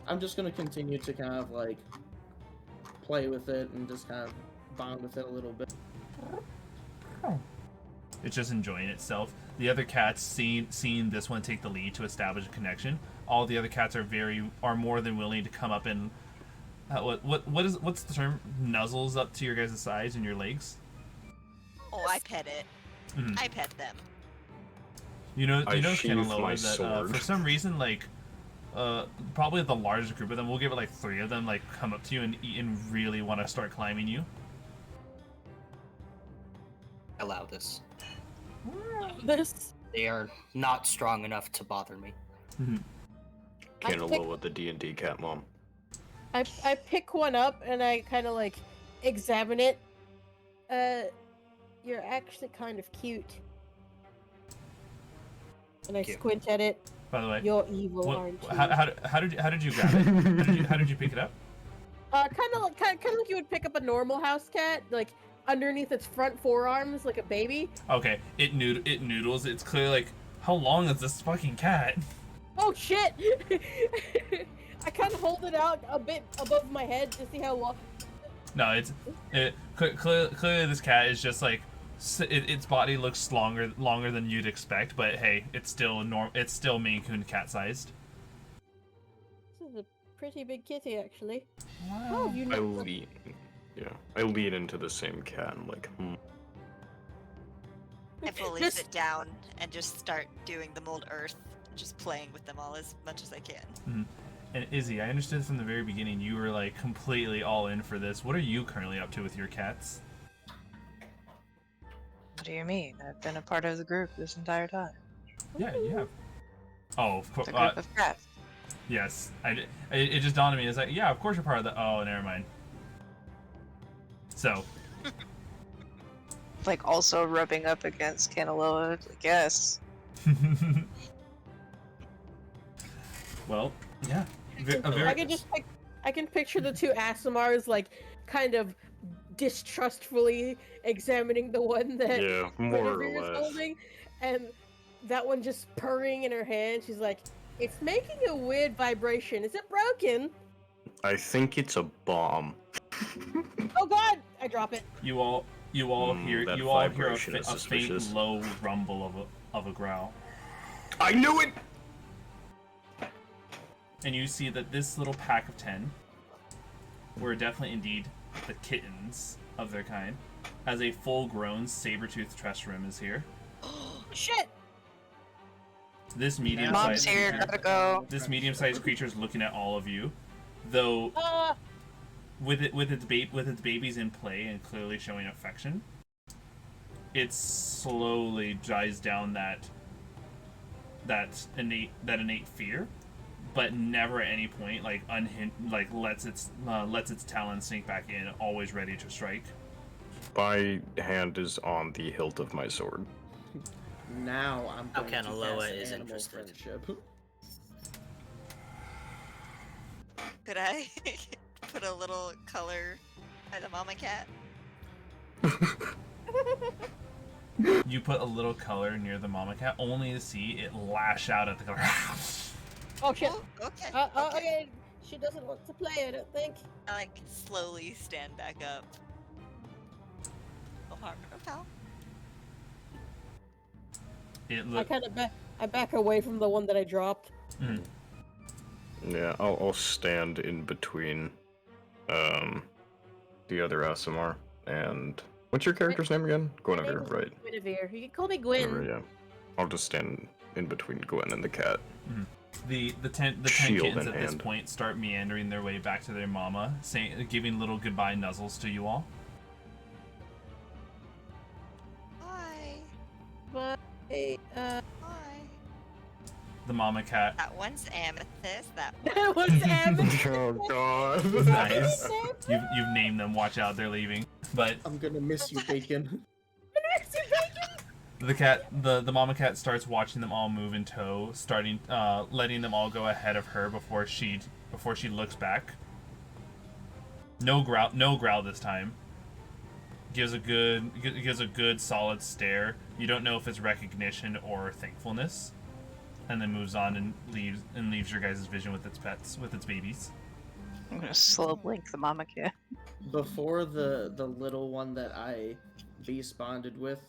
I'm just gonna continue to kind of like play with it and just kind of bond with it a little bit. It's just enjoying itself. The other cats, seeing this one take the lead to establish a connection, all the other cats are more than willing to come up and what's the term? Nuzzles up to your guys' sides and your legs. Oh, I pet it. Mhm. I pet them. You know, sheathe my Kanaloa, that sword. for some reason, like, probably the largest group of them, we'll give it like 3 of them, like, come up to you and really want to start climbing you. Allow this. This. They are not strong enough to bother me. Kanaloa, the D&D cat mom. I pick one up and I kind of like examine it. You're actually kind of cute. And I Cute. squint at it. By the way, You're evil, aren't you? how did you grab it? How did you pick it up? Kind of like you would pick up a normal house cat, like underneath its front forearms, like a baby. Okay, it noodles. It's clearly like, how long is this fucking cat? Oh shit! I kind of hold it out a bit above my head to see how long. No, clearly this cat is just like, its body looks longer than you'd expect, but hey, it's still Maine Coon cat sized. This is a pretty big kitty, actually. Wow. Oh, you know. I lean into the same cat and like, I fully Just- sit down and just start doing the mold earth, just playing with them all as much as I can. And Izzy, I understood from the very beginning you were like completely all in for this. What are you currently up to with your cats? What do you mean? I've been a part of the group this entire time. Yeah, you have. Oh, of course. The group of cats. Yes, it just dawned on me. It's like, yeah, of course you're part of the. Oh, never mind. So. Like also rubbing up against Kanaloa, I guess. Well, yeah. I can picture the two Asimars like kind of distrustfully examining the one that yeah, more Guinevere or is less. holding, and that one just purring in her hand. She's like, "It's making a weird vibration. Is it broken?" I think it's a bomb. Oh God! I drop it. You all hear that a vibration is faint suspicious. low rumble of a growl, I knew it! and you see that this little pack of 10 were definitely indeed the kittens of their kind, as a full-grown saber-toothed trustrum is here. Shit! This Mom's medium-sized here, creature, gotta go. this medium-sized creature is looking at all of you, though with its babies in play and clearly showing affection, it slowly dies down that innate fear, but never at any point like lets its talons sink back in, always ready to strike. My hand is on the hilt of my sword. Now I'm How going to Kanaloa cast is animal interested. friendship. Could I put a little color by the mama cat? You put a little color near the mama cat, only to see it lash out at the color. Oh shit. Oh, okay. Okay. She doesn't want to play, I don't think. I like slowly stand back up. No harm, no foul. I kind of back away from the one that I dropped. Mhm. Yeah, I'll stand in between the other SMR and what's your character's name again? Guinevere, right? Guinevere. You can call me Gwyn. Guinevere, yeah. I'll just stand in between Gwen and the cat. Mhm. The 10 Shield kittens in at this hand. point start meandering their way back to their mama, giving little goodbye nuzzles to you all. Hi. But Hi. The mama cat. That one's amethyst. That that was Amethyst. Oh god. Nice. You've named them. Watch out, they're leaving. But I'm gonna miss you, Bacon. the mama cat starts watching them all move in tow, letting them all go ahead of her before she looks back. No growl this time. Gives a good solid stare. You don't know if it's recognition or thankfulness, and then moves on and leaves your guys' vision with its pets, with its babies. I'm gonna slow blink the mama cat. Before the little one that I besponded with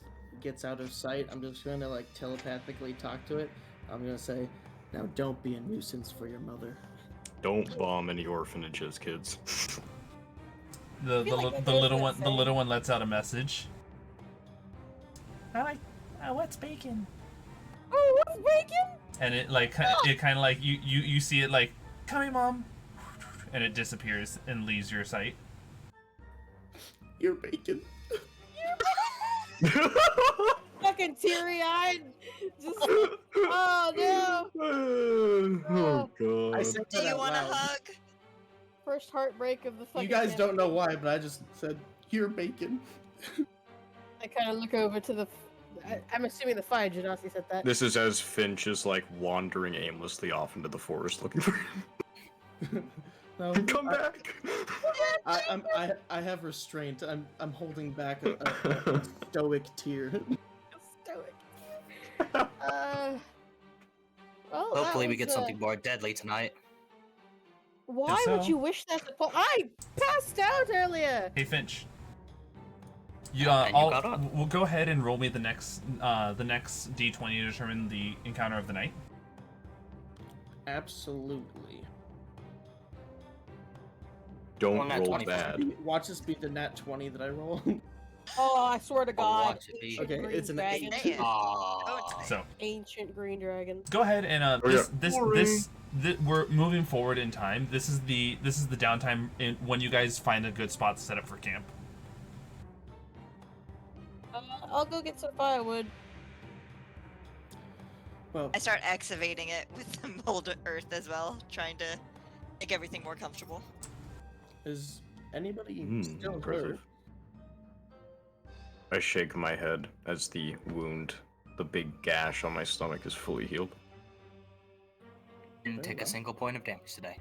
gets out of sight, I'm just gonna like telepathically talk to it. I'm gonna say, "Now don't be a nuisance for your mother." Don't bomb any orphanages, kids. The feel like the that little is one what the I'm little one lets out a message. I like what's bacon? Oh, what's bacon? And it like it kind of like you see it like, come here, mom, and it disappears and leaves your sight. You're Bacon. Fucking teary-eyed. Just, oh no. Oh god. I said Do that you out want a loud. hug? First heartbreak of the fucking. You guys don't know why, but I just said, "You're Bacon." I kind of look over to the. I'm assuming the fire genasi said that. This is as Finnch is like wandering aimlessly off into the forest looking for him. No, Come back! I have restraint. I'm holding back a stoic tear. Stoic. Well, Hopefully that we was, get something more deadly tonight. Why Think would so. you wish that? I passed out earlier. Hey Finch. And you got up. We'll go ahead and roll me the next D20 to determine the encounter of the night. Absolutely. Don't Well, nat roll 20. bad. Watch this be the nat 20 that I roll. Oh, I swear to God. watch it be. Ancient Okay, green it's an dragon. 8. Aww. So Ancient green dragon. go ahead and Oh, yeah. we're moving forward in time. This is the downtime when you guys find a good spot to set up for camp. I'll go get some firewood. Well, I start excavating it with the molded earth as well, trying to make everything more comfortable. is anybody still Impressive. hurt? I shake my head as the wound, the big gash on my stomach, is fully healed. Didn't take well. a single point of damage today.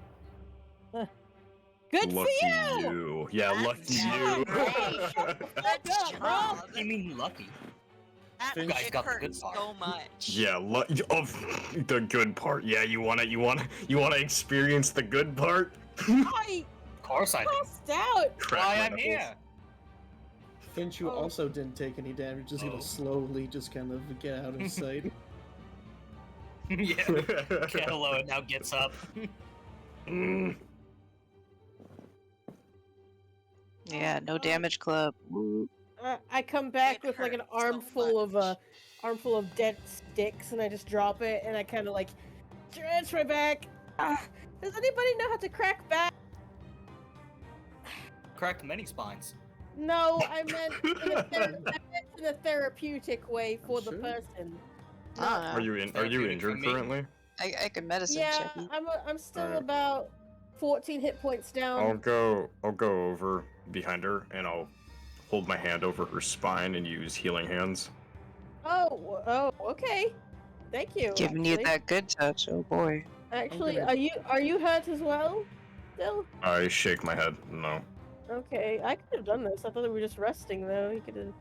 Good Lucky for you! Yeah, That's lucky job, you. right? Good job. What do you mean lucky? That Finch it got the hurt good part. so much. Yeah, oh, the good part. Yeah, you wanna experience the good part? I Of course I do. passed out. Crack Why my I'm knuckles. here. Finch, you Oh. also didn't take any damage. Just Oh. gonna slowly just kind of get out of sight. Yeah. Kanaloa now gets up. Mm. Yeah, no damage club. Woo. I come back It with like an hurt so armful of dead sticks, and I just drop it, and I kind of like transfer back. Does anybody know how to crack back? Cracked many spines. No, I meant in a therapeutic way for the Sure. person. Ah. Are you injured Therapeutic for me. currently? I can medicine Yeah, check you. I'm still Alright. about 14 hit points down. I'll go over behind her and I'll hold my hand over her spine and use healing hands. Oh, okay. Thank you. Giving you actually. that good touch, oh boy. Actually, gonna- are you hurt as well? Still? I shake my head. No. Okay, I could have done this. I thought we were just resting though. You could have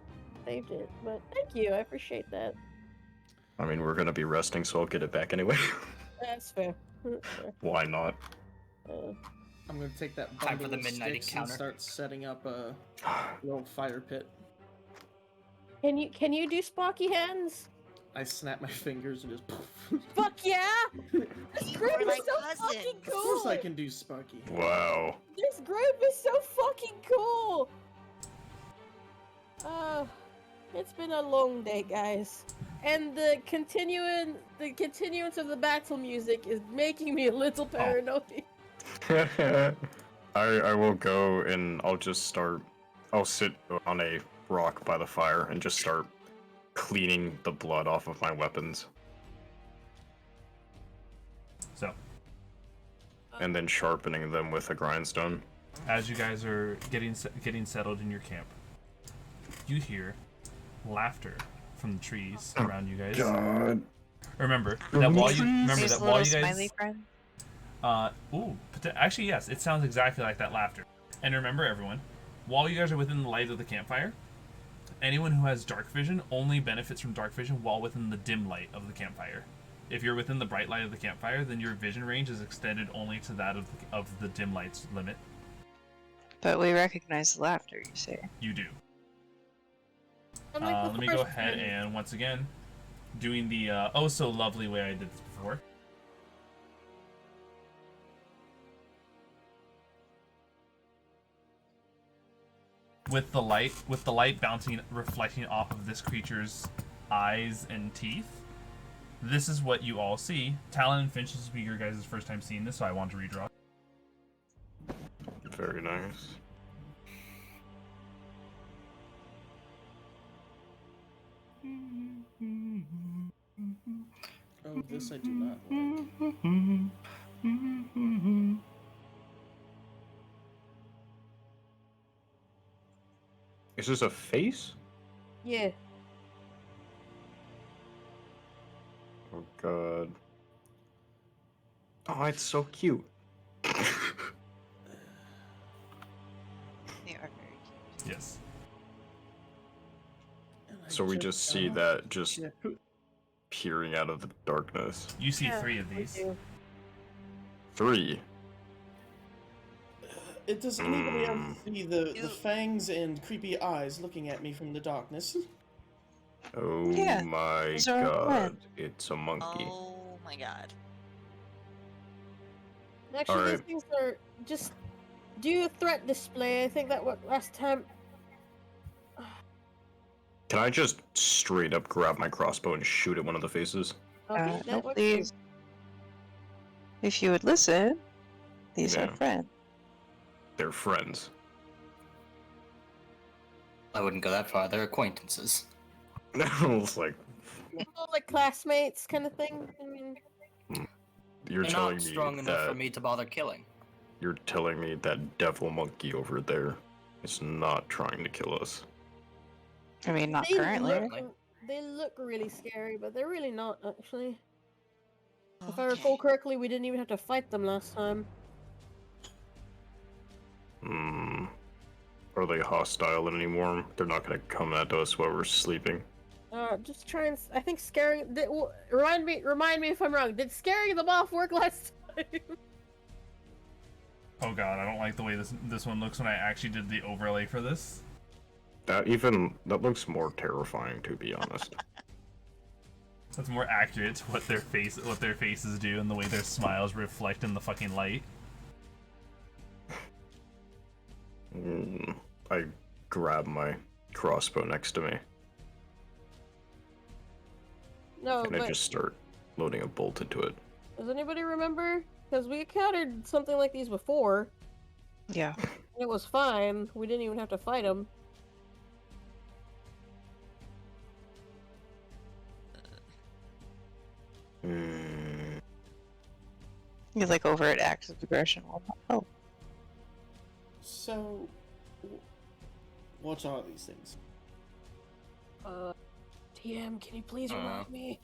saved it. But thank you, I appreciate that. I mean, we're gonna be resting, so I'll get it back anyway. That's fair. That's fair. Why not? I'm gonna take that Time for bundle the of midnight sticks encounter. and start setting up a little fire pit. Can you do Sparky hands? I snap my fingers and just. Fuck yeah! This You group are is like so cousins. fucking Of cool. course I can do Sparky. Wow. This group is so fucking cool. It's been a long day, guys, and the continuance of the battle music is making me a little paranoid. I will go and I'll sit on a rock by the fire and just start cleaning the blood off of my weapons. So, And then sharpening them with a grindstone. as you guys are getting settled in your camp, you hear laughter from the trees around you guys. God. Remember that while you These little guys smiley friend. actually yes, it sounds exactly like that laughter. And remember, everyone, while you guys are within the light of the campfire, anyone who has dark vision only benefits from dark vision while within the dim light of the campfire. If you're within the bright light of the campfire, then your vision range is extended only to that of the dim light's limit. But we recognize the laughter, you say. You do. Unlike the Let me go first ahead one. and once again, doing the oh so lovely way I did this before. With the light bouncing, reflecting off of this creature's eyes and teeth, this is what you all see. Talion and Finnch, this will be your guys' first time seeing this, so I want to redraw. Very nice. Oh, this I do not like. Is this a face? Yeah. Oh god. Oh, it's so cute. They are very cute. Yes. And I So we just see that just Yeah. peering out of the darkness. You see Yeah, 3 of we these. do. 3. Does anybody else see the Ew. fangs and creepy eyes looking at me from the darkness? Oh Yeah, my those are our god. friend. It's a monkey. Oh my god. Actually, Alright. these things are just do a threat display. I think that worked last time. Can I just straight up grab my crossbow and shoot at one of the faces? Okay, No, that works please. If you would listen, these are Yeah. friends. They're friends. I wouldn't go that far. They're acquaintances. It's like, too. Like classmates, kind of thing. I mean, you're They're telling not me strong enough that for me to bother killing. you're telling me that devil monkey over there is not trying to kill us. I mean, not they currently. they look really scary, but they're really not actually. If I Okay. recall correctly, we didn't even have to fight them last time. Hmm. Are they hostile anymore? They're not gonna come at us while we're sleeping. Just try and. I think scaring. Remind me if I'm wrong. Did scaring them off work last time? Oh god, I don't like the way this one looks when I actually did the overlay for this. That looks more terrifying, to be honest. That's more accurate to what their faces do and the way their smiles reflect in the fucking light. I grab my crossbow next to me No, and I but just start loading a bolt into it. does anybody remember? Because we encountered something like these before, Yeah. and it was fine. We didn't even have to fight them. He's like overt acts of aggression will not help. So, what are these things? TM, can you please remind me?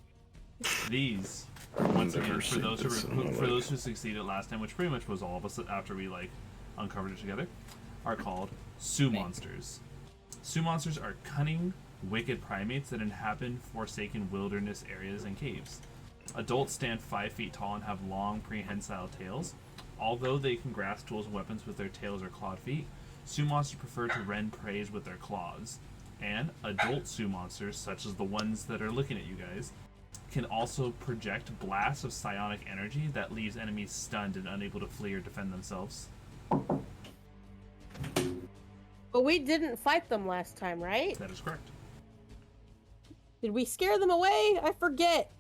These, I've once never again, for seen those this in my for life. those who succeeded last time, which pretty much was all of us after we like uncovered it together, are called Sioux monsters. Sioux monsters are cunning, wicked primates that inhabit forsaken wilderness areas and caves. Adults stand 5 feet tall and have long, prehensile tails. Although they can grasp tools and weapons with their tails or clawed feet, Sioux monsters prefer to rend prey with their claws. And adult Sioux monsters, such as the ones that are looking at you guys, can also project blasts of psionic energy that leaves enemies stunned and unable to flee or defend themselves. But we didn't fight them last time, right? That is correct. Did we scare them away? I forget.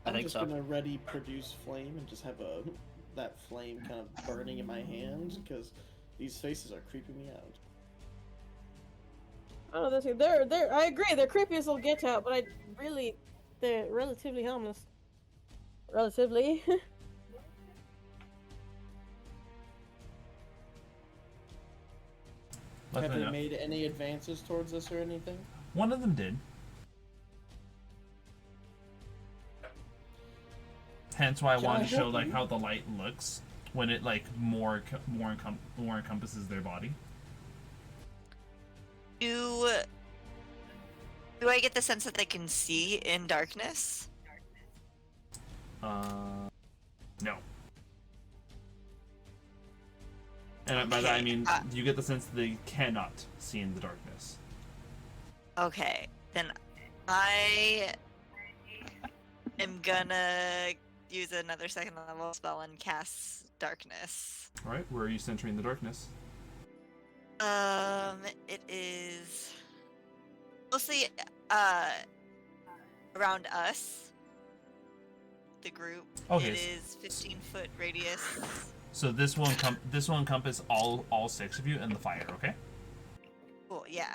I'm think just so. gonna ready produce flame and just have that flame kind of burning in my hand because these faces are creeping me out. Oh, they're. I agree. They're creepy as they'll get out, but they're relatively harmless. Relatively. Let Have me they know. made any advances towards us or anything? One of them did. Hence why I Can wanted I to show help like you? how the light looks when it like more encompasses their body. Do I get the sense that they can see in darkness? No. And by that I mean you get the sense that they cannot see in the darkness. Okay, then I am gonna use another second level spell and cast darkness. All right, where are you centering the darkness? It is mostly around us, the group. Okay. It is 15-foot radius. So this will encompass all 6 of you and the fire. Okay. Cool. Yeah.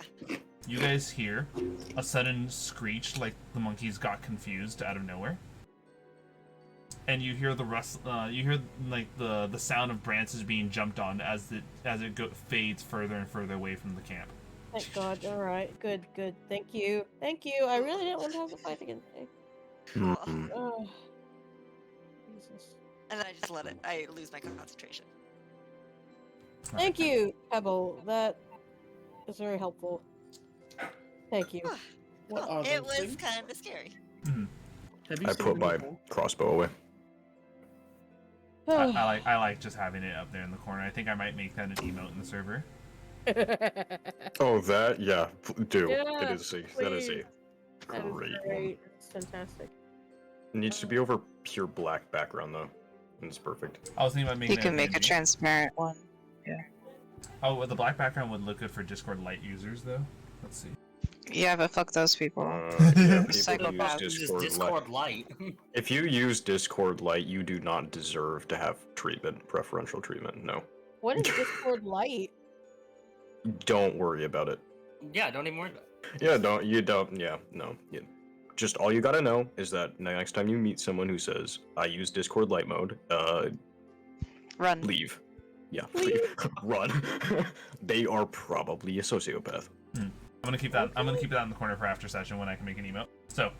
You guys hear a sudden screech, like the monkeys got confused out of nowhere, and you hear the you hear like the sound of branches being jumped on as it fades further and further away from the camp. Thank God. All right. Good. Thank you. I really didn't want to have to fight again today. Cool. Oh. Jesus. And then I just let it. I lose my concentration. Thank you, Pebble. That is very helpful. Thank you. What Cool. are It those was things? kind of scary. Have you I seen put them my before? crossbow away. I like just having it up there in the corner. I think I might make that an emote in the server. Oh, that? Yeah, do. Yeah, That is please. a That is great one. great. It's fantastic. It needs to be over pure black background though, and it's perfect. I was thinking about making You it can a make a baby. transparent one. Oh, well, the black background would look good for Discord Lite users, though. Let's see. Yeah, but fuck those people. Yeah, people Psychopath. use This is Discord Lite. Discord Lite. If you use Discord Lite, you do not deserve to have preferential treatment. No. What is Discord Lite? Don't worry about it. Yeah, don't even worry about it. Yeah, no. Just all you gotta know is that next time you meet someone who says, I use Discord Lite mode, Run. leave. Yeah, leave. Run. They are probably a sociopath. I'm gonna keep that. I'm gonna keep that in the corner for after session when I can make an emote. So,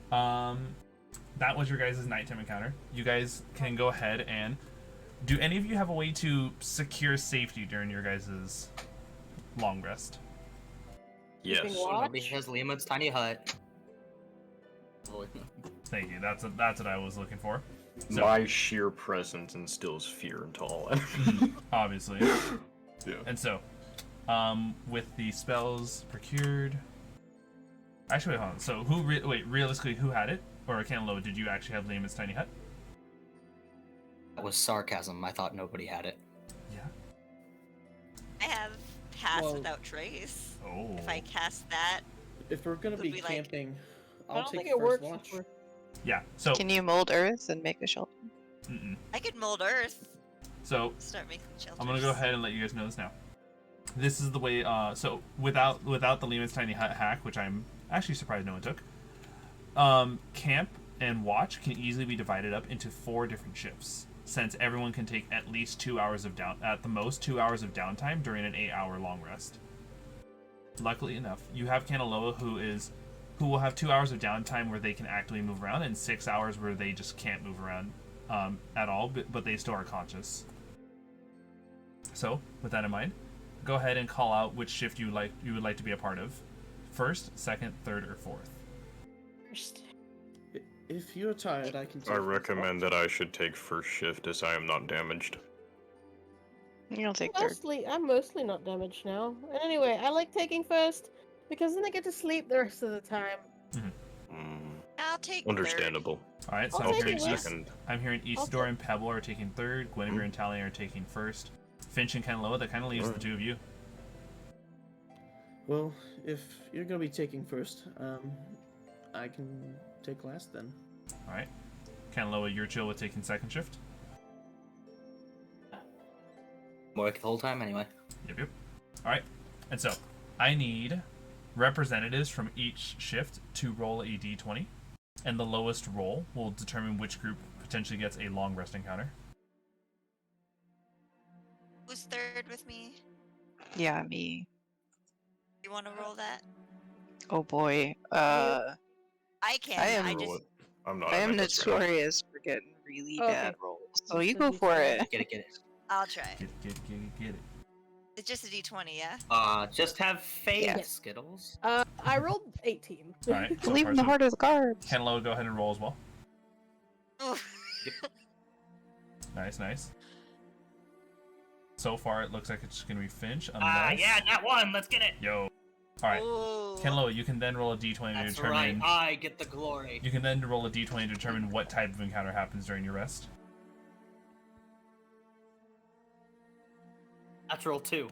that was your guys' nighttime encounter. You guys can go ahead and do any of you have a way to secure safety during your guys' long rest? Yes. What? Nobody has Liam's tiny hut. Thank you. That's what I was looking for. So, My sheer presence instills fear into all. obviously. Yeah. And so, with the spells procured. Actually, wait, hold on. So, realistically, who had it? Or Kanaloa, did you actually have Liam's tiny hut? That was sarcasm. I thought nobody had it. Yeah. I have Pass Well- Without Trace. Oh. If I cast that, If we're gonna Would be we, like- camping, I I'll don't take think it first works. watch. for- Yeah. So. Can you mold earth and make a shelter? Mm-mm. I could mold Earth. So Start making shelters. I'm gonna go ahead and let you guys know this now. This is the way. So without the Lehman's Tiny Hut hack, which I'm actually surprised no one took. Camp and watch can easily be divided up into 4 different shifts, since everyone can take at least 2 hours of at the most 2 hours of downtime during an 8-hour long rest. Luckily enough, you have Kanaloa who will have 2 hours of downtime where they can actively move around, and 6 hours where they just can't move around at all, but they still are conscious. So, with that in mind, go ahead and call out which shift you would like to be a part of. First, second, third, or fourth. First. If you're tired, I can take I recommend that I should take first shift as I am not damaged. You'll take third. I'm mostly not damaged now. And anyway, I like taking first because then I get to sleep the rest of the time. I'll take Understandable. All right, so I'll take it, Second. I'm hearing Isidore and Pebble are taking third, Guinevere and Talion are taking first, Finnch and Kanaloa, that kind of leaves the two of you. Well, if you're gonna be taking first, I can take last then. All right, Kanaloa, you're chill with taking second shift? Work the whole time anyway. Yep. All right, and so I need representatives from each shift to roll a d20, and the lowest roll will determine which group potentially gets a long rest encounter. Who's third with me? Yeah, me. You want to roll that? Oh boy. I can. I am- I just. I'm not. I am I'm not sure. notorious for getting really Okay. bad rolls. So Just you a go for D20. it. Get it. I'll try. Get it. It's just a d20, yeah? Just have faith, Yeah. Skittles. I rolled 18. All right, so Believe far, in the so heart of the cards. Kanaloa, go ahead and roll as well. Oof. Nice. So far, it looks like it's going to be Finnch, unless... Yeah, that one. Let's get it. Yo. All right, Ooh. Kanaloa, you can then roll a d20 to That's determine... right. I get the glory. You can then roll a d20 to determine what type of encounter happens during your rest. Natural 2.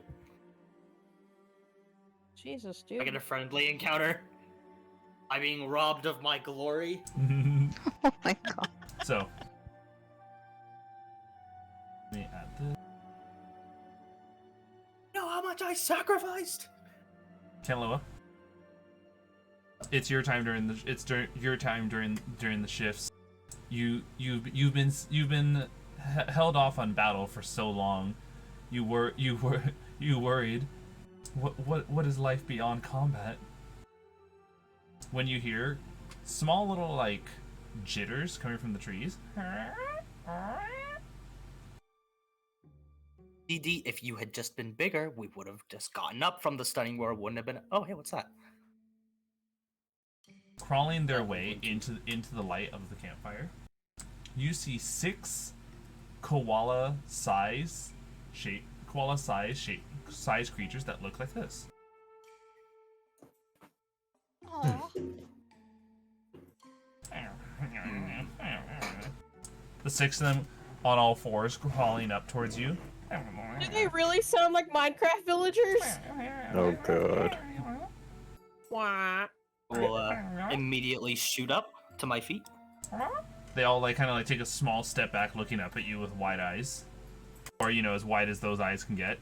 Jesus, I dude. get a friendly encounter. I'm being robbed of my glory. Oh my god. So... Let me add this. You know how much I sacrificed? Kanaloa. It's your time during the shifts. You've been held off on battle for so long. You worried. What is life beyond combat? When you hear small little like jitters coming from the trees. DD, if you had just been bigger, we would have just gotten up from the stunning roar. Wouldn't have been. Oh, hey, what's that? Crawling their way into the light of the campfire, you see 6 koala-size creatures that look like this. Aw. The 6 of them on all fours crawling up towards you. Do they really sound like Minecraft villagers? Oh god. Wah. Will immediately shoot up to my feet. They all kind of take a small step back, looking up at you with wide eyes, or as wide as those eyes can get.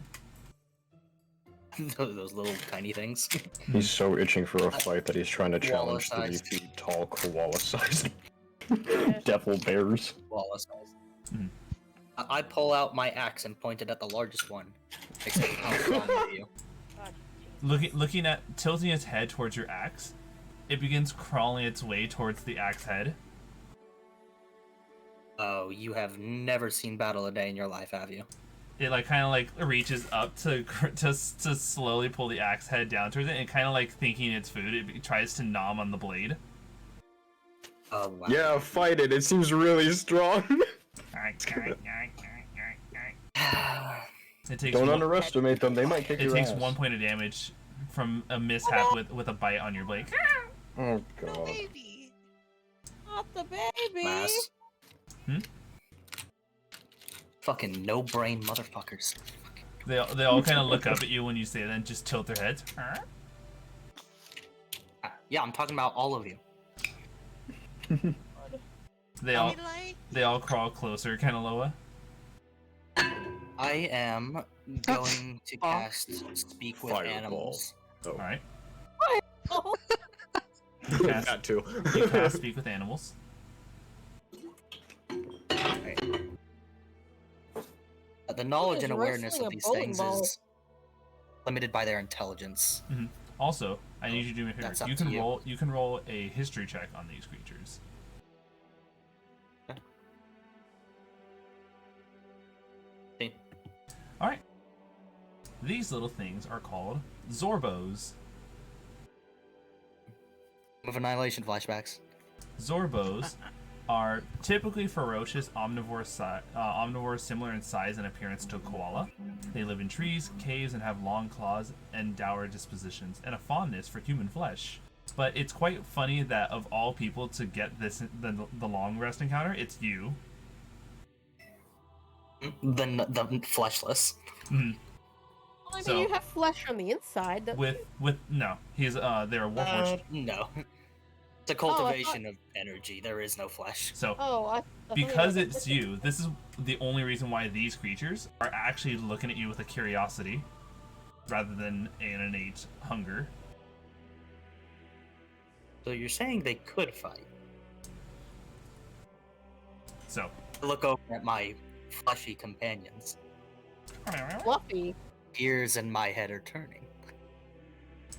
Those little tiny things. He's so itching for a fight that he's trying to challenge 3 Koala-sized. feet tall koala-sized devil bears. Koala size. Mhm. I pull out my axe and point it at the largest one. Except how strong are you? Looking at tilting its head towards your axe, it begins crawling its way towards the axe head. Oh, you have never seen battle a day in your life, have you? It reaches up to slowly pull the axe head down towards it, and thinking it's food, it tries to nom on the blade. Oh wow. Yeah, fight it. It seems really strong. It takes Don't one, underestimate them. They might kick it your takes ass. 1 point of damage from a mishap with a bite on your blade. Oh No god. baby. Not the baby. Mass. Hmm? Fucking no brain motherfuckers. They all kind of look up at you when you say that and just tilt their heads. Yeah, I'm talking about all of you. They all crawl closer, Kanaloa. I am going to cast Speak with Fireball. Animals. Oh. All right. Oh, You cast, That too. you cast Speak with Animals. The knowledge is and awareness wrestling of a these bowling things ball. is limited by their intelligence. Also, I need you to do me a favor. That's up You to can you. roll. You can roll a history check on these creatures. Okay. All right. These little things are called Zorbos. With annihilation flashbacks. Zorbos are typically ferocious omnivores, omnivores similar in size and appearance to a koala. They live in trees, caves, and have long claws and dour dispositions, and a fondness for human flesh. But it's quite funny that of all people to get this the long rest encounter, it's you. The fleshless. I mean, So- you have flesh on the inside. That... With no, he's they're a warforged. No. It's a cultivation of energy. There is no flesh. So Oh, I thought because you were- it's you, this is the only reason why these creatures are actually looking at you with a curiosity rather than an innate hunger. So you're saying they could fight? So Look over at my fleshy companions. fluffy. Ears in my head are turning.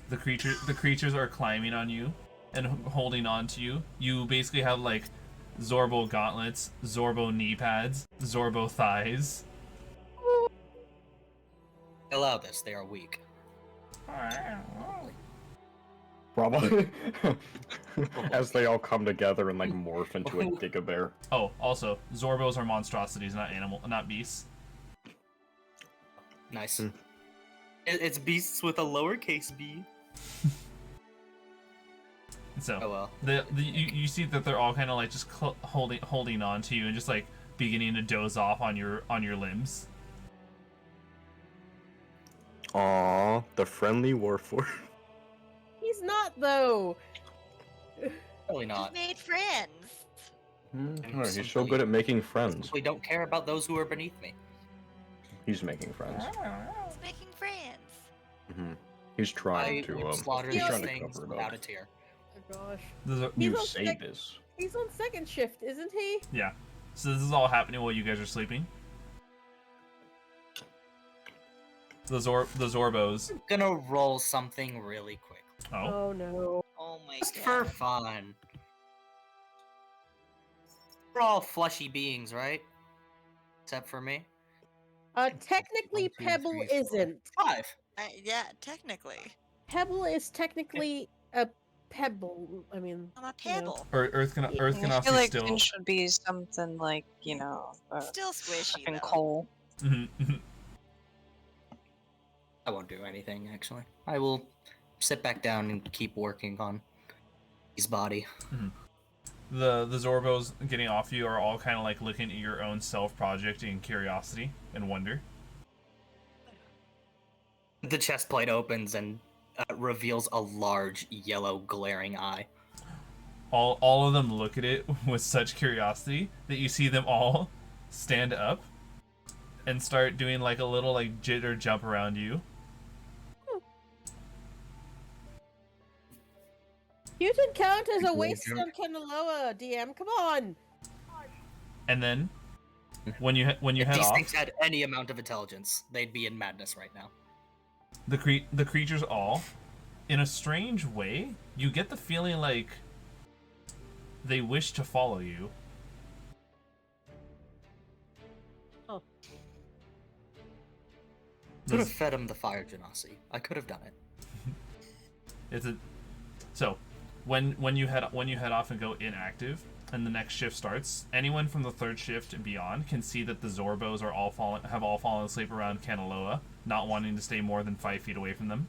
the creatures are climbing on you and holding on to you. You basically have like Zorbo gauntlets, Zorbo knee pads, Zorbo thighs. Allow this. They are weak. Probably. As they all come together and like morph into a Gigabear. Oh, also, Zorbos are monstrosities, not beasts. Nice. It's beasts with a lowercase b. So Oh well. you see that they're all kind of like just holding on to you and just like beginning to doze off on your limbs. Aww, the friendly Warforged. He's not though. Probably We not. made friends. He's so good at making friends. We don't care about those who are beneath me. He's making friends. He's making friends. He's trying I to would slaughter he's these trying to things cover it without up. a tear. Oh gosh. Those are, You He's on say sec- this. He's on second shift, isn't he? yeah. So this is all happening while you guys are sleeping. The Zorbos. I'm gonna roll something really quick. Oh. Oh no. Oh my Just god. for fun. We're all fleshy beings, right? Except for me. Technically, 1, 2, Pebble 3, 4, isn't. 5. Yeah, technically. Pebble is technically a pebble. I mean, I'm a you know. pebble. Or Earth I feel Ganassi like still. Finnch would be something like, Still squishy fucking though. coal. Mhm. I won't do anything, actually. I will sit back down and keep working on his body. The Zorbos getting off you are all kind of like looking at your own self project in curiosity and wonder. The chest plate opens and reveals a large, yellow, glaring eye. All of them look at it with such curiosity that you see them all stand up and start doing like a little like jitter jump around you. You can count as a People waste jump. on Kanaloa, DM. Come on. And then when you If head these off, things had any amount of intelligence, they'd be in madness right now. the creatures all, in a strange way, you get the feeling like they wish to follow you. Oh. Could have fed him the fire genasi. I could have done it. So when you head off and go inactive and the next shift starts, anyone from the third shift and beyond can see that the Zorbos have all fallen asleep around Kanaloa, not wanting to stay more than 5 feet away from them.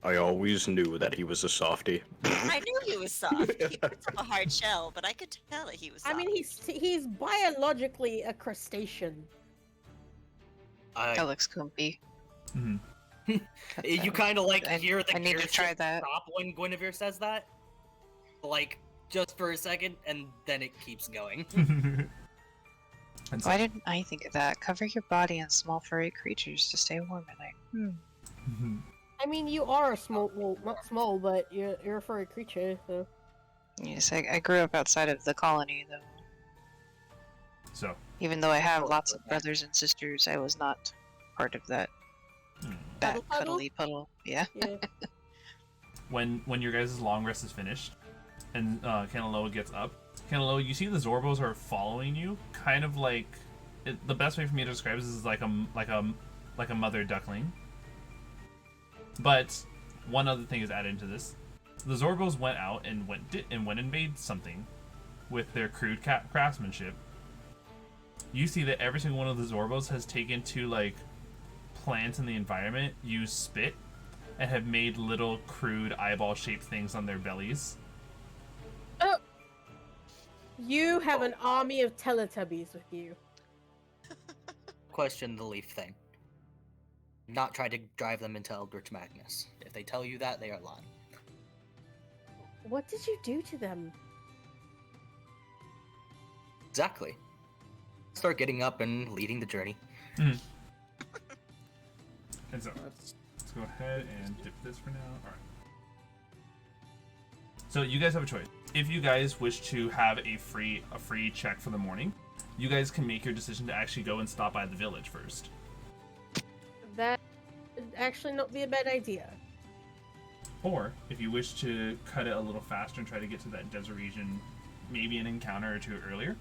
I always knew that he was a softie. I knew he was soft. He puts up a hard shell, but I could tell that he was soft. I mean, he's biologically a crustacean. That looks comfy. Mhm. You kind of like I- hear the I need to gear try shift that. stop when Guinevere says that. Like, just for a second, and then it keeps going. And so, Why didn't I think of that? Cover your body in small furry creatures to stay warm at night. I mean, you are a small, well, not small, but you're a furry creature, so. Yes, I grew up outside of the colony, though. So, Even though I have lots of brothers and sisters, I was not part of that Puddle puddle? cuddly puddle. Yeah. Yeah. when your guys' long rest is finished, and Kanaloa gets up, Kanaloa, you see the Zorbos are following you, kind of like the best way for me to describe this is like a mother duckling. But one other thing is added into this: the Zorbos went out and went and made something with their crude craftsmanship. You see that every single one of the Zorbos has taken to like plants in the environment, used spit, and have made little crude eyeball-shaped things on their bellies. Oh, you have an army of Teletubbies with you. Question the leaf thing. Not try to drive them into Eldritch Madness. If they tell you that, they are lying. What did you do to them? Exactly. Start getting up and leading the journey. And so, let's go ahead and dip this for now. Alright. So you guys have a choice. If you guys wish to have a free check for the morning, you guys can make your decision to actually go and stop by the village first. That would actually not be a bad idea. Or, if you wish to cut it a little faster and try to get to that desert region, maybe an encounter or two earlier,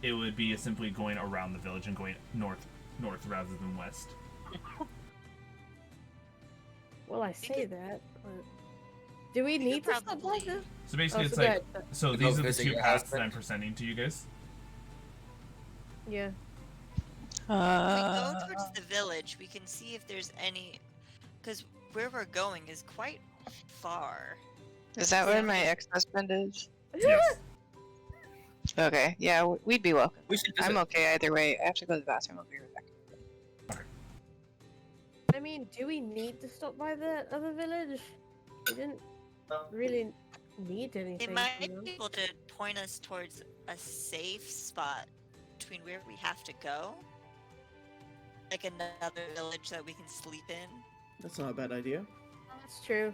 it would be simply going around the village and going north rather than west. Well, I say that, but do we need to stop like this? So basically, Oh, it's so like, good. so To these go are the visit two your paths that husband. I'm presenting to you guys. Yeah. If we go towards the village, we can see if there's any, because where we're going is quite far. Is that where my ex-husband is? Yes. Okay, yeah, we'd be welcome. We should I'm okay either way. I have to go to the bathroom. I'll be right back. I mean, do we need to stop by the other village? We didn't really need anything. It might you know? be able to point us towards a safe spot between where we have to go. Like another village that we can sleep in. That's not a bad idea. That's true.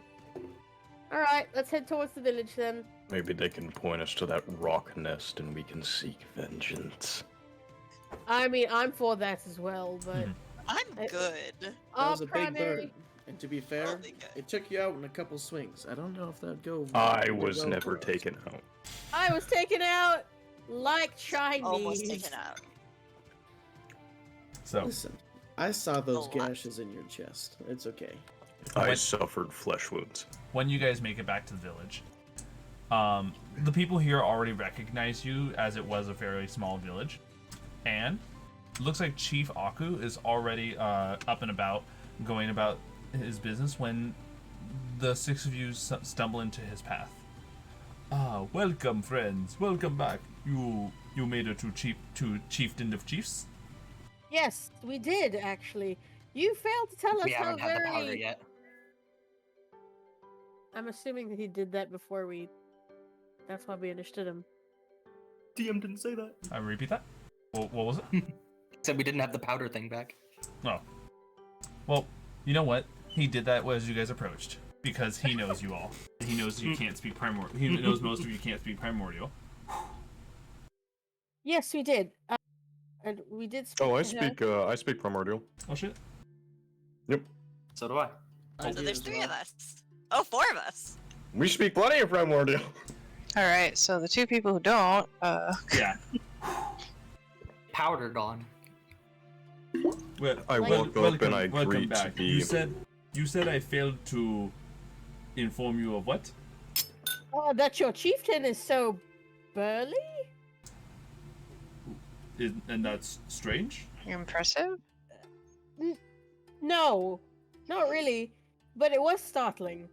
Alright, let's head towards the village then. Maybe they can point us to that rock nest and we can seek vengeance. I mean, I'm for that as well, but I'm I- good. That our was a big primary... bird. And to be fair, Totally good. it took you out in a couple swings. I don't know if that'd go. I really was well never for us. taken out. I was taken out like Chinese. Almost taken out. So, Listen, I saw those A lot. gashes in your chest. It's okay. I What? suffered flesh wounds. when you guys make it back to the village, the people here already recognize you as it was a fairly small village, and it looks like Chief Aku is already up and about, going about his business when the six of you stumble into his path. Ah, welcome, friends. Welcome back. You made it to Chieftain of Chiefs. Yes, we did actually. You failed to tell us We how haven't had the powder very. yet. I'm assuming that he did that before we. That's why we understood him. DM didn't say that. I repeat that. What was it? Said we didn't have the powder thing back. Oh. Well, you know what? He did that as you guys approached. Because he knows you all. He knows you can't speak primordial. He knows most of you can't speak primordial. Yes, we did. And we did. Speak Oh, to her. I speak primordial. Oh shit. So do I. Oh, So there's 3 of us. Oh, 4 of us. We speak plenty of primordial. Alright, so the 2 people who don't, Yeah. Powdered on. Well, I woke up and I welcome agreed to back. be. You said I failed to inform you of what? Oh, that your chieftain is so burly? And that's strange? impressive. No, not really. But it was startling.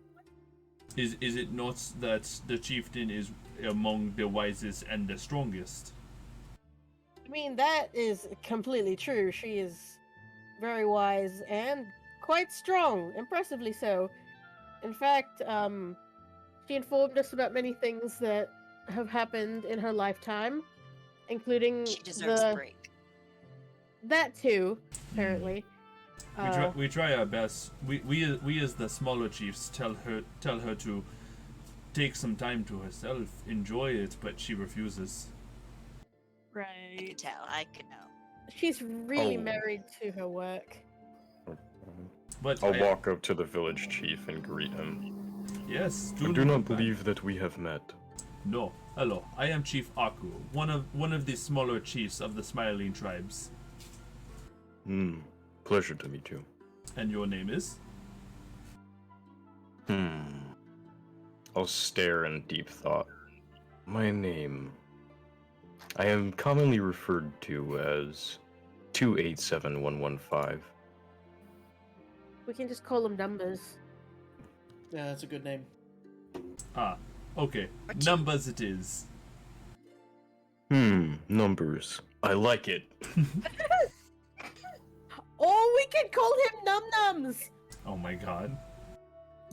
Is it not that the chieftain is among the wisest and the strongest? I mean, that is completely true. She is very wise and quite strong, impressively so. In fact, she informed us about many things that have happened in her lifetime, including She deserves a break. that too, apparently. We try our best. We as the smaller chiefs tell her to take some time to herself, enjoy it, but she refuses. I could Right. tell. I could know. She's really Oh. married to her work. But I'll walk up to the village chief and greet him. Yes, I do not believe that we have met. No. Hello, I am Chief Aku, one of the smaller chiefs of the Smiling tribes. Pleasure to meet you. And your name is? I'll stare in deep thought. My name. I am commonly referred to as 287115. We can just call them numbers. Yeah, that's a good name. Ah, okay. What? Numbers it is. Numbers. I like it. Oh, we can call him Num Nums. Oh my god.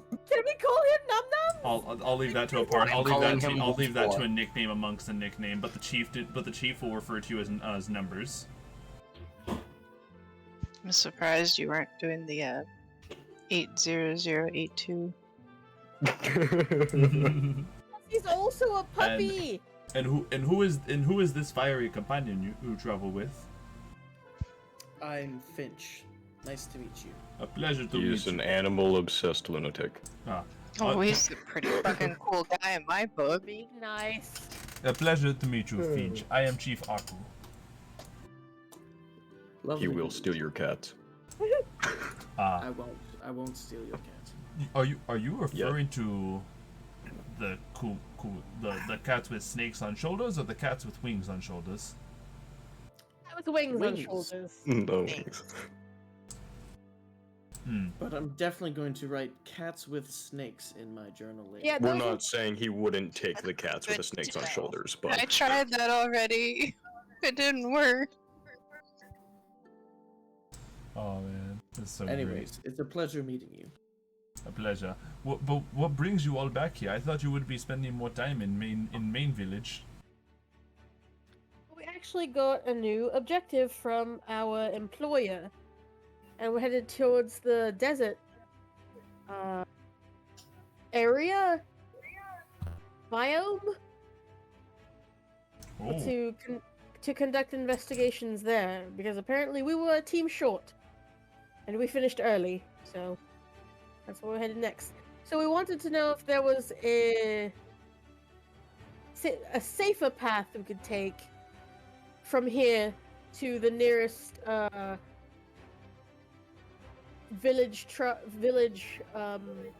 Can we call him Num Nums? I'll leave that to a part. I'll leave calling that him to before. a nickname amongst a nickname. But the chief will refer to you as numbers. I'm surprised you weren't doing the 80082. He's also a puppy. And who is this fiery companion you travel with? I'm Finnch. Nice to meet you. A pleasure to He meet is you. an animal-obsessed lunatic. Oh, he's a pretty fucking cool guy in my book. Be nice. A pleasure to meet you, Finnch. I am Chief Aku. Lovely. He will steal your cat. I won't steal your cat. Are you referring to the the cats with snakes on shoulders or the cats with wings on shoulders? With wings on Wings. shoulders. No. But I'm definitely going to write cats with snakes in my journal later. Yeah, We're those not saying he wouldn't take the cats with the Good snakes to on know. shoulders, I but tried that already. It didn't work. Oh man, that's so Anyways, it's a pleasure meeting you. great. A pleasure. But what brings you all back here? I thought you would be spending more time in main village. We actually got a new objective from our employer, and we're headed towards the desert area biome Oh, to conduct investigations there, because apparently we were a team short, and we finished early, so that's where we're headed next. So we wanted to know if there was a safer path we could take from here to the nearest village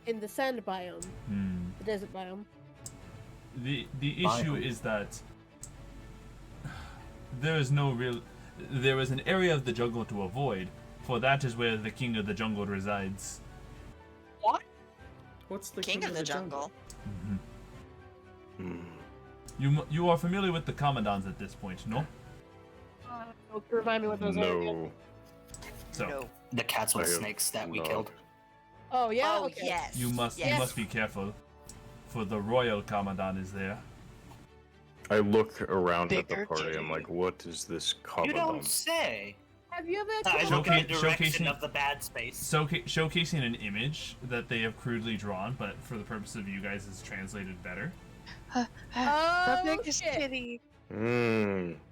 in the sand biome, the desert biome. The issue is that there is an area of the jungle to avoid, for that is where the king of the jungle resides. What? What's the King of the jungle. You are familiar with the commandants at this point, no? Remind me what those are. again. no. So No. The cats with I have snakes that we not. killed. Oh yeah. Oh Okay. yes. you must Yes. be careful, for the royal commandant is there. I look around at the Bigger party. I'm titty. like, what is this You don't covenant? say. Have you ever? I killed- look in the Showcase- direction showcasing- of the bad space. Showcasing an image that they have crudely drawn, but for the purpose of you guys is translated better. The Oh biggest shit! kitty.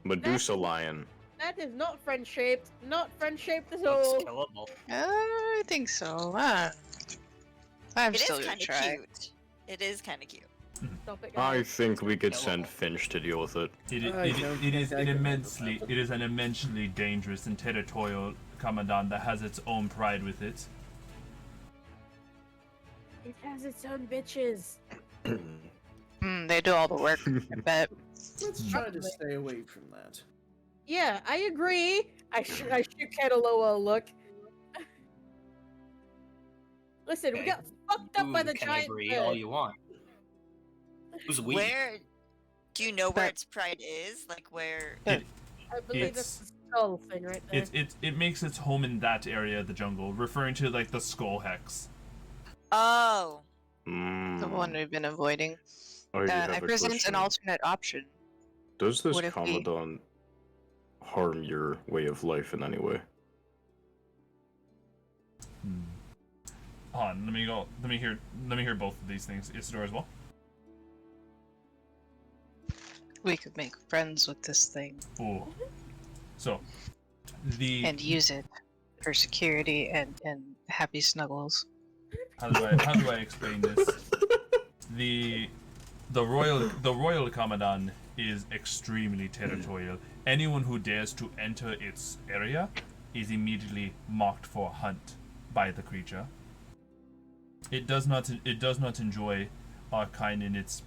Medusa lion. That is not friend shaped. Not friend shaped at Looks all. killable. I think so. I'm It still is gonna kind of try. cute. It is kind of cute. Stop it, I guys. think we could send Finnch to deal with it. It I don't think I can handle is an immensely dangerous and territorial commandant that has its own pride with it. It has its own bitches. They do all the work. I bet. Let's try to stay away from that. Yeah, I agree. I shoot Kanaloa a look. Listen, we Okay. got fucked up by the Can giant agree bird. all you want. Who's we? Where? Do you know where But- its pride is? Like where? I believe It's- that's the skull thing right there. It makes its home in that area of the jungle, referring to like the skull hex. Oh. The one we've been avoiding. I have I a present an question. alternate option. Does this what if we- commandant harm your way of life in any way? Hold on, let me hear both of these things. Isidore as well. We could make friends with this thing Oh. So, and use it for security and happy snuggles. how do I explain this? The royal commandant is extremely territorial. Anyone who dares to enter its area is immediately marked for hunt by the creature. It does not enjoy our kind in its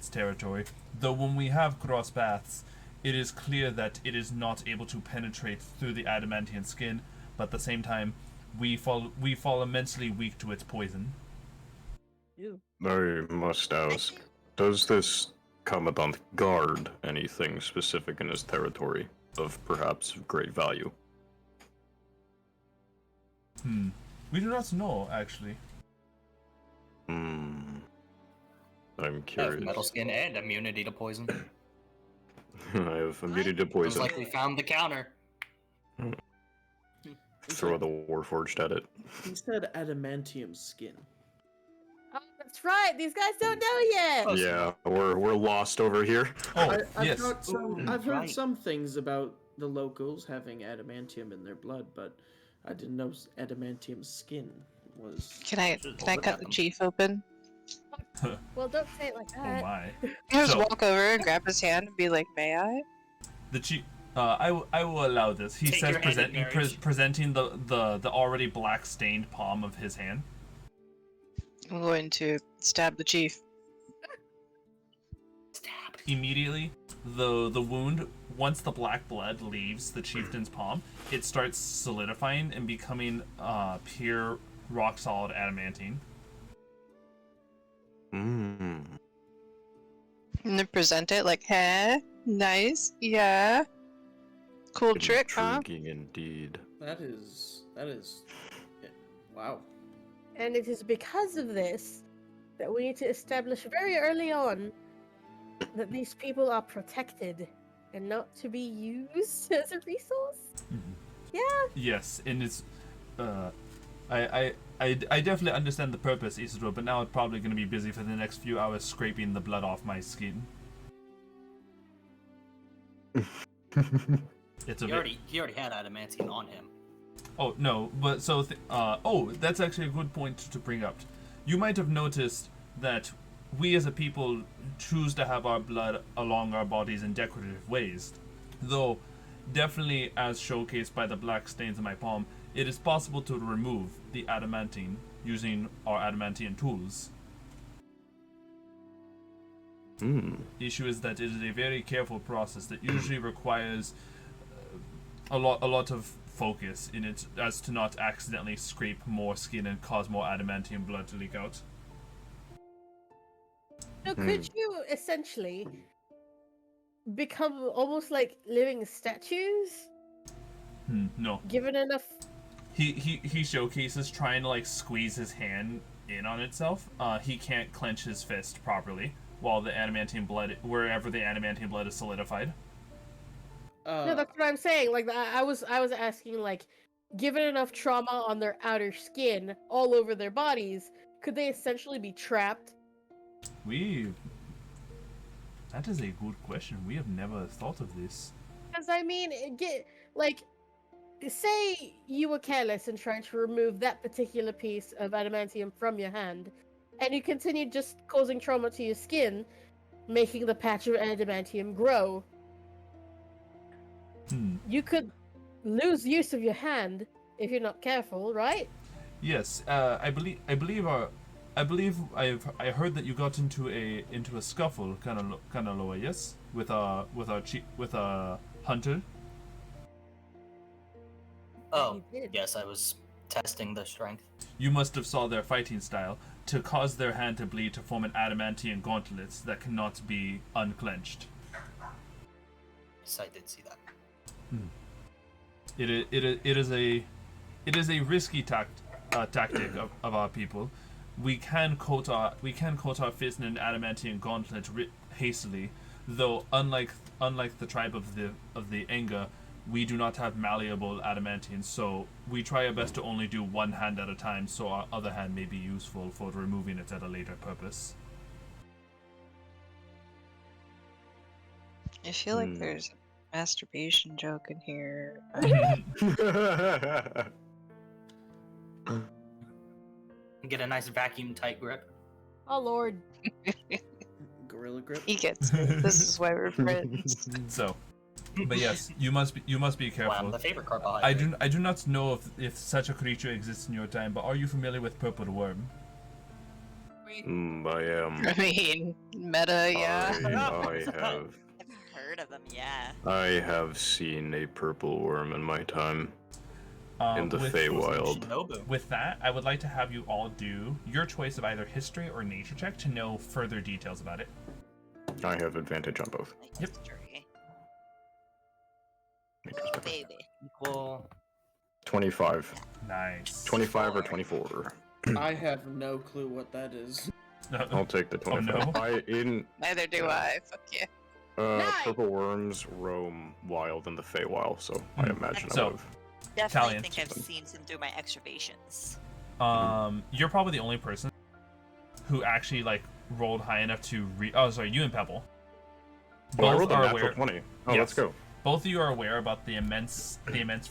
territory. Though when we have cross paths, it is clear that it is not able to penetrate through the adamantine skin, but at the same time, we fall immensely weak to its poison. Ew. I must ask, does this Commandant guard anything specific in his territory of perhaps great value? We do not know, actually. I'm I have curious. metal skin and immunity to poison. I have immunity to Sounds poison. like we found the counter. Throw the Warforged at it. He said adamantium skin. Oh, that's right. These guys don't know yet. Oh, Yeah, we're lost over here. Oh, I've yes. I've heard Right. some things about the locals having adamantium in their blood, but I didn't know adamantium skin was. Can I Just can I look cut at the them. chief open? Well, don't say it like Oh that. my. You just So- walk over and grab his hand and be like, "May I?" The chief. I will allow this. He Take says, your hand in marriage. presenting the already black stained palm of his hand. I'm going to stab the chief. Stab. Immediately, the wound, once the black blood leaves the chieftain's palm, it starts solidifying and becoming pure rock solid adamantine. And then present it like, "Huh? Nice, yeah. Cool trick, huh?" Intriguing indeed. That is. Wow. And it is because of this that we need to establish very early on that these people are protected and not to be used as a resource. Yes, and it's I definitely understand the purpose, Isidore, but now I'm probably going to be busy for the next few hours scraping the blood off my skin. It's a bit... He already had adamantine on him. Oh, no, but so... that's actually a good point to bring up. You might have noticed that we as a people choose to have our blood along our bodies in decorative ways. Though, definitely as showcased by the black stains in my palm, it is possible to remove the adamantine using our adamantine tools. Issue is that it is a very careful process that usually requires a lot of focus in it, as to not accidentally scrape more skin and cause more adamantium blood to leak out. So could you essentially become almost like living statues, No. given enough? He showcases trying to like squeeze his hand in on itself. He can't clench his fist properly while the adamantine blood, wherever the adamantine blood is solidified. No, that's what I'm saying. Like I was asking, like, given enough trauma on their outer skin all over their bodies, could they essentially be trapped? That is a good question. We have never thought of this. Because I mean, say you were careless in trying to remove that particular piece of adamantium from your hand, and you continued just causing trauma to your skin, making the patch of adamantium grow. You could lose use of your hand if you're not careful, right? Yes, I believe I heard that you got into a scuffle, Kanaloa, yes, with a hunter. Oh, He did. yes, I was testing the strength. You must have saw their fighting style to cause their hand to bleed to form an adamantine gauntlets that cannot be unclenched. Yes, I did see that. It is a risky tactic of our people. We can coat our fist in an adamantine gauntlet hastily, though unlike the tribe of the Enga, we do not have malleable adamantine, so we try our best to only do one hand at a time, so our other hand may be useful for removing it at a later purpose. I feel like there's a masturbation joke in here. Get a nice vacuum tight grip. Oh lord. Gorilla grip. He gets me. This is why we're friends. So, but yes, you must be Wow, careful. the favorite carbohydrate. I do not know if such a creature exists in your time, but are you familiar with purple worm? I am. I mean, meta, yeah. I have. I've heard of them, yeah. I have seen a purple worm in my time in the With- Feywild. Shinobu. With that, I would like to have you all do your choice of either history or nature check to know further details about it. I have advantage on both. Like Yep. history. Nature's Oh, better. baby. Equal. 25. Nice. 25 or 24. I have no clue what that is. I'll take the 25. no. Neither do I. Fuck yeah. Nice. Purple worms roam wild in the Feywild, so I imagine I So- would have. Definitely Talion. think I've seen some through my excavations. You're probably the only person who actually like rolled high enough to Oh, sorry, you and Pebble. Well, I Both rolled a are natural aware. 20. Oh, Yes. let's go. Both of you are aware about the immense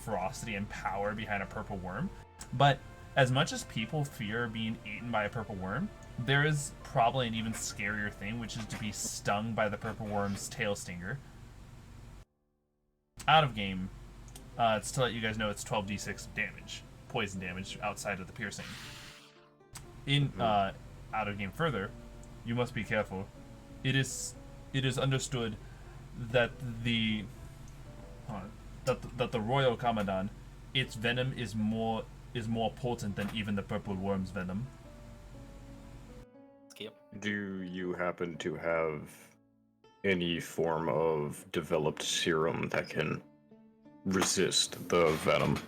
ferocity and power behind a purple worm, but as much as people fear being eaten by a purple worm, there is probably an even scarier thing, which is to be stung by the purple worm's tail stinger. Out of game, it's to let you guys know it's 12d6 damage, poison damage outside of the piercing. In out of game further, you must be careful. It is understood that the royal commandant, its venom is more potent than even the purple worm's venom. Skip. Do you happen to have any form of developed serum that can resist the venom?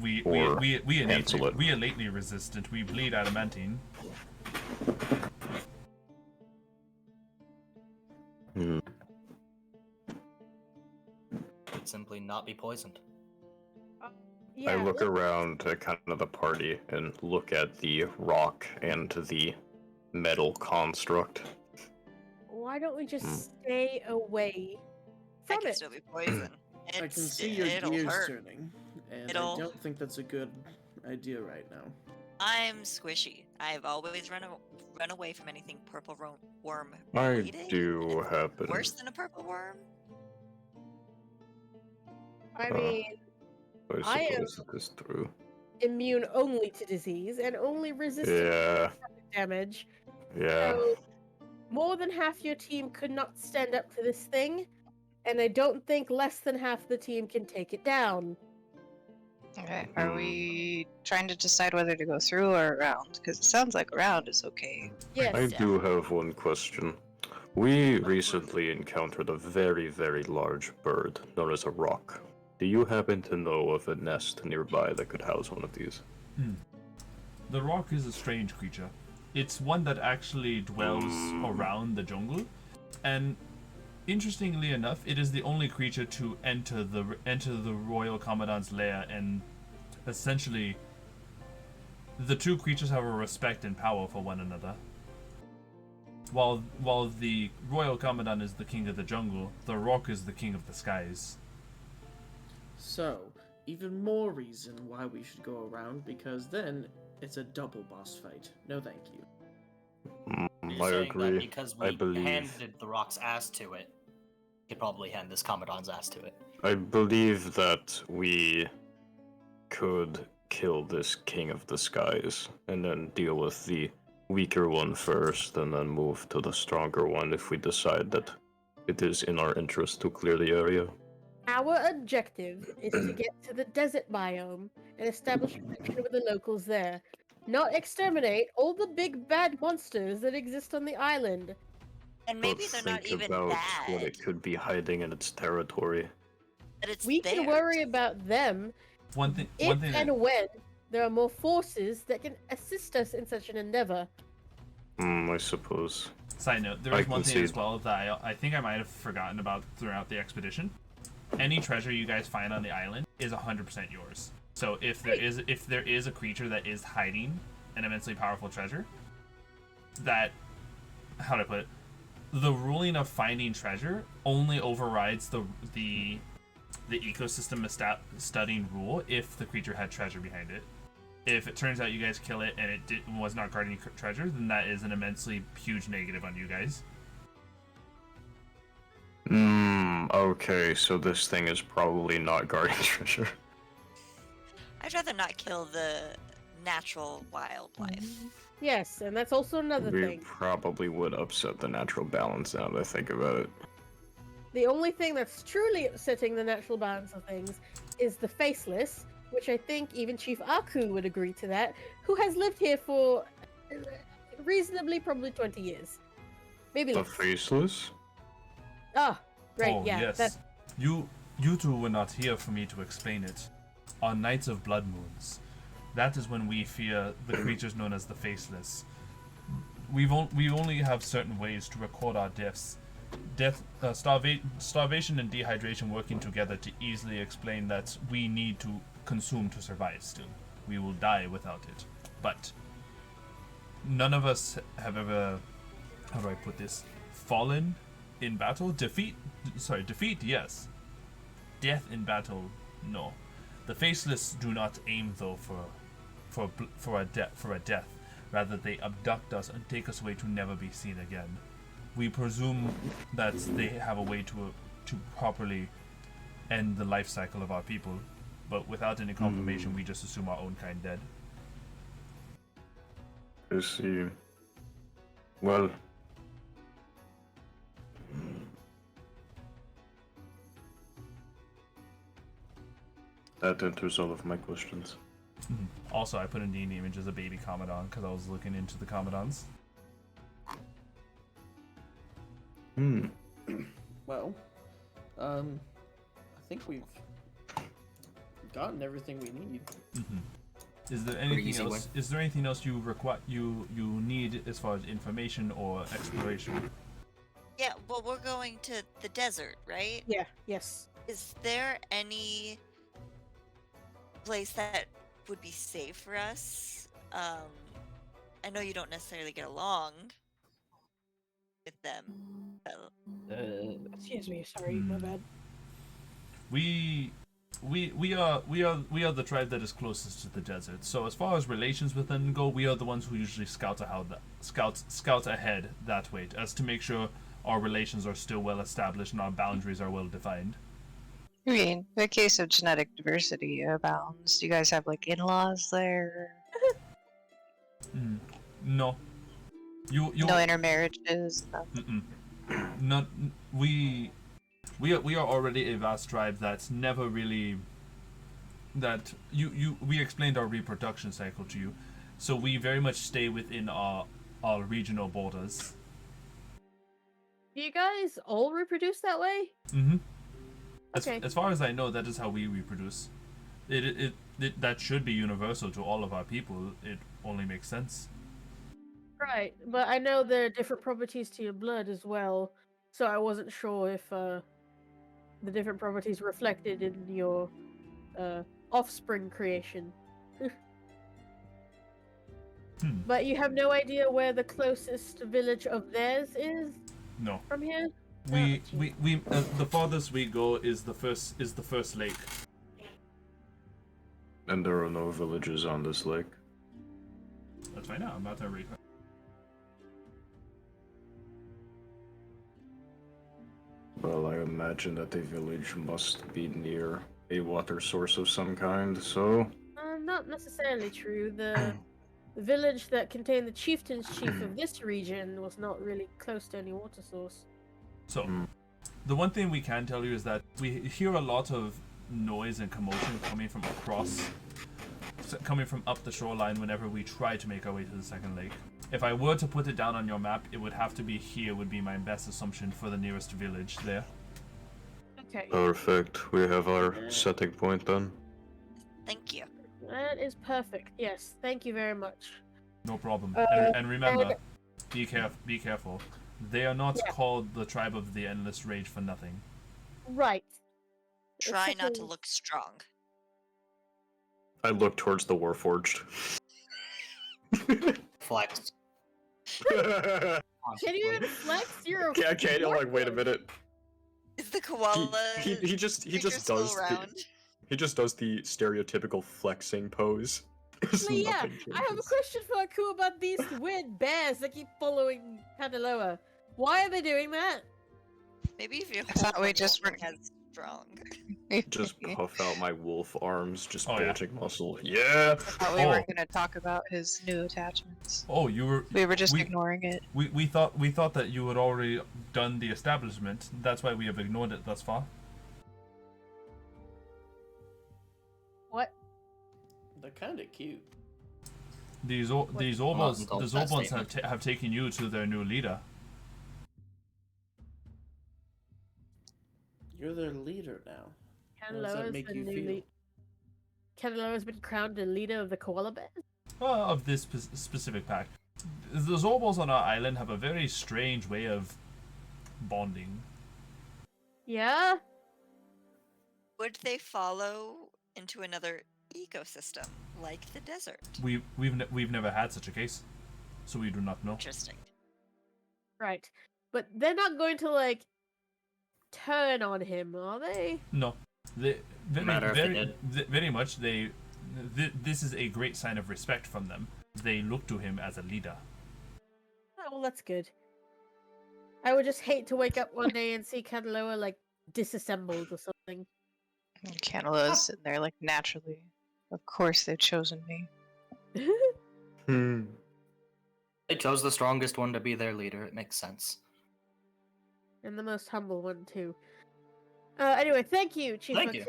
We Or innately, cancel it. we innately resistant. We bleed adamantine. Hmm. Could simply not be poisoned. Yeah. I look around at kind of the party and look at the rock and the metal construct. Why don't we just stay away That from can it? still be poison. I can It's- see your it'll gears hurt. turning, and It'll- I don't think that's a good idea right now. I'm squishy. I've always run away from anything purple worm I related. do It's happen. Worse than a purple worm? I mean, I am- suppose it is true. immune only to disease and only resistant Yeah, to damage. yeah. So, more than half your team could not stand up to this thing, and I don't think less than half the team can take it down. Okay, are we trying to decide whether to go through or around? Because it sounds like around is okay. Yes. I do have one question. We recently encountered a very, very large bird known as a rock. Do you happen to know of a nest nearby that could house one of these? The rock is a strange creature. It's one that actually dwells around the jungle, and interestingly enough, it is the only creature to enter the royal commandant's lair, and essentially, the two creatures have a respect and power for one another. While the royal commandant is the king of the jungle, the rock is the king of the skies. So, even more reason why we should go around, because then it's a double boss fight. No thank you. You're I saying that agree. because I we believe. handed the rock's ass to it, we could probably hand this commandant's ass to it. I believe that we could kill this king of the skies and then deal with the weaker one first and then move to the stronger one if we decide that it is in our interest to clear the area. Our objective is to get to the desert biome and establish a connection with the locals there. Not exterminate all the big bad monsters that exist on the island. And maybe But they're not think even about bad. what it could be hiding in its territory. But it's We there. can worry about them One thing if that, and when there are more forces that can assist us in such an endeavor. I suppose. Side note, there I was one thing as concede. well that I think I might have forgotten about throughout the expedition. Any treasure you guys find on the island is 100% yours. So if there is a creature that is hiding an immensely powerful treasure, that, how do I put it? the ruling of finding treasure only overrides the ecosystem studying rule if the creature had treasure behind it. If it turns out you guys kill it and it was not guarding treasure, then that is an immensely huge negative on you guys. Okay, so this thing is probably not guarding treasure. I'd rather not kill the natural wildlife. Yes, and that's also another We thing. probably would upset the natural balance now that I think about it. The only thing that's truly upsetting the natural balance of things is the faceless, which I think even Chief Aku would agree to that, who has lived here for reasonably probably 20 years. Maybe The less. faceless? Ah, right, Oh, yeah. yes. That, You two were not here for me to explain it. On nights of blood moons, that is when we fear the creatures known as the Faceless. We only have certain ways to record our deaths. Starvation and dehydration working together to easily explain that we need to consume to survive still. We will die without it. But none of us have ever, how do I put this, fallen in battle? Defeat, yes. Death in battle, no. The Faceless do not aim though for a death. Rather, they abduct us and take us away to never be seen again. We presume that they have a way to properly end the life cycle of our people, but without any confirmation, we just assume our own kind dead. I see. Well... That answers all of my questions. Also, I put in the image as a baby Commodon because I was looking into the Commodons. Well, I think we've gotten everything we need. Is there Pretty anything easy else? Is there anything else you need as far as information or exploration? Yeah, well, we're going to the desert, right? yeah, yes. Is there any place that would be safe for us? I know you don't necessarily get along with them. Excuse me, sorry, my bad. We are the tribe that is closest to the desert. So as far as relations with them go, we are the ones who usually scout ahead that way, as to make sure our relations are still well established and our boundaries are well defined. I mean, in the case of genetic diversity abounds, do you guys have like in-laws there? No. You No intermarriages? No. Not we are already a vast tribe that's never really that we explained our reproduction cycle to you, so we very much stay within our regional borders. Do you guys all reproduce that way? Okay. As far as I know, that is how we reproduce. It that should be universal to all of our people. It only makes sense. Right, but I know there are different properties to your blood as well, so I wasn't sure if the different properties reflected in your offspring creation. But you have no idea where the closest village of theirs is No. from here? We the farthest we go is the first lake. And there are no villages on this lake. Let's find out. I'm about to read. Well, I imagine that a village must be near a water source of some kind, so... Not necessarily true. The village that contained the chieftain's chief of this region was not really close to any water source. So, the one thing we can tell you is that we hear a lot of noise and commotion coming from up the shoreline whenever we try to make our way to the second lake. If I were to put it down on your map, it would have to be here would be my best assumption for the nearest village there. Okay, Perfect. We have our setting point then. Thank you. that is perfect. Yes, thank you very much. No problem. Uh, And remember, be careful. They are not Yeah. called the tribe of the endless rage for nothing. Right. Try not to Except look strong. I look towards the Warforged. Flex. Can you even flex? You're a Okay, like wait a warlord. minute. Is the koala? He just creature still does around? he just does the stereotypical flexing pose. There's But yeah, nothing I have a changes. question for Aku about these weird bears that keep following Kanaloa. Why are they doing that? Maybe if you I hold thought we them, just won't were- look as strong. Just puff out my wolf arms, just Oh, yeah. bulging muscle. Yeah. I thought we weren't going to talk about his new attachments. Oh, you were. We were just we- ignoring it. We thought that you had already done the establishment. That's why we have ignored it thus far. What? They're kind of cute. These Not Orbals until the that Orbals statement. have taken you to their new leader. You're their leader now. How does that Kanaloa's make the you new feel? lead. Kanaloa's been crowned the leader of the koala bears. Of this specific pack. The Orbals on our island have a very strange way of bonding. Yeah. Would they follow into another ecosystem, like the desert? We've never had such a case, so we do not know. Interesting. Right. But they're not going to like turn on him, are they? No, they Matter if they did. very much. This is a great sign of respect from them. They look to him as a leader. Oh, well, that's good. I would just hate to wake up one day and see Kanaloa like disassembled or something. And Kanaloa's sitting there like naturally. Of course they've chosen me. Hmm. They chose the strongest one to be their leader. It makes sense. And the most humble one too. Anyway, thank you, Chief Thank you.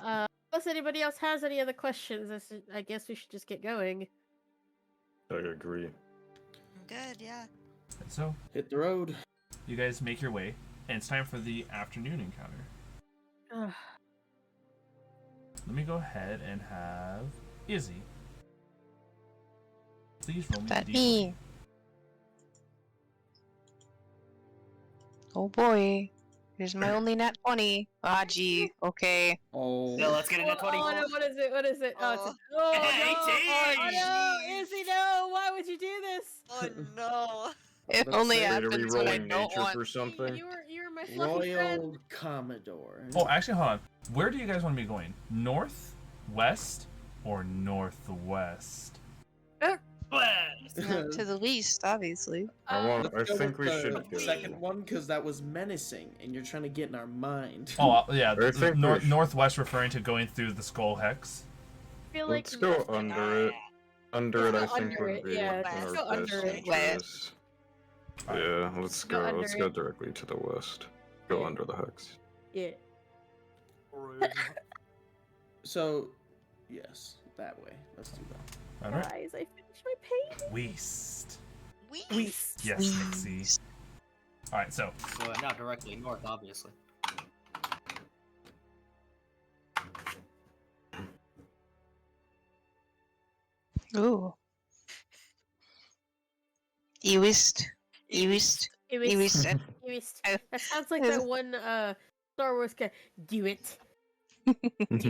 Aku. Unless anybody else has any other questions, I guess we should just get going. I agree. Good, yeah. And so Hit the road. you guys make your way, and it's time for the afternoon encounter. Ugh. Let me go ahead and have Izzy. Please roll me That the me. Oh boy. Here's my only nat 20. Ah, gee. Okay. Oh. So let's get into 20. Oh no, what is it? What is it? Oh, it's Oh. oh, Hey, no. Oh no, jeez. Izzy, no! Why would you do this? Oh no. It Let's only say- Are we happens when I rolling don't nature want. for something? You were my fluffy friend. Royal Commodore. Oh, actually, hold on. Where do you guys want to be going? North, west, or northwest? To the least, obviously. Let's I go think with we the should go. second one because that was menacing, and you're trying to get in our mind. Oh, yeah. I think we should- Northwest referring to going through the skull hex. I feel like Let's go under it. Under it, I Let's go think under would it, be yeah, in let's our go under best it. interest. Alright. Yeah, let's Go go. under Let's it. go directly to the west. Go Yeah. under the hex. Yeah. So, yes, that way. Let's do that. Alright. Guys, I finished my painting. West. We. Yes, Nixie. Alright, so So not directly north, obviously. Ooh. East. East. East. That sounds like that one Star Wars guy. Do it. Do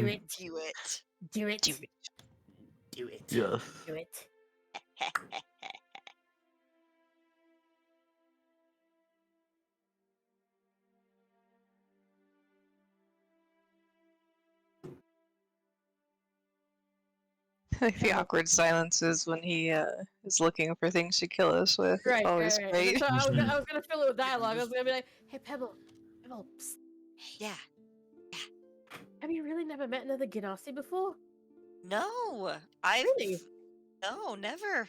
it. Do it. Do it. Do it. Do it. Yes. Do it. Like the awkward silences when he is looking for things to kill us with. It's Right, always right, right. great. So I was gonna fill it with dialogue. I was gonna be like, "Hey, Pebble, psst, Yeah. have you really never met another Genasi before? No. I've. Really? No, never.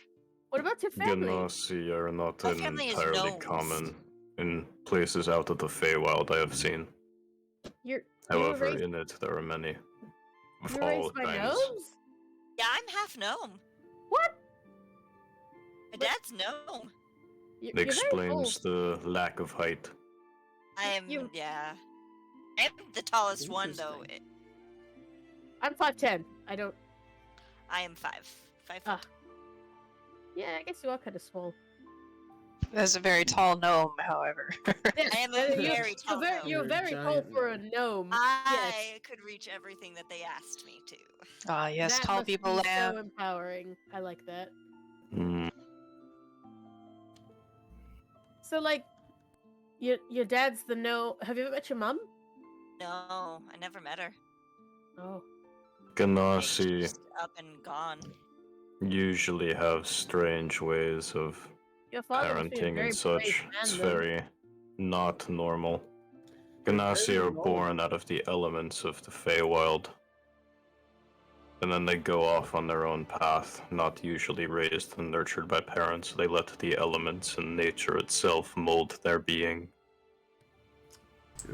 What about your family? Genasi are not My family is entirely gnomes. common in places out of the Feywild I have seen. You were However, raised, in it there are many. Of you were all raised by kinds. gnomes? Yeah, I'm half gnome. What? My dad's gnome. It You're very explains old. the lack of height. I am. You- Yeah. I'm the tallest one, though. Interesting. I'm 5'10". I don't. I am 5 Ah. foot. Yeah, I guess you are kind of small. That's a very tall gnome, however. Yes, I am a you're- very tall You're gnome. you're very tall Giant for a gnome. gnome. I could reach everything that they asked me to. Ah, yes, That tall must people be lamb. so empowering. I like that. Hmm. So like, your dad's the no. Have you ever met your mom? No, I never met her. Oh. Ganassi Just up and gone. usually have strange ways of Your father must be a parenting very and such. brave It's man, then. very not normal. Ganassi are born out of the elements of the Feywild. And then they go off on their own path, not usually raised and nurtured by parents. They let the elements and nature itself mold their being.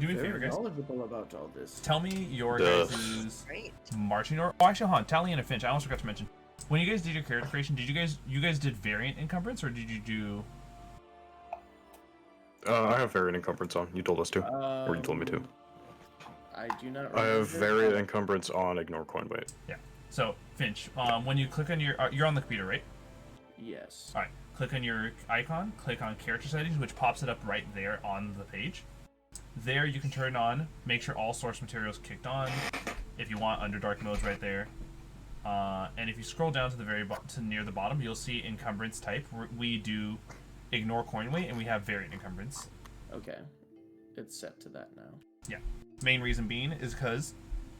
Do me a You're favor, very guys. knowledgeable about all this. Tell me your Duh. guys' Great. marching order. Oh, actually, hold on. Talion and Finnch, I almost forgot to mention. When you guys did your character creation, did you guys did variant encumbrance, or did you do? I have variant encumbrance on. You told us to. Or you told me to. I do not. I have remember. variant encumbrance on ignore coin weight. So Finch, when you click on your, you're on the computer, right? Yes. All right. Click on your icon. Click on character settings, which pops it up right there on the page. There you can turn on, make sure all source materials kicked on. If you want, Underdark mode's right there. And if you scroll down to the to near the bottom, you'll see encumbrance type. We do ignore coin weight, and we have variant encumbrance. Okay. It's set to that now. Main reason being is because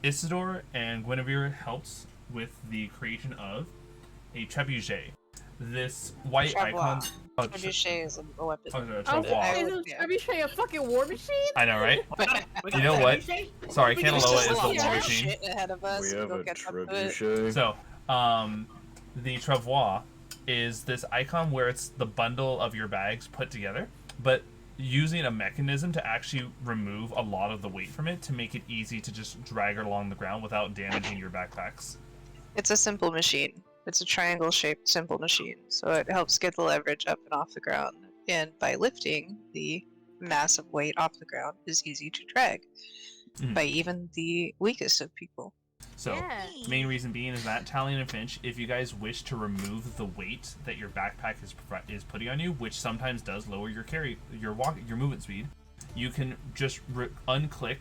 Isidore and Guinevere helped with the creation of a trebuchet. This white Travois. icon. Oh, Trebuchet is a weapon. travois. Isn't Trebuchet a fucking war machine? I know, right? We You know got what? Trebuchet? Sorry, We can Kanaloa just is the lot war more machine. shit ahead of us We and have go a catch up to it. trebuchet. So, the travois is this icon where it's the bundle of your bags put together, but using a mechanism to actually remove a lot of the weight from it to make it easy to just drag it along the ground without damaging your backpacks. It's a simple machine. It's a triangle-shaped simple machine, so it helps get the leverage up and off the ground. And by lifting, the massive weight off the ground is easy to drag by even the weakest of people. So, Yeah. main reason being is that Talion and Finch, if you guys wish to remove the weight that your backpack is putting on you, which sometimes does lower your your movement speed, you can just unclick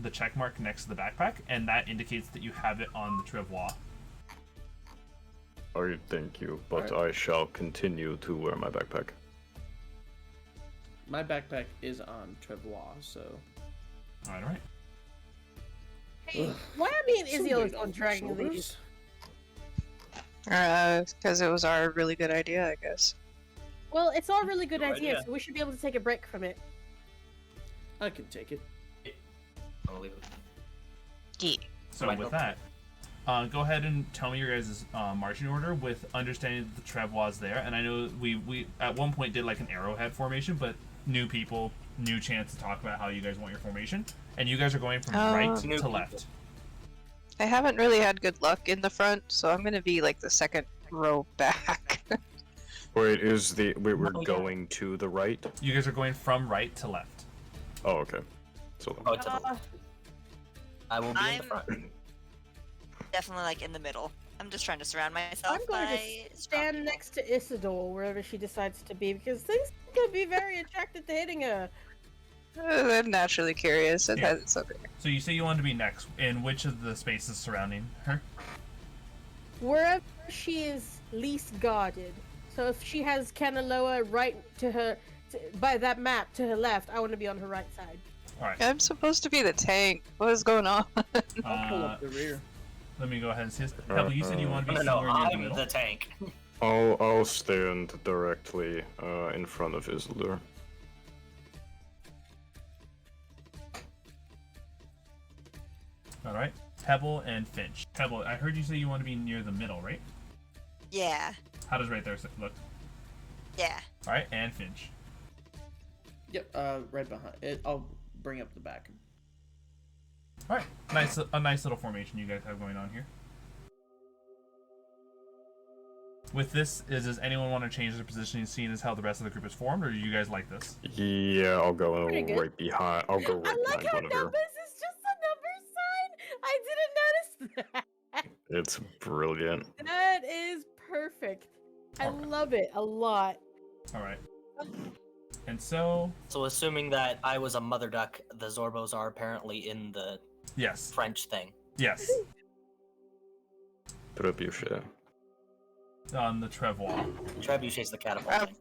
the check mark next to the backpack, and that indicates that you have it on the travois. Oh, thank you, but I shall continue to wear my backpack. My backpack is on Travois, so. All right. Hey, why are me and So Izzy always weight on off my dragging shoulders. these? Because it was our really good idea, I guess. Well, it's all really good Good ideas, idea. so we should be able to take a break from it. I can take it. I'll leave it. Yeah. So Might with help. that, go ahead and tell me your guys' marching order with understanding that the travois is there. And I know we at one point did like an arrowhead formation, but new people, new chance to talk about how you guys want your formation. And you guys are going from right New to people. left. I haven't really had good luck in the front, so I'm gonna be like the second row back. Wait, we're Oh, yeah. going to the right? You guys are going from right to left. Oh, okay. So Oh, it's a- I will be in I'm- the front. Definitely like in the middle. I'm just trying to surround myself I'm going by to strong stand people. next to Isidore wherever she decides to be because things could be very attracted to hitting her. I'm naturally curious. Yeah. It's okay. So you say you want to be next. In which of the spaces surrounding her? Wherever she is least guarded. So if she has Kanaloa right to her, by that map to her left, I want to be on her right side. All right. I'm supposed to be the tank. What is going on? I'll pull up the rear. Let me go ahead and see this. Pebble, you said you want to be No, somewhere near the I'm middle. the tank. I'll stand directly in front of Isidore. All right. Pebble and Finch. Pebble, I heard you say you want to be near the middle, right? Yeah. How does right there look? Yeah. All right, and Finch. Yep, right behind it. I'll bring up the back. All right, a nice little formation you guys have going on here. With this, does anyone want to change their positioning, seeing as how the rest of the group is formed, or do you guys like this? Yeah, I'll go Pretty good. right behind. I'll go right I like how behind numbers Guinevere. is just a number sign. I didn't notice that. It's brilliant. That is perfect. I Okay. love it a lot. All right. And so, So assuming that I was a mother duck, the Zorbos are apparently in the yes, French thing. yes, Trebuchet. on the travois. Trebuchet's the catapult thing.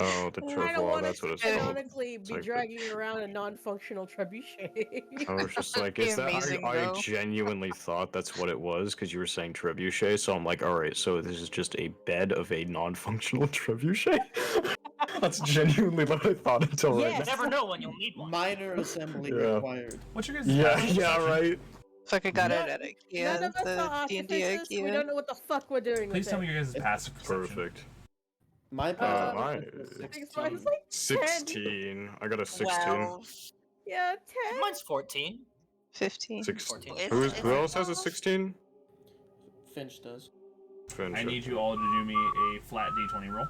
Oh, the I don't turf wall, want that's to what it's called. canonically be like the- dragging around a non-functional trebuchet. I was just like, Be is that? amazing, I though. genuinely thought that's what it was because you were saying trebuchet. So I'm like, all right, so this is just a bed of a non-functional trebuchet. That's genuinely what I thought until right Yes. You never know when you'll need one. Minor assembly Yeah. required. What's your guys' now. passive Yeah, perception? right. Fucking got None- it at IKEA. None of us the are D&D artificers. We IKEA. don't know what the fuck we're doing Please with tell it. me your guys' passive perception. Perfect. My mine perception I think is mine's 16. like 10. 16. I got a 16. 12. Yeah, 10. Mine's 14. 15. 16. 14. Who else has a 16? Finch does. Finch. I need you all to do me a flat d20 roll.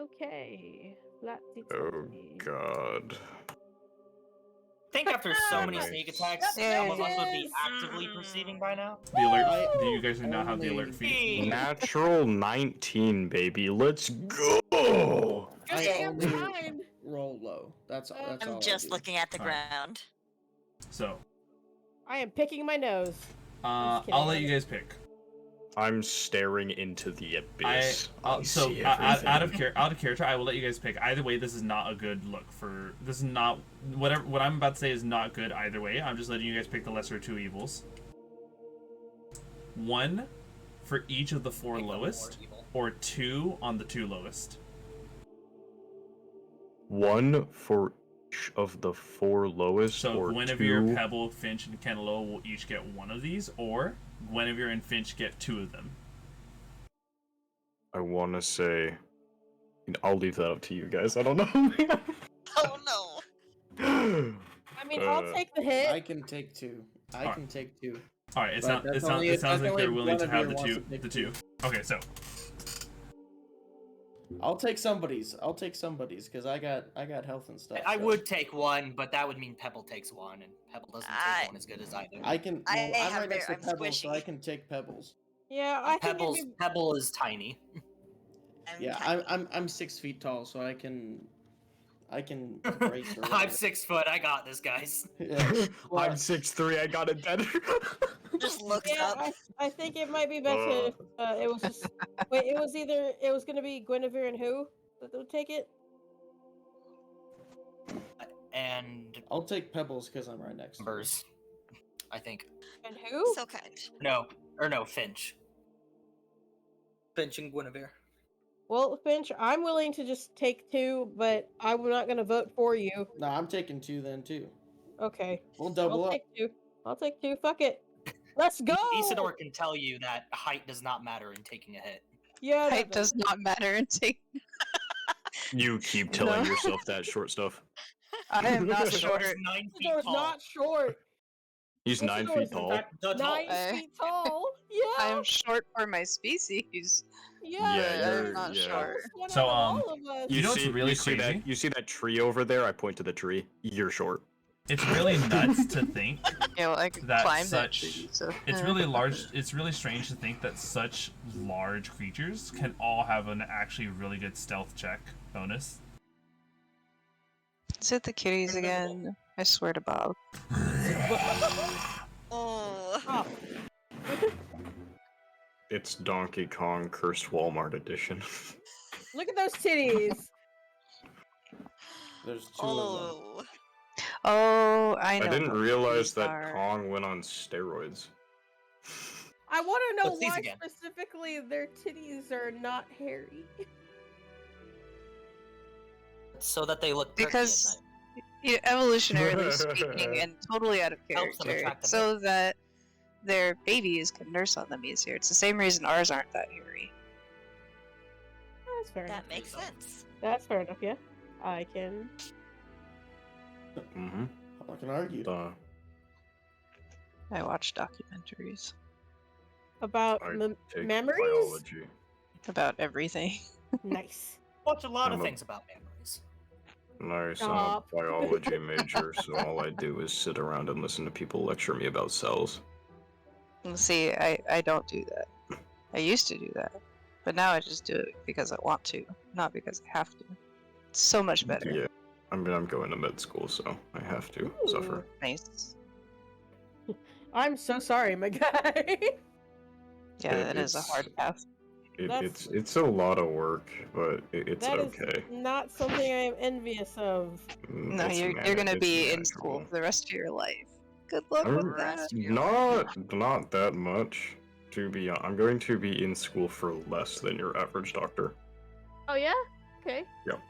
Okay. Flat Oh D20. god. I think after so many Nice. sneak attacks, There some of us would be it is. actively perceiving by now. The alert. I Do you guys do not have the alert only- feed? Natural 19, baby. Let's go. Just I damn only- fine. Roll low. That's all. That's all I'm I just do. looking at the Alright. ground. So, I am picking my nose. Just kidding, I'll let I you don't- guys pick. I'm staring into the abyss. I So see out of everything. out of character, I will let you guys pick. Either way, this is not a good look for. This is not whatever. What I'm about to say is not good either way. I'm just letting you guys pick the lesser of two evils. One for each of the four Make them more lowest, evil. or two on the two lowest. One for each of the four lowest, So or Guinevere, two. Pebble, Finnch, and Kanaloa will each get one of these, or Guinevere and Finnch get two of them. I want to say. I'll leave that up to you guys. I don't know. Oh no. I mean, I'll take the hit. I can take two. I Alright. can take two. All right, But that's it sounds only- it sounds that's like they're only willing to have Guinevere the wants to take two. Okay, so I'll take somebody's. I'll take somebody's because I got health and stuff. I so would take one, but that would mean Pebble takes one, and Pebble doesn't I- take one as good as I do. I can. I Well, I'm have right next to I'm Pebbles, so I squishy. can take Pebbles. Yeah, I think Pebble's it'd be... Pebble is tiny. Yeah, I'm 6 feet tall, so I can brace or I'm whatever. 6 foot. I got this, guys. Yeah. I'm Well, 6'3". I got it better. Just looks Yeah, up. I think it might be better if it was just... Wait, it was gonna be Guinevere and who that would take it? And I'll take Pebbles because I'm right next to her. numbers, I think. And who? So kind. No, Finch. Finch and Guinevere. Well, Finch, I'm willing to just take two, but I'm not gonna vote for you. No, I'm taking two then too. Okay. We'll double I'll up. take two. I'll take two. Fuck it. Let's go! Isidore can tell you that height does not matter in taking a hit. Yeah, Height does not matter in take. You keep telling No. yourself that short stuff. I am not Isidore's short. 9 feet Isidore's tall. not short. He's 9 Isidore feet is in tall. fact, the 9 tallest. feet tall. Yeah. I am short for my species. Yeah. Yeah, I'm you're- not yeah. short. One So, out of all of us. You know what's really you see crazy? that? You see that tree over there? I point to the tree. You're short. it's really nuts to think. You know, I could That climb that such- tree. So. It's really large. It's really strange to think that such large creatures can all have an actually really good stealth check bonus. Is it the kitties again? I swear to Bob. Oh. Oh, It's Donkey Kong Cursed Walmart Edition. look at those titties. There's two of them. Oh. Oh, I know. I didn't what realize these that are. Kong went on steroids. I want to know Let's see why again. specifically their titties are not hairy. So that they look perky at Because, night. evolutionarily speaking, and totally out of Helps them character, attract them so that their babies can nurse on them easier. It's the same reason ours aren't that hairy. That's fair enough. That makes sense. That's fair enough, yeah. I can... Mm-hmm. I can argue. I watch documentaries About I take memories? biology. about everything. Nice. Watch a lot of I'm a- things about memories. Nice. Stop. I'm a biology major, so all I do is sit around and listen to people lecture me about cells. And see, I don't do that. I used to do that. But now I just do it because I want to, not because I have to. It's so much better. Yeah. I mean, I'm going to med school, so I have to suffer. Nice. I'm so sorry, my guy. Yeah, that is a It's- hard path. It's a lot of work, but it's That is okay. not something I am envious of. No, It's you're gonna it's be in school manageable. for the rest of your life. Good luck with that. Not that much. I'm going to be in school for less than your average doctor. Oh yeah? Okay. Yep.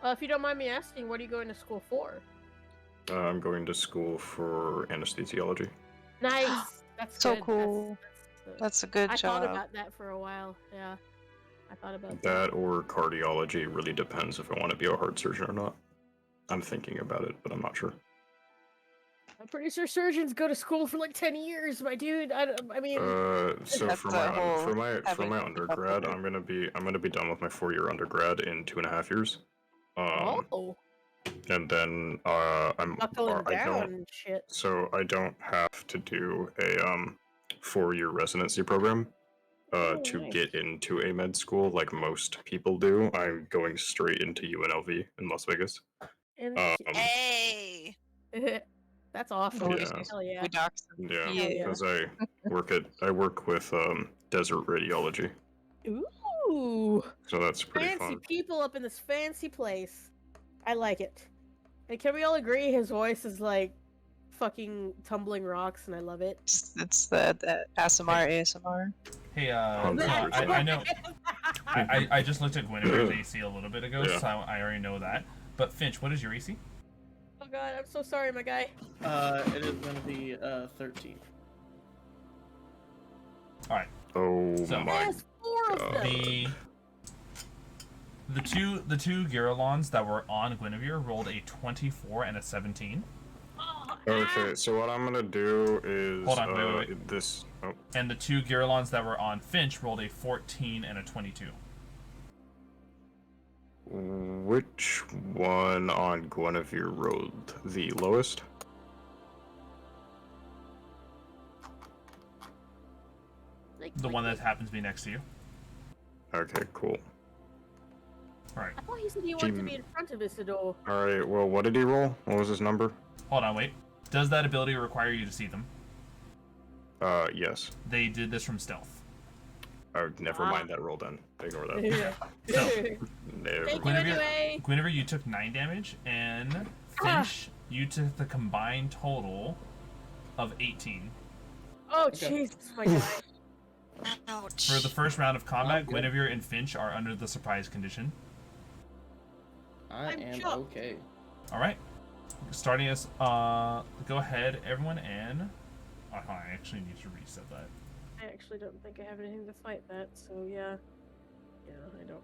If you don't mind me asking, what are you going to school for? I'm going to school for anesthesiology. Nice. That's So good. cool. That's a good I job. thought about that for a while. Yeah. I thought about That or cardiology really depends if I want to be a heart surgeon or not. I'm thinking about it, but I'm not sure. I'm pretty sure surgeons go to school for like 10 years, my dude. I mean, So That's for the whole for my having to keep up undergrad, with it. I'm gonna be done with my 4-year undergrad in 2.5 years. And then buckling I down don't and shit. so I don't have to do a 4-year residency program to Nice. get into a med school like most people do. I'm going straight into UNLV in Las Vegas. And Hey! that's awesome. Yeah. Hell yeah. We doxed them. Yeah, Hell yeah. because I work with desert radiology, Ooh. so that's pretty Fancy fun. people up in this fancy place. I like it. And can we all agree his voice is like fucking tumbling rocks and I love it? It's the ASMR. Hey, 100%. I know. I just looked at Guinevere's AC a little bit ago, Yeah. so I already know that. But Finch, what is your AC? Oh god, I'm so sorry, my guy. It is gonna be 13. All right. Oh So- my There's 4 of them. The two Girolons that were on Guinevere rolled a 24 and a 17, Oh, Okay, so what I'm gonna do is Hold on, wait. this. Oh, and the two Girolons that were on Finch rolled a 14 and a 22. which one on Guinevere rolled the lowest? The one that happens to be next to you. Okay, cool. All right. I thought he said he wanted to Team- be in front of Isidore. All right. Well, what did he roll? What was his number? Hold on, wait. Does that ability require you to see them? Yes. They did this from stealth. Oh, never mind that roll then. Ignore that. Yeah. Never. Thank you Guinevere, anyway. Guinevere, you took 9 damage, and Finch, you took the combined total of 18. Oh Okay. Jesus, my guy. Ouch. For the first round of combat, Okay. Guinevere and Finch are under the surprise condition. I I'm am shocked. okay. All right. Starting us, go ahead, everyone, and I actually need to reset that. I actually don't think I have anything to fight that, so yeah. Yeah,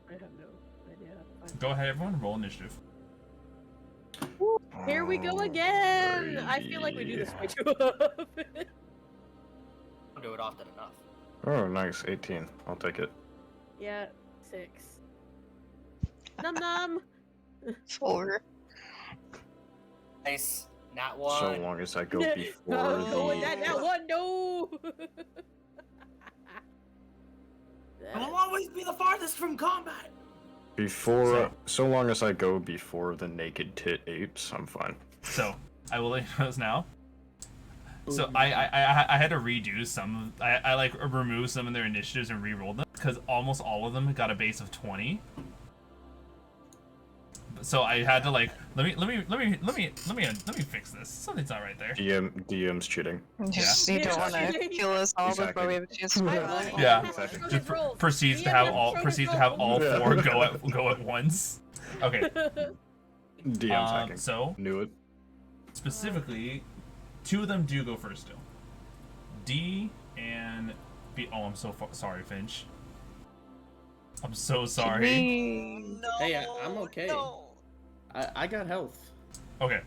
I have no idea how to fight Go ahead, everyone, roll initiative. that. Here we go again! I feel like we do this way too often. Don't do it often enough. Oh, nice. 18. I'll take it. Yeah, 6. Num num! 4. Nice. Not So one. long as I go No, before go with the. that one, no! I'll always be the farthest from combat. So long as I go before the naked tit apes, I'm fine. So I will let you know now. So Ooh. I had to redo some. I like removed some of their initiatives and re-rolled them because almost all of them got a base of 20. So I had to like let me fix this. Something's not right there. DM's cheating. Just you don't want to Exactly. kill us all Exactly. before we have a chance to I- roll. Yeah. Show his Just rolls. proceeds to DM have show all his proceeds to have all rolls. 4 Yeah. go at once. Okay. DM's hacking. So Knew it. specifically, 2 of them do go first still. D and B. Oh, I'm so sorry, Finch. I'm so sorry. No. Hey, I'm okay. No. I got health. Okay.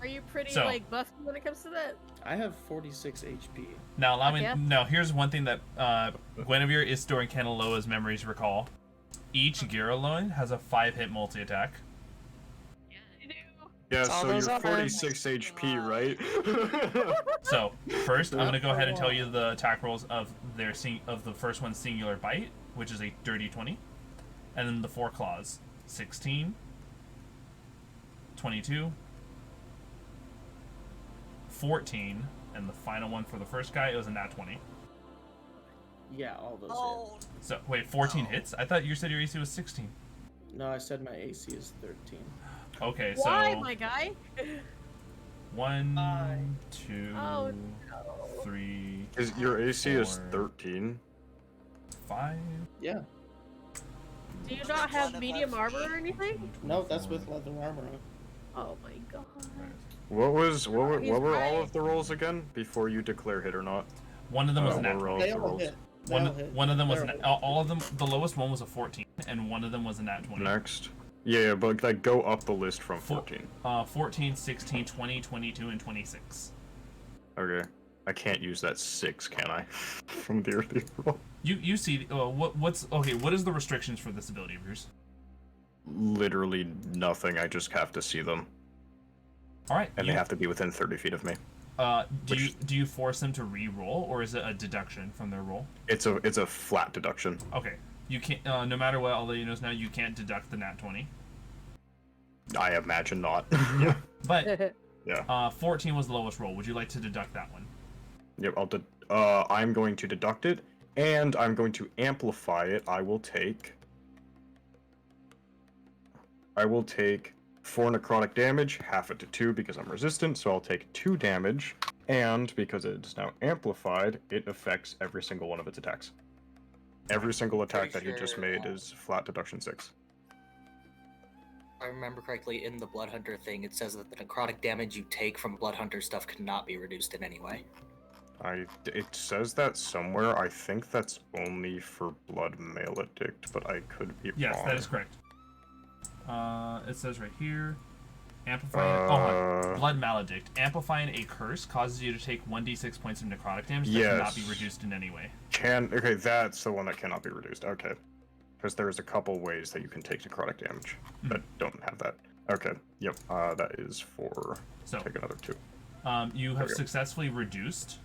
Are you pretty So- like buffy when it comes to that? I have 46 HP. Now allow me. Yeah. Now here's one thing that Guinevere, Isidore, and Kanaloa's memories recall. Each Girolon has a 5-hit multi-attack. Yeah, I do. Yeah, all so those you're are. 46 HP, right? So first, I'm gonna go ahead and tell you the attack rolls of of the first one, singular bite, which is a dirty 20, and then the 4 claws, 16, 22, 14, and the final one for the first guy, it was a nat 20. Yeah, all those Oh, So wait, 14 Oh. hits? I thought you said your AC was 16. hit. No, I said my AC is 13. Okay, Why, so my guy? 1, 2, Oh, 3, Is your AC is 4, 13? 5. Yeah. Do you not have medium armor or anything? No, that's with leather armor on. Oh my god. What were He's all right. of the rolls again before you declare hit or not? One of them was Uh, an nat what were 20. all They of the all rolls? hit. They all hit. One of them was They're an, all all of them. The lowest one was a 14, and one of them was a nat 20. Next. Yeah, but like go up the list from 14. 14, 16, 20, 22, and 26. Okay. I can't use that 6, can I? From the early roll. You see what's okay? What is the restrictions for this ability of yours? Literally nothing. I just have to see them, All right. and they have to be within 30 feet of me. Do you force them to re-roll, or is it a deduction from their roll? It's a flat deduction. Okay. You can't. No matter what, I'll let you know now. You can't deduct the nat 20. I imagine not. But Yeah. 14 was the lowest roll. Would you like to deduct that one? Yep. I'm going to deduct it, and I'm going to amplify it. I will take 4 necrotic damage, half it to 2 because I'm resistant, so I'll take 2 damage, and because it's now amplified, it affects every single one of its attacks. Every single attack that Pretty he just sure, made is flat deduction 6. If I remember correctly, in the Blood Hunter thing, it says that the necrotic damage you take from Blood Hunter stuff cannot be reduced in any way. It says that somewhere. I think that's only for Blood Maledict, but I could be Yes, wrong. that is correct. It says right here, amplifying Blood Maledict. Amplifying a curse causes you to take 1d6 points of necrotic damage that cannot be Yes. reduced in any way. Okay, that's the one that cannot be reduced. Okay. Because there's a couple ways that you can take necrotic damage that don't have that. Okay, yep, that is for... So, take another 2. you have Okay. successfully reduced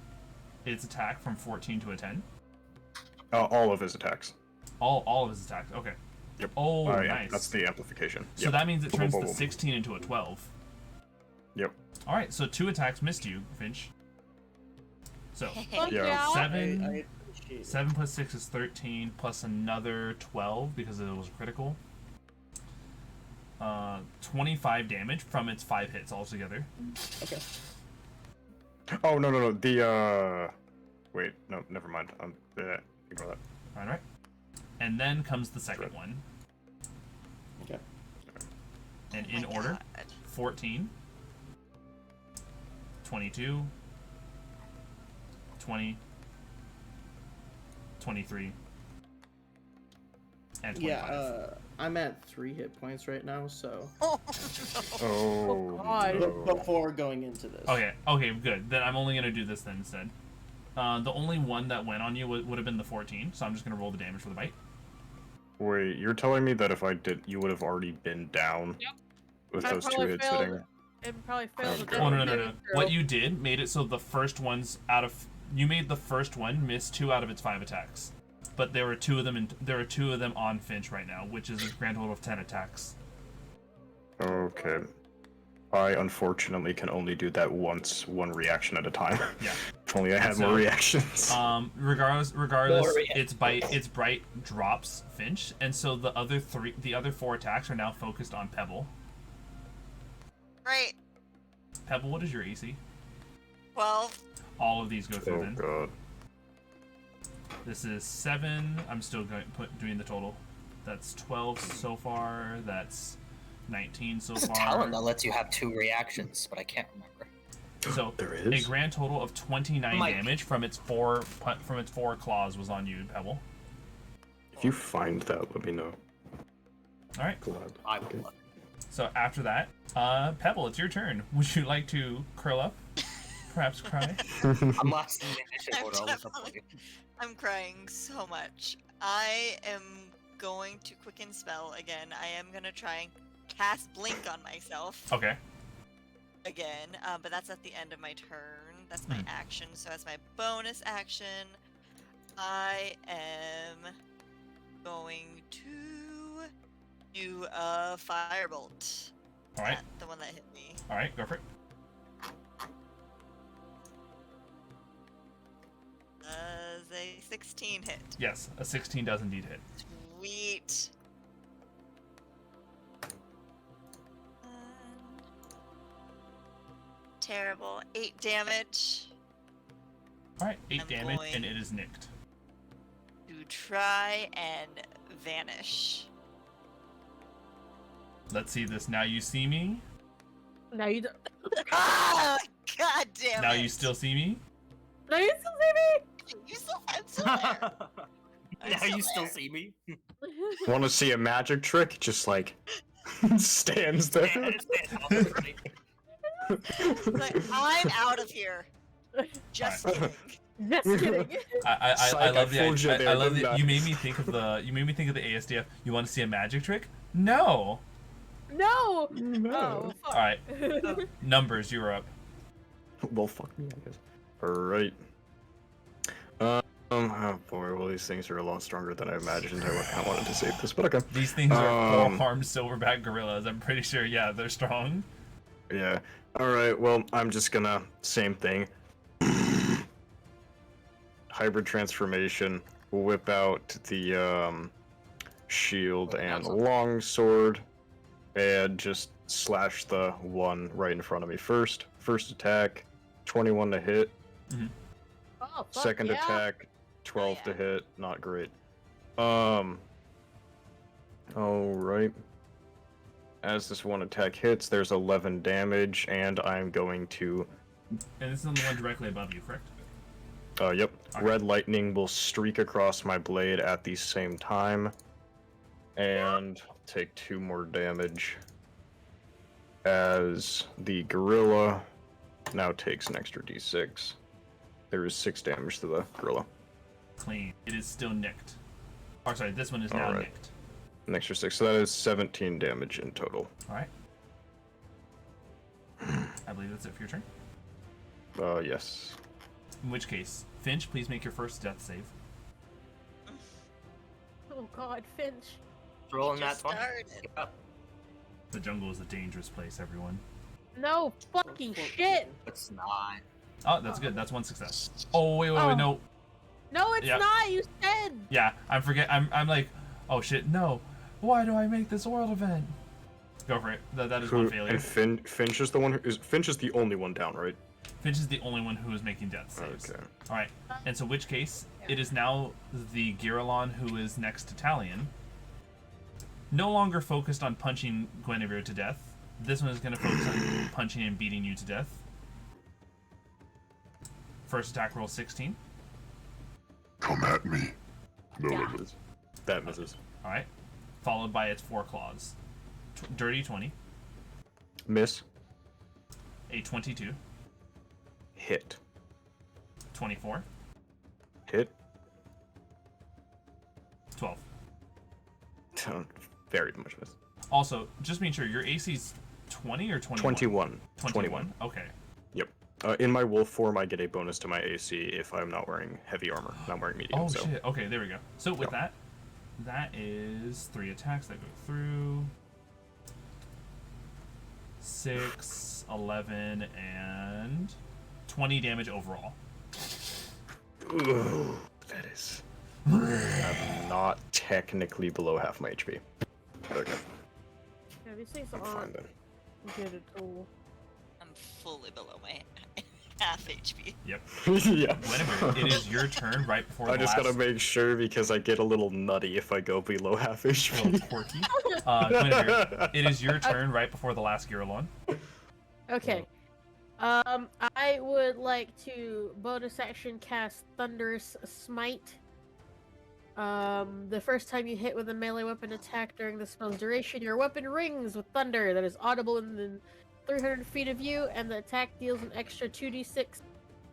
its attack from 14 to a 10. All of his attacks. All of his attacks. Okay. Yep. Oh, Yeah, nice. that's the amplification. So Yep. that means it Boom, turns boom, the boom. 16 into a 12. Yep. All right, so 2 attacks missed you, Finnch. So Fuck Yeah. yeah. 7 I appreciate it. 7 plus 6 is 13, plus another 12 because it was critical. 25 damage from its 5 hits altogether. Okay. Oh, no. The, wait, no, never mind. Ignore that. All right. And then comes the second one. Okay. And Oh in my order, God. 14, 22, 20, 23, and 25. Yeah, I'm at 3 hit points right now, so Oh, Oh, God. no. before going into this. Okay, good. Then I'm only going to do this then instead. The only one that went on you would have been the 14, so I'm just going to roll the damage for the bite. Wait, you're telling me that if I did, you would have already been down Yep. with I those 2 probably hits failed. hitting? It probably failed. Oh, the God. No. saving throw. What you did made it so the first one's out of... You made the first one miss 2 out of its 5 attacks. But there were 2 of them on Finnch right now, which is a grand total of 10 attacks. Okay. I unfortunately can only do that once, 1 reaction at a time. Yeah. If only I had So, more reactions. Regardless, More its bright drops Finnch, and so the other 4 attacks are now focused on Pebble. great. Pebble, what is your AC? 12. All of these go through Oh then. god. This is 7. I'm still doing the total. That's 12 so far. That's 19 so There's a far. talent that lets you have 2 reactions, but I can't remember. So There a is? grand total of 29 Mike. damage from its 4 claws was on you, Pebble. If you find that, let me know. All right. Glad. I will Okay. look. So after that, Pebble, it's your turn. Would you like to curl up? Perhaps cry? I'm last in the initiative I'm order. I'll look up for definitely- you. I'm crying so much. I am going to quicken spell again. I am gonna try and cast blink on myself Okay. again, but that's at the end of my turn. That's my action. So as my bonus action, I am going to do a firebolt. All right. At the one that hit me. All right. Go for it. As a 16. 16 hit? Yes, a 16 does indeed hit. Sweet. Terrible. 8 damage. All right, 8 I'm damage, going- and it is nicked. To try and vanish. Let's see this. Now you see me. Now you don't. Ah! God damn Now it. you still see me. Now you still see You still. I'm still there. I'm Now you still there. see me. me? Want to see a magic trick? Just like stands there. Stand off in front of you. Like, I'm out of here. Just Alright. kidding. Just kidding. I Psych, love I the fooled you I there, love didn't the I? you made me think of the ASDF. You want to see a magic trick? No. No. No. Oh, fuck. All right, numbers. You're up. Well, fuck me, I guess. Alright. Oh boy, well these things are a lot stronger than I imagined. I wanted to save this, but okay. These things are Um, 4-armed silverback gorillas. I'm pretty sure. Yeah, they're strong. Yeah. Alright, well, I'm just gonna... Same thing. Hybrid transformation. Whip out the, shield and longsword. And just slash the one right in front of me first. First attack, 21 to hit. Oh, fuck Second yeah. attack, 12 to yeah. hit. Not great. Alright. As this one attack hits, there's 11 damage, and I'm going to... And this is the one directly above you, correct? Yep. Okay. Red lightning will streak across my blade at the same time. And I'll take 2 more damage. As the gorilla now takes an extra d6. There is 6 damage to the gorilla. Clean. It is still nicked. Or sorry, this one is now Alright. nicked. An extra 6, so that is 17 damage in total. All right. I believe that's it for your turn. Yes. In which case, Finnch, please make your first death save. Oh god, Finnch. Rolling that Just one. started. Up. The jungle is a dangerous place, everyone. No fucking shit. It's not. Oh, that's good. That's one success. Oh, wait, Oh. no. No, it's Yep. not. You said. Yeah, I'm like, oh shit, no. Why do I make this world event? Go for it. That is one failure. And Finch is the one who is... Finch is the only one down, right? Finch is the only one who is making death saves. Okay. All right. And so, which case, it is now the Giralon who is next to Talion. No longer focused on punching Guinevere to death. This one is going to focus on punching and beating you to death. First attack roll 16. Come at me. No, Yeah. That misses. All right. Followed by its 4 claws. Dirty 20. Miss. A 22. Hit. 24. Hit. 12. Very much miss. Also, just being sure, your AC's 20 or 21? 21. 21. Okay. Yep. In my wolf form, I get a bonus to my AC if I'm not wearing heavy armor. Not wearing medium, Oh so... shit. Okay, there we go. So with Yep. that is 3 attacks that go through. 6, 11, and 20 damage overall. Ooh, that is... I'm not technically below half my HP. Okay, Yeah, these things I'm fine aren't then. good at all. I'm fully below my half HP. Yep. Yeah. Guinevere, it is your turn right before I the just last... gotta make sure because I get a little nutty if I go below half A little HP. quirky. Guinevere, it is your turn right before the last Giralon. Okay. I would like to bonus action cast Thunderous Smite. The first time you hit with a melee weapon attack during the spell's duration, your weapon rings with thunder that is audible within 300 feet of you, and the attack deals an extra 2d6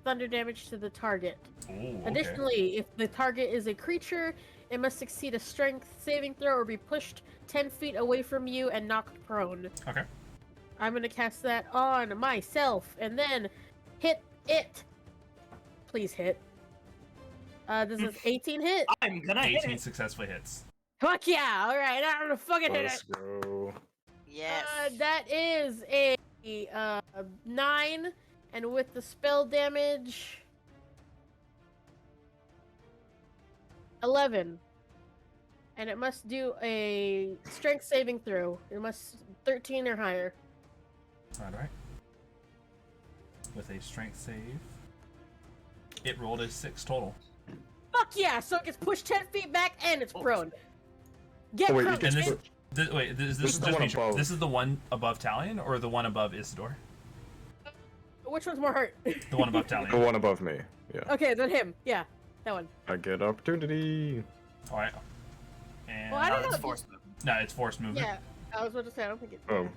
thunder damage to the target. Ooh, okay. Additionally, if the target is a creature, it must succeed a strength saving throw or be pushed 10 feet away from you and knocked prone. Okay. I'm gonna cast that on myself and then hit it. Please hit. This is 18 hit. I'm gonna hit 18 it. successfully hits. Fuck yeah! All right, I'm gonna fucking hit Let's it. go. Yes. That is a 9, and with the spell damage, 11. And it must do a strength saving throw. It must 13 or higher. Alright. With a strength save, it rolled a 6 total. Fuck yeah! So it gets pushed 10 feet back and it's prone. Get Oh, wait, crunked, and this- bitch. This is is the just one be sure. above. This is the one above Talion or the one above Isidore? Which one's more hurt? The one above The Talion. one above me. Yeah. Okay, then him. Yeah, that one. I get opportunity. Alright. And Well, I don't it's know. forced. no, it's forced movement. Yeah, I was about to say, I don't think it. Oh,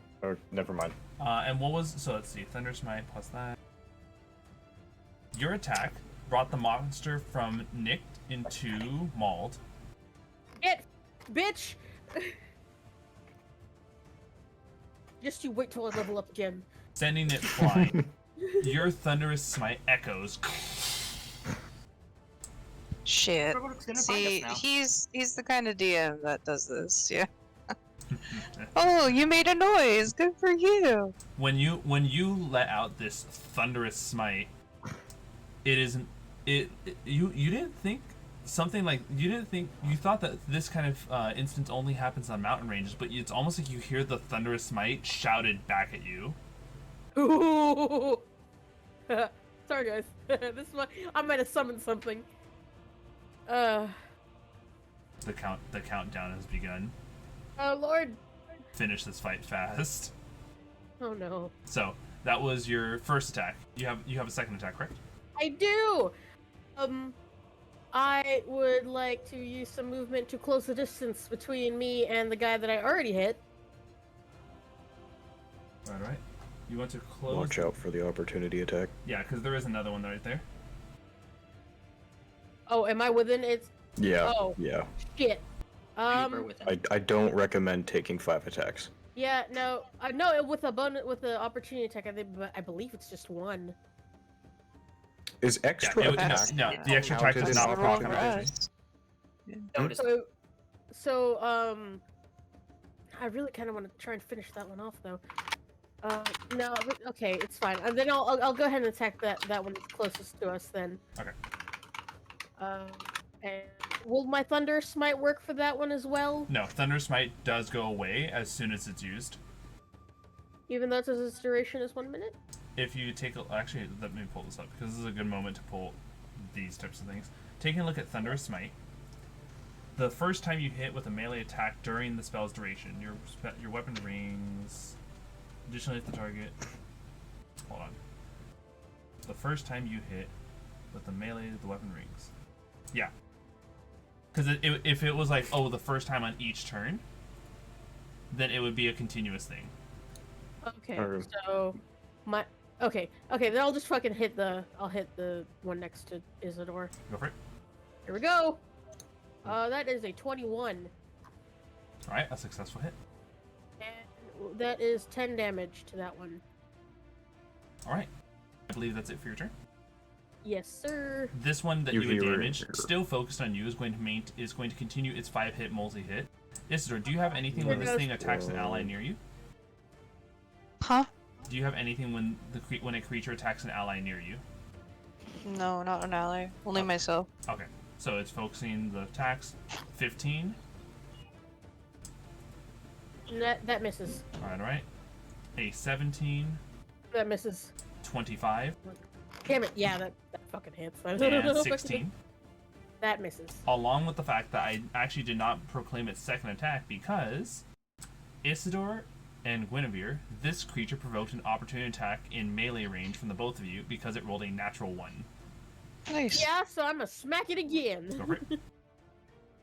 never mind. And what was so? Let's see. Thunder Smite plus that. Your attack brought the monster from nicked into mauled. Get, bitch! Just you wait till I level up again. Sending it flying. Your thunderous smite echoes. Shit. Robotic's gonna See, find us he's the kind of DM that does this. Yeah. Oh, you made a noise. Good for you. When you let out this thunderous smite, you didn't think something like you thought that this kind of instance only happens on mountain ranges, but it's almost like you hear the thunderous smite shouted back at you. Ooh. Sorry, guys. This is my. I might have summoned something. The countdown has begun. Oh Lord. Finish this fight fast. Oh no. So that was your first attack. You have a second attack, correct? I do. I would like to use some movement to close the distance between me and the guy that I already hit. Right. You want to close. Watch out for the opportunity attack. Yeah, because there is another one right there. Oh, am I within its? Yeah. Oh. Yeah. Shit. Reaper with him. I don't recommend taking 5 attacks. Yeah, no, no, with the opportunity attack, I believe it's just one. Is extra Yeah, attack? no, the extra attack counted does as not Roll proc for on opportunity. us. Notice. So, I really kind of want to try and finish that one off, though. No, okay, it's fine. And then I'll go ahead and attack that one that's closest to us then. Okay. And will my Thunder Smite work for that one as well? No, Thunder Smite does go away as soon as it's used. Even though its duration is 1 minute? If you take a... Actually, let me pull this up, because this is a good moment to pull these types of things. Taking a look at Thunderous Smite, the first time you hit with a melee attack during the spell's duration, your weapon rings... Additionally, if the target... Hold on. The first time you hit with the melee, the weapon rings. Yeah. Because if it was like, oh, the first time on each turn, then it would be a continuous thing. Okay, Alright. so okay, then I'll just fucking hit the one next to Isidore. Go for it. Here we go. That is a 21. Alright, a successful hit. And that is 10 damage to that one. Alright. I believe that's it for your turn. Yes, sir. This one that You you would hear damage, it. still focused on you, is going to continue its 5-hit multi-hit. Isidore, do you have anything when this thing attacks an ally near you? Huh? Do you have anything when a creature attacks an ally near you? No, not an ally. Only myself. Okay, so it's focusing the attacks. 15. That misses. Alright. A 17. That misses. 25. Damn it! Yeah, that fucking hits. And 16. That misses. Along with the fact that I actually did not proclaim its second attack because Isidore and Guinevere, this creature provoked an opportunity attack in melee range from the both of you because it rolled a natural 1. Nice. Yeah, so I'm gonna smack it again. Go for it.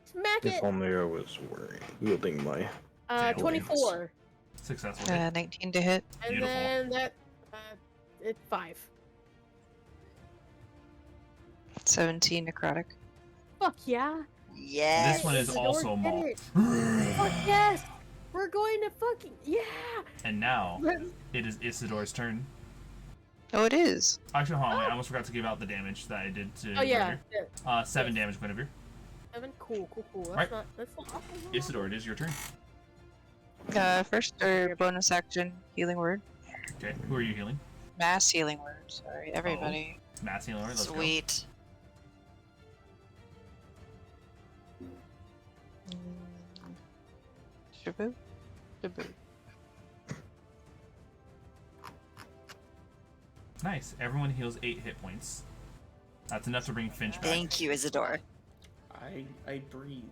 Smack If it. only I was wielding my... 24, Successful hit. 19 to hit. and Beautiful. then that it's 5. 17 necrotic. Fuck yeah. Yes. This one is Isidore also did mauled. it. Fuck yes. We're going to fucking yeah. And now it is Isidore's turn. Oh, it is. Actually, hold on, wait, I almost forgot to give out the damage that I did to Oh yeah. Guinevere. 7 damage, Guinevere. 7. Cool. That's Right. that's not awful. Isidore, it is your turn. First or bonus action healing word. Okay, who are you healing? Mass healing word. Sorry, everybody. Mass healing, let's go. Sweet. Shaboo. Shaboo. Nice. Everyone heals 8 hit points. That's enough to bring Finnch back. Thank you, Isidore. I breathe.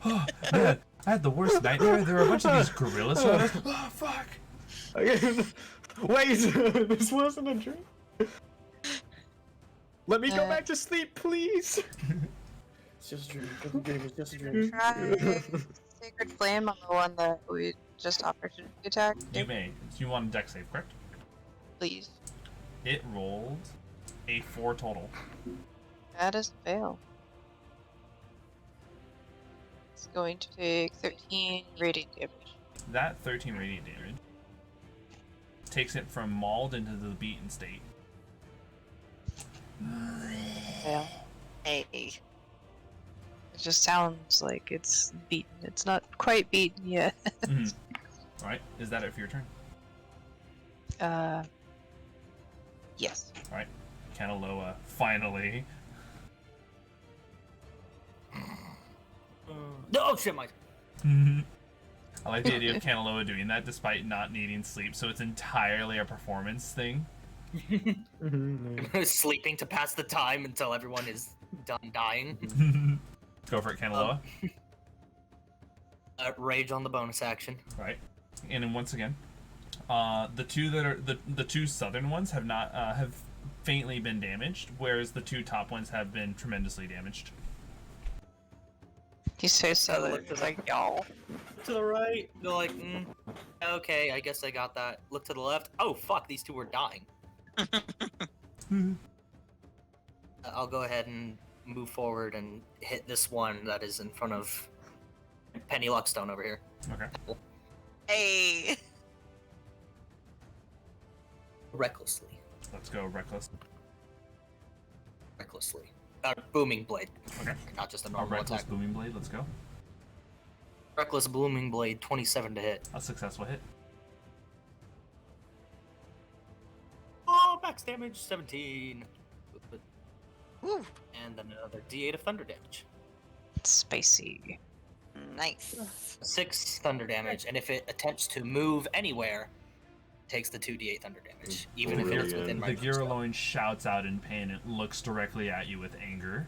Oh, man, I had the worst nightmare. There were a bunch of these gorillas. Oh, fuck. Wait, this wasn't a dream. Let me go back to sleep, please. It's just a dream. It's a dream. It's just a dream. Try Sacred Flame on the one that we just opportunity attack. You may. You want a dex save, correct? Please. It rolled a 4 total. That is a fail. It's going to take 13 radiant damage. That 13 radiant damage takes it from mauled into the beaten state. Fail. Hey. It just sounds like it's beaten. It's not quite beaten yet. Mhm. Alright, is that it for your turn? Yes. Alright, Kanaloa, finally. No, oh shit, Mike. I like the idea of Kanaloa doing that despite not needing sleep, so it's entirely a performance thing. Sleeping to pass the time until everyone is done dying. Go for it, Kanaloa. Rage on the bonus action. Right. And then once again, the two that are the two southern ones have not have faintly been damaged, whereas the 2 top ones have been tremendously damaged. He's so southern. He's like, y'all. To the right, they're like, okay, I guess I got that. Look to the left. Oh fuck, these 2 are dying. I'll go ahead and move forward and hit this one that is in front of Penny Luckstone over here. Okay. Hey. Recklessly. Let's go, reckless. Recklessly. Booming blade. Okay. Not just a A normal reckless attack. booming blade. Let's go. Reckless booming blade, 27 to hit. A successful hit. Oh, max damage, 17. Woo. And then another D8 of thunder damage. Spicy. Nice. 6 thunder damage, and if it attempts to move anywhere, it takes the 2d8 thunder damage, even if it is within my The Giraloin shouts out in pain and looks directly at you with anger.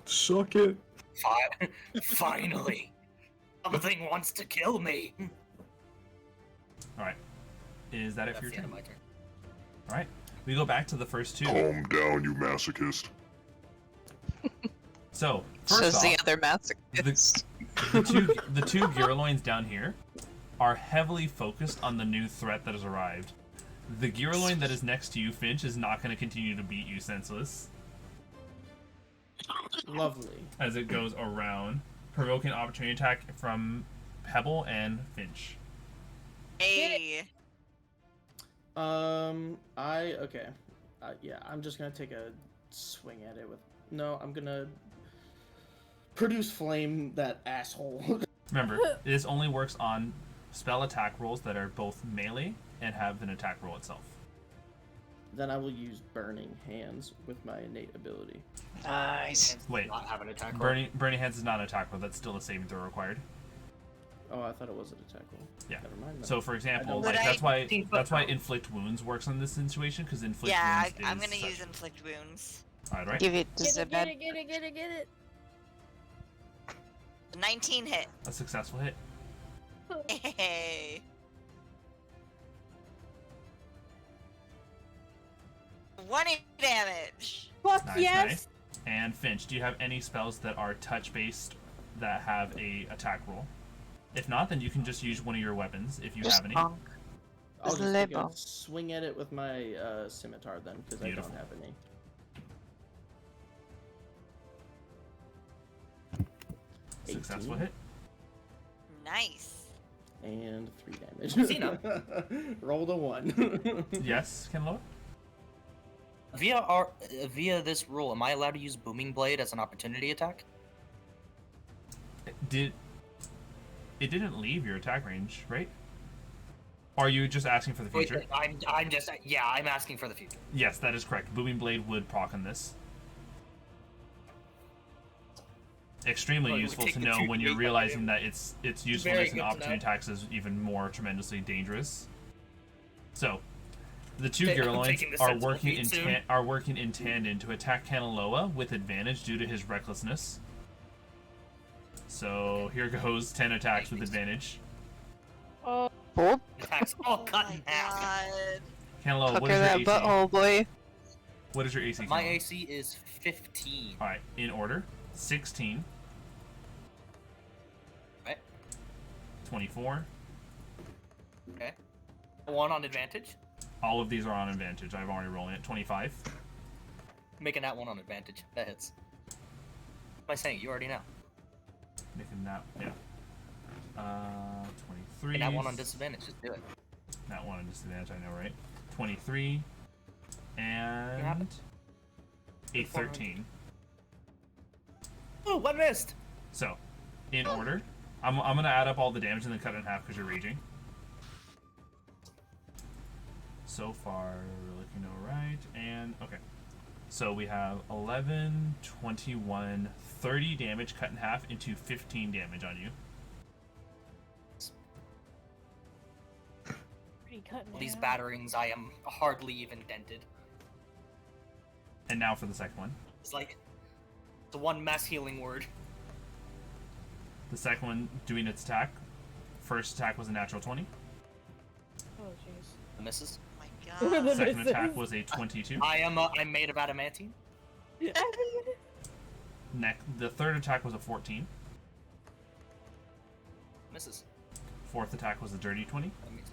Suck it. Finally! Something wants to kill me! Alright. Is that it That's for your the end turn? of my turn. Alright. We go back to the first 2. Calm down, you masochist. So, first Says off, the other masochist. the two Giraloins down here are heavily focused on the new threat that has arrived. The Giraloin that is next to you, Finnch, is not going to continue to beat you senseless Lovely. as it goes around, provoking opportunity attack from Pebble and Finnch. Hey. Okay. Yeah, I'm just gonna take a swing at it with. No, I'm gonna produce flame that asshole. Remember, this only works on spell attack rolls that are both melee and have an attack roll itself. Then I will use burning hands with my innate ability. Nice. Wait, Not have an attack roll. Burning Hands is not an attack roll, that's still a saving throw required. Oh, I thought it was an attack roll. Yeah. Never mind. then. So, for example, But like I- that's why Inflict Wounds works on this situation, because Inflict Yeah, Wounds I'm is gonna such- use inflict wounds. Alright, right? Give it to Get it, Zebed. get it. 19 hit. A successful hit. Hey. 20 damage. Fuck Nice, yes! nice. And Finnch, do you have any spells that are touch-based that have a attack roll? If not, then you can just use one of your weapons if you Just have any. bonk. I'll Just just take a label. swing at it with my scimitar then, because I Beautiful. don't have any. Successful 18. hit. Nice. And 3 damage. Xena. Rolled a 1. Yes, Kanaloa? Via this rule, am I allowed to use Booming Blade as an opportunity attack? It didn't leave your attack range, right? Or are you just asking for the future? I'm asking for the future. Yes, that is correct. Booming Blade would proc on this. extremely Well, it would useful take to the know two when to you're beat, realizing that its Very usefulness and good to opportunity know. attacks is even more tremendously dangerous. So, the two I'm Girloins taking the are sensible working feat in soon. working in tandem to attack Kanaloa with advantage due to his recklessness. So here goes 10 attacks with advantage. Oh, Attacks all Oh cut my in half. god. Kanaloa, what Pucker is your that AC? butthole, boy. What is your AC? My Kanaloa? AC is 15. All right, in order: 16, Right? 24. Okay. One on advantage. All of these are on advantage. I've already rolled it. 25. Making that one on advantage. That hits. What am I saying? You already know. Making that, yeah. 23. Making that one on disadvantage. Just do it. That one on disadvantage, I know, right? 23. And happened? 8, 13. Oh, one missed. So, in order, I'm gonna add up all the damage and then cut it in half because you're raging. So far, we're looking alright. And, okay. So we have 11, 21, 30 damage cut in half into 15 damage on you. pretty cut in These half. batterings, I am hardly even dented. And now for the second one. It's like the one mass healing word. The second one doing its attack. First attack was a natural 20. Oh, jeez. Misses. Oh my god. The Second misses. attack was a 22. I'm made of adamantine. The third attack was a 14. Misses. Fourth attack was a dirty 20. That means-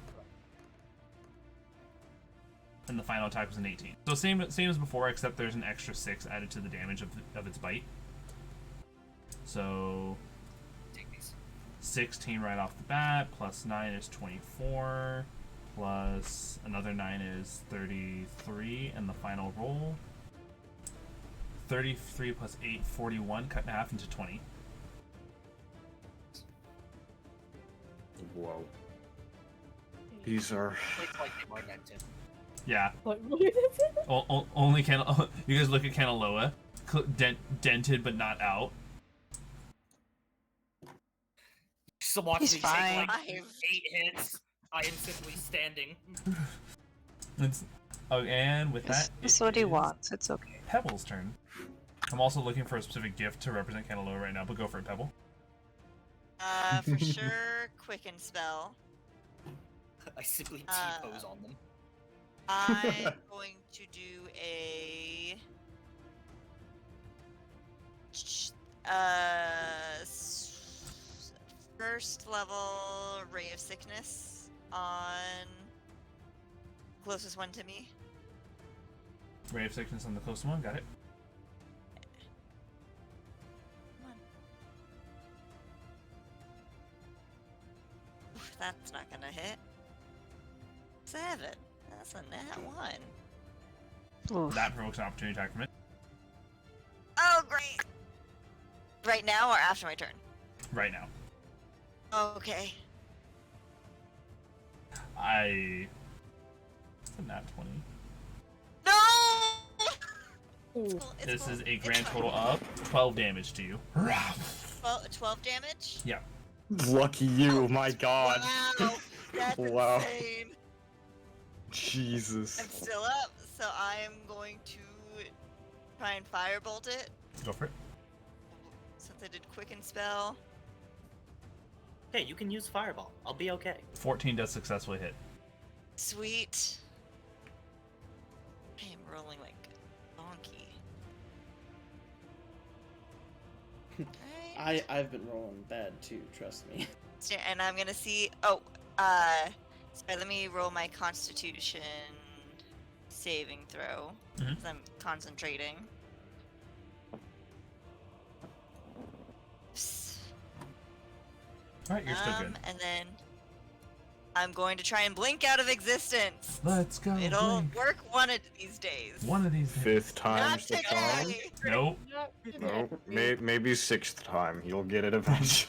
And the final attack was an 18. So same as before, except there's an extra 6 added to the damage of its bite. So Take these. 16 right off the bat, plus 9 is 24, plus another 9 is 33, and the final roll. 33 plus 8, 41, cut in half into 20. Whoa. These are. It's like they are dented. Yeah, What is it? only you guys look at Kanaloa, dented but not out. So watch He's me fine. take like 8 hits. I am simply standing. And with that, That's it what he is wants. It's okay. Pebble's turn. I'm also looking for a specific gift to represent Kanaloa right now, but go for it, Pebble. For sure, quicken spell. I simply T-pose on them. I'm going to do a first level Ray of Sickness on closest one to me. Ray of Sickness on the closest one, got it. Come on. Oof, that's not gonna hit. 7. That's a nat 1. Oof. That provokes an opportunity attack from it. Oh, great! Right now or after my turn? Right now. Okay. It's a nat 20. No! Ooh. It's cool, it's This cool, is a it's grand fine. total of 12 damage to you. 12 damage? Yeah. Lucky you, my god. Wow, that's Wow. insane. Jesus. I'm still up, so I am going to try and firebolt it. Go for it. Since I did quicken spell. Hey, you can use fireball. I'll be okay. 14 does successfully hit. Sweet. I am rolling like a donkey. Alright. I've been rolling bad too, trust me. And I'm gonna see. So let me roll my Constitution saving throw. Mhm. 'Cause I'm concentrating. Alright, you're still good. And then I'm going to try and blink out of existence. Let's go. It'll Blink. work one of these days. One of these days. Fifth Not time's the charm. today. Nope. No, maybe sixth time. You'll get it eventually.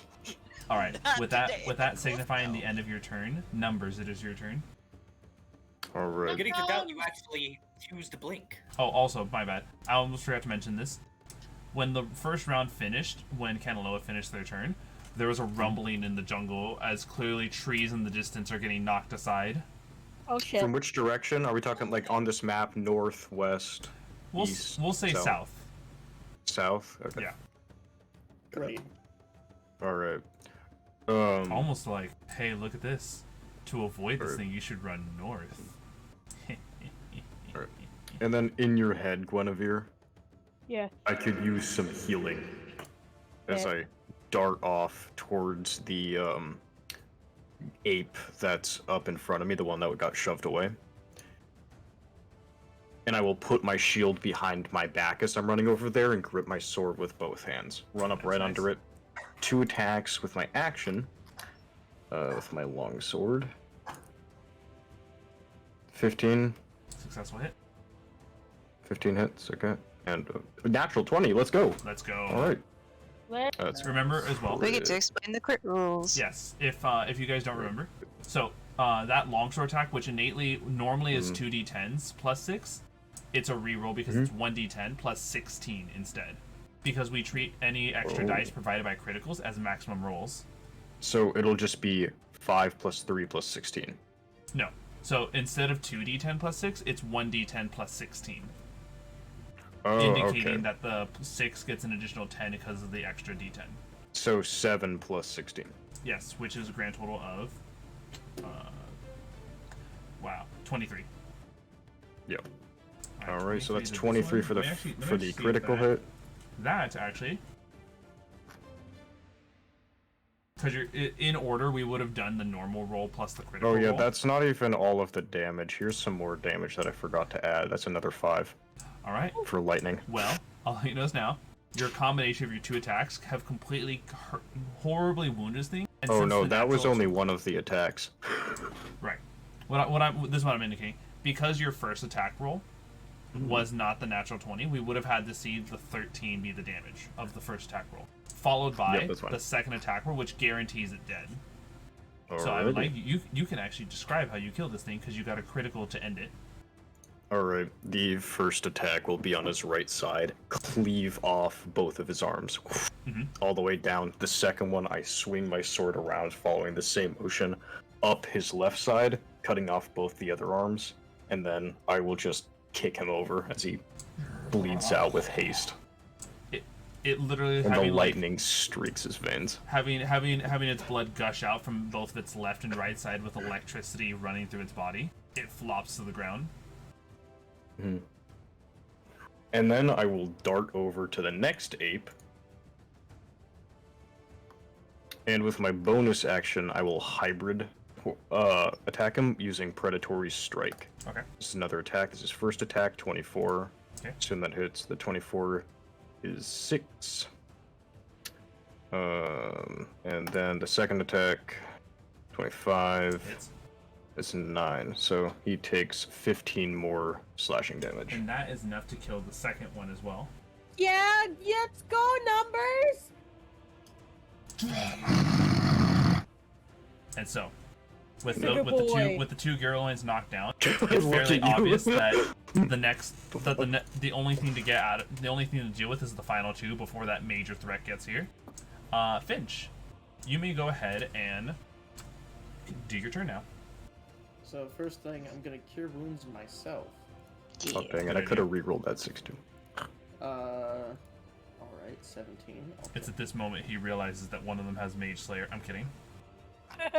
Alright, Not with that today. with that We'll signifying the know. end of your turn, Numbers, it is your turn. All I'm right. getting to doubt you actually used blink. Oh, also, my bad. I almost forgot to mention this. when the first round finished, when Kanaloa finished their turn, there was a rumbling in the jungle as clearly trees in the distance are getting knocked aside. Oh shit. From which direction are we talking? Like on this map, north, west, east? We'll say south. South. Okay. Yeah. Great. All right. Almost like, hey, look at this. To avoid this Right. thing, you should run north. Right. And then in your head, Guinevere, Yeah. I could use some healing as Yeah. I dart off towards the ape that's up in front of me, the one that got shoved away. And I will put my shield behind my back as I'm running over there and grip my sword with both hands. Run up That's right nice. under it. 2 attacks with my action. With my long sword. 15. Successful hit. 15 hits, okay. And natural 20, let's go. Let's go. Alright. Let's Remember as well. We get to explain the crit rules. Yes, if you guys don't remember. So, that longsword attack, which innately normally is 2d10s plus 6, it's a reroll because it's 1d10 plus 16 instead. Because we treat any extra dice provided by criticals as maximum rolls. So it'll just be 5 plus 3 plus 16. No. So instead of 2d10 plus 6, it's 1d10 plus 16. Oh, Indicating okay. that the 6 gets an additional 10 because of the extra d10. So 7 plus 16. Yes, which is a grand total of... wow, 23. Yep. Alright, Alright, so that's 23 23 for the Let me actually- let me for the see if critical that- hit. That, actually... Because you're in order, we would have done the normal roll plus the critical Oh yeah, roll. that's not even all of the damage. Here's some more damage that I forgot to add. That's another 5 Alright, for lightning. well, I'll let you know this now. Your combination of your 2 attacks have completely horribly wounded this thing. And Oh since no, the that was natural- only one of the attacks. Right. This is what I'm indicating. Because your first attack roll was not the natural 20, we would have had to see the 13 be the damage of the first attack roll, followed by Yep, that's fine. the second attack roll, which guarantees it dead. So I would like you can actually describe how you killed this thing because you got a critical to end it. Alright, the first attack will be on his right side. Cleave off both of his arms. All the way down. The second one, I swing my sword around, following the same motion, up his left side, cutting off both the other arms. And then I will just kick him over as he bleeds out with haste. It literally And the having like, lightning streaks his veins. having its blood gush out from both its left and right side with electricity running through its body. It flops to the ground. And then I will dart over to the next ape. And with my bonus action, I will hybrid attack him using Predatory Strike. Okay. This is another attack. This is first attack, 24. Okay. Assume that hits. The 24 is 6. And then the second attack, 25. Hits. It's 9. So he takes 15 more slashing damage. And that is enough to kill the second one as well. Yeah, let's go numbers. And so, with Good the boy. two Girlines knocked down, Look it's fairly at you. obvious that the only thing to get out of, the only thing to deal with is the final 2 before that major threat gets here. Finnch, you may go ahead and do your turn now. So first thing, I'm gonna cure wounds myself. Oh, dang it. I could have rerolled that 6 too. Alright, 17. It's at this moment he realizes that one of them has Mage Slayer. I'm kidding. And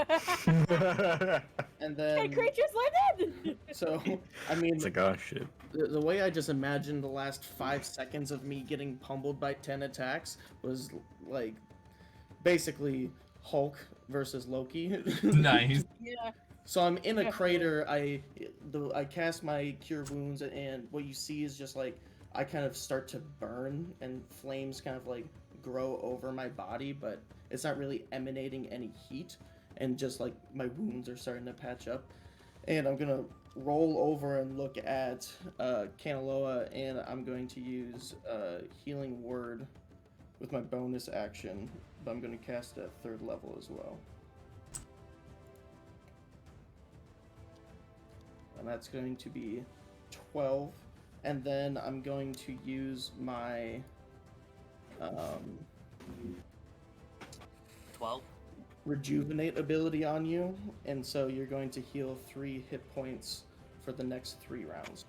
Hey, then, creatures landed. so, I mean, It's like, oh shit. the way I just imagined the last 5 seconds of me getting pummeled by 10 attacks was like basically Hulk versus Loki. Nice. Yeah. So I'm in a crater. I cast my cure wounds, and what you see is just like I kind of start to burn, and flames kind of like grow over my body, but it's not really emanating any heat, and just like my wounds are starting to patch up. And I'm gonna roll over and look at Kanaloa, and I'm going to use Healing Word with my bonus action, but I'm going to cast it at 3rd level as well. And that's going to be 12. And then I'm going to use my 12. rejuvenate ability on you, and so you're going to heal 3 hit points for the next 3 rounds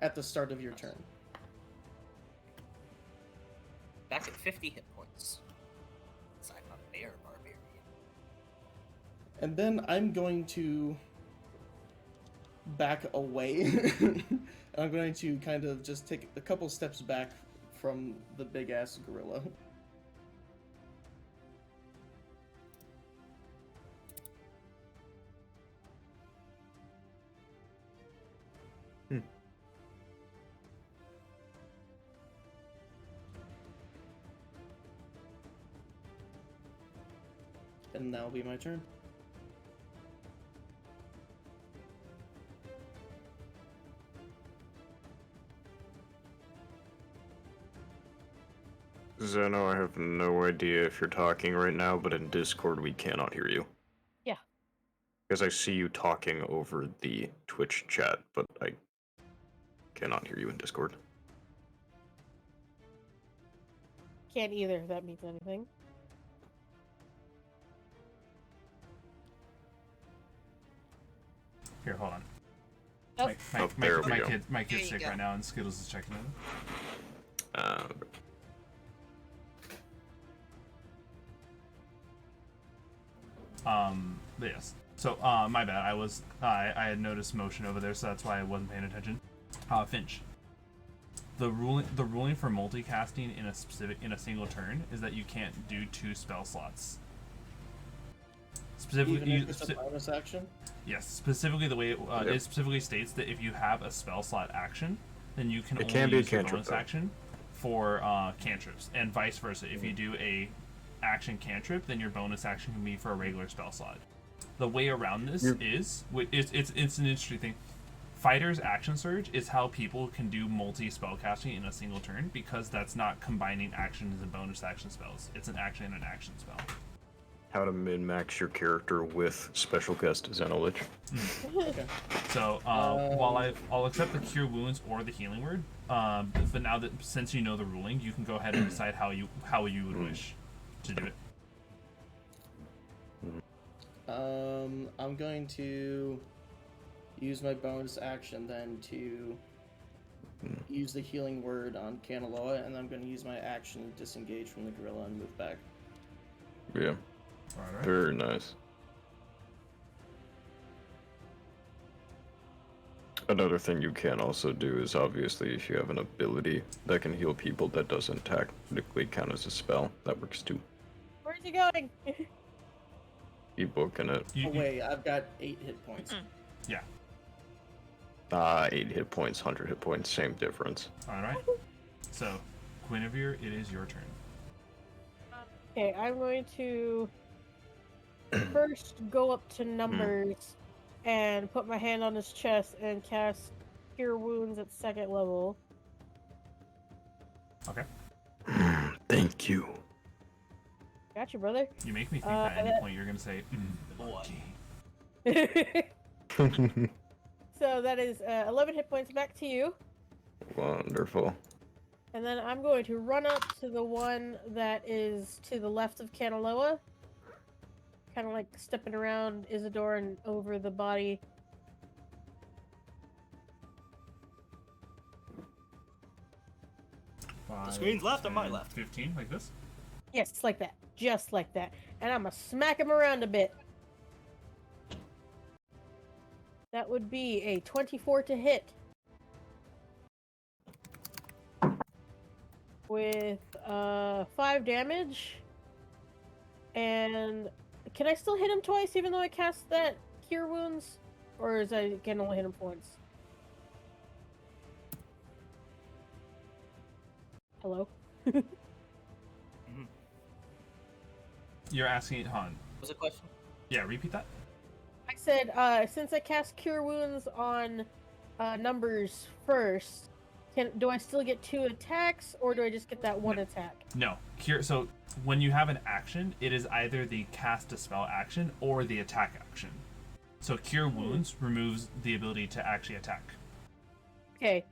at the start of your turn. Back at 50 hit points. So I'm a bear barbarian. And then I'm going to back away. I'm going to kind of just take a couple steps back from the big ass gorilla. And that'll be my turn. Zeno, I have no idea if you're talking right now, but in Discord we cannot hear you. Yeah. Because I see you talking over the Twitch chat, but I cannot hear you in Discord. Can't either, if that means anything. Here, hold on. Oh. There we go. My kid's you sick go. right now, and Skittles is checking in. But yes. So, my bad. I had noticed motion over there, so that's why I wasn't paying attention. Finnch. The ruling for multicasting in a single turn is that you can't do 2 spell slots. Specifically, Even if it's a bonus action? yes. Specifically, the way it specifically states that if you have a spell slot action, then you can It only can be a use your cantrip, bonus though. action for cantrips, and vice versa. If you do a action cantrip, then your bonus action can be for a regular spell slot. The way around this is it's an interesting thing. Fighter's action surge is how people can do multi spellcasting in a single turn, because that's not combining actions and bonus action spells. It's an action and an action spell. How to min-max your character with special guest Xenolich. Okay. So while I'll accept the cure wounds or the healing word, but now that since you know the ruling, you can go ahead and decide how you would wish to do it. I'm going to use my bonus action then to use the healing word on Kanaloa, and I'm going to use my action to disengage from the gorilla and move back. Yeah. Alright. Very nice. Another thing you can also do is obviously if you have an ability that can heal people that doesn't technically count as a spell, that works too. Where's he going? Keep booking it. Oh wait, I've got 8 hit points. Yeah. 8 hit points, 100 hit points, same difference. Alright. So, Guinevere, it is your turn. Okay, I'm going to first go up to numbers and put my hand on his chest and cast Cure Wounds at 2nd level. Okay. Thank you. Gotcha, brother. You make me think that at any point you're gonna say, monkey. So that is 11 hit points back to you. Wonderful. And then I'm going to run up to the one that is to the left of Kanaloa. Kind of like stepping around Isidore and over the body. The screen's left or my left? 15, like this? Yes, like that. Just like that. And I'm going to smack him around a bit. That would be a 24 to hit. With 5 damage. And can I still hit him twice even though I cast that Cure Wounds? Or is I can only hit him once? Hello? You're asking Han. Was a question? Yeah, repeat that. I said, since I cast Cure Wounds on numbers first, do I still get 2 attacks, or do I just get that 1 attack? No. So when you have an action, it is either the cast a spell action or the attack action. So Cure Wounds removes the ability to actually attack. Okay,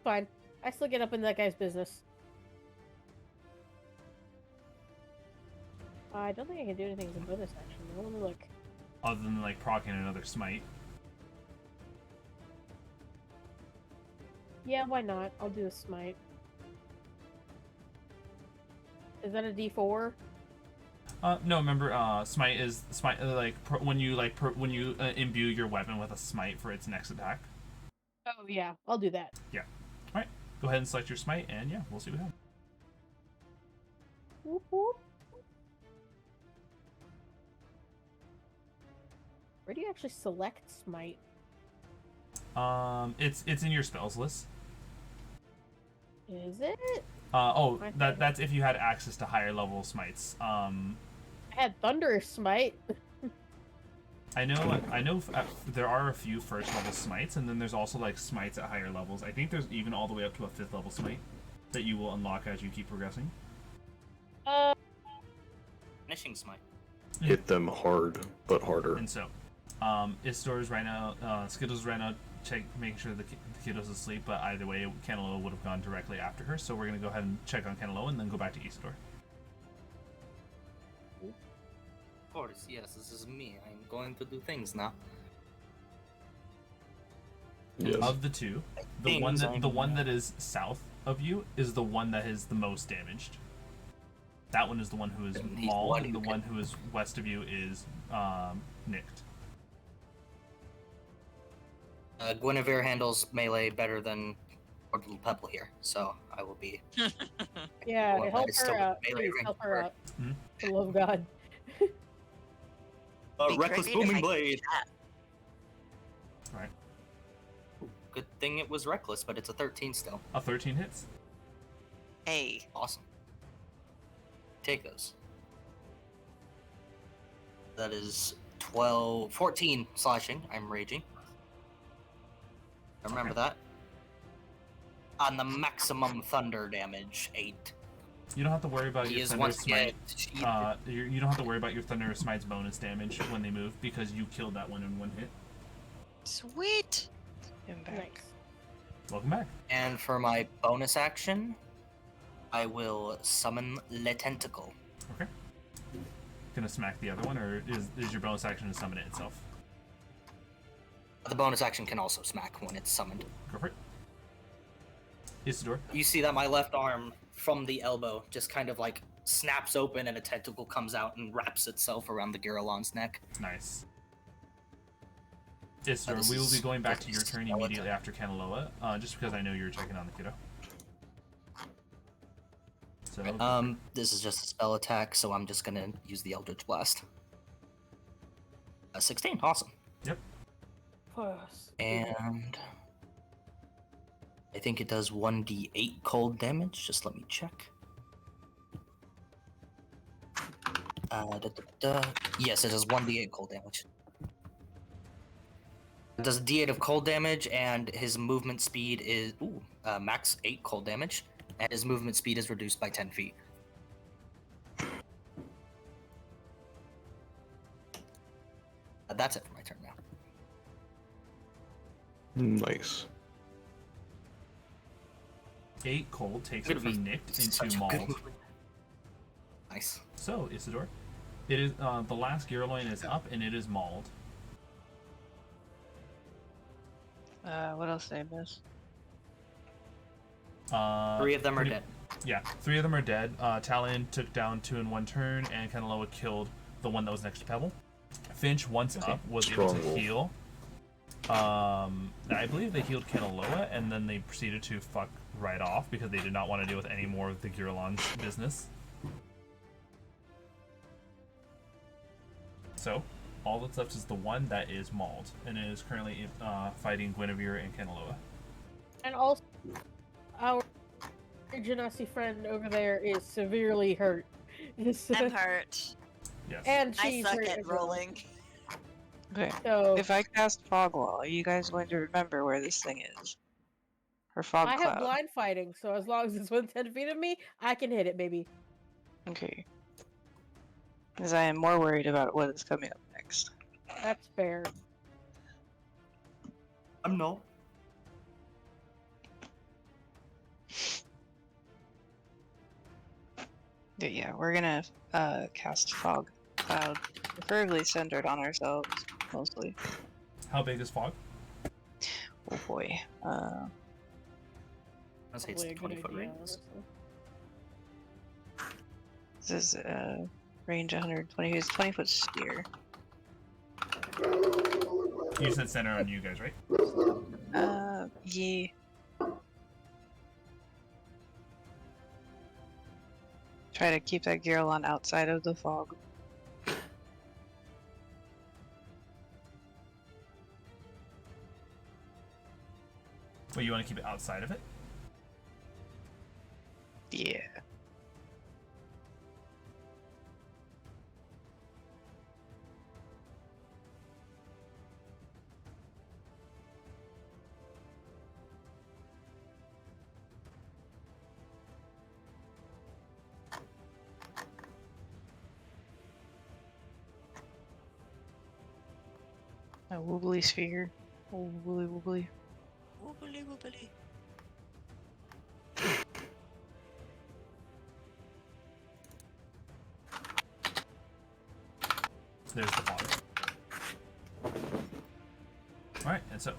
fine. I still get up in that guy's business. I don't think I can do anything as a bonus action. Though. Let me look. Other than like proccing another smite. Yeah, why not? I'll do a smite. Is that a D4? No, remember, smite is when you imbue your weapon with a smite for its next attack. Oh yeah, I'll do that. Yeah. All right. Go ahead and select your smite, and yeah, we'll see what happens. Whoop, whoop. Where do you actually select smite? It's in your spells list. Is it? That's if you had access to higher level smites. I had thunderous smite. I know. There are a few first level smites, and then there's also like smites at higher levels. I think there's even all the way up to a 5th level smite that you will unlock as you keep progressing. Finishing smite. Hit them hard, but harder. And so, Isidore's right now, Skittles right now, making sure the kiddo's asleep. But either way, Kanaloa would have gone directly after her. So we're gonna go ahead and check on Kanaloa, and then go back to Isidore. Of course, yes, this is me. I'm going to do things now. Yes. Of the two, the one that is south of you is the one that is the most damaged. That one is the one who is mauled, and the one who is west of you is nicked. Guinevere handles melee better than our little Pebble here, so I will be. Yeah, Well, help that is her still out. melee Please range help her for- out. Hmm? For the love of God. Be Reckless great if I booming could blade. do that. Right. Good thing it was reckless, but it's a 13 still. A 13 hits. Hey. Awesome. Take those. That is 14 slashing. I'm raging. Remember that. On the maximum thunder damage, 8. You don't have to worry about He your is thunder once smite. again. You don't have to worry about your thunder smite's bonus damage when they move because you killed that one in one hit. Sweet. I'm back. Nice. Welcome back. And for my bonus action, I will summon Le Tentacle. Okay. Gonna smack the other one, or is your bonus action to summon it itself? The bonus action can also smack when it's summoned. Go for it. Isidore. You see that my left arm from the elbow just kind of like snaps open and a tentacle comes out and wraps itself around the Giralon's neck. Nice. Isidore, This we will be is going back to your just turn skeleton. immediately after Kanaloa, just because I know you're checking on the kiddo. So, This is just a spell attack, so I'm just gonna use the Eldritch Blast. 16, awesome. yep. Plus. And I think it does 1d8 cold damage. Just let me check. Yes, it does 1d8 cold damage. It does a d8 of cold damage, and his movement speed is max 8 cold damage, and his movement speed is reduced by 10 feet. That's it for my turn now. Nice. 8 cold takes Gonna it from be nicked such into a good mauled. movement. Nice. So, Isidore, it is the last Giraloin is up and it is mauled. What else did I miss? 3 of them are dead. Yeah, 3 of them are dead. Talion took down 2 in one turn, and Kanaloa killed the one that was next to Pebble. Finnch, once up, was able Strong to wolf. heal. I believe they healed Kanaloa, and then they proceeded to fuck right off because they did not want to deal with any more of the Giralon's business. So, all that's left is the one that is mauled, and it is currently fighting Guinevere and Kanaloa. And also, our Genasi friend over there is severely hurt. I'm hurt. Yes. And I she's suck hurt at as well. rolling. Okay. So If I cast Fog Wall, are you guys going to remember where this thing is? Or Fog I Cloud? have blind fighting, so as long as it's within 10 feet of me, I can hit it, baby. Okay. Because I am more worried about what is coming up next. That's fair. I'm no. Yeah, we're gonna cast fog cloud, preferably centered on ourselves, mostly. How big is fog? Oh boy. I'd say it's Probably a good 20-foot idea, radius. honestly. This is range 120. It's 20-foot sphere. You said center on you guys, right? Yeah. Try to keep that Giralon outside of the fog. Well, you want to keep it outside of it? Yeah. A wobbly sphere. Oh, wobbly wobbly. Woobly woobly. There's the fog. Alright, and so,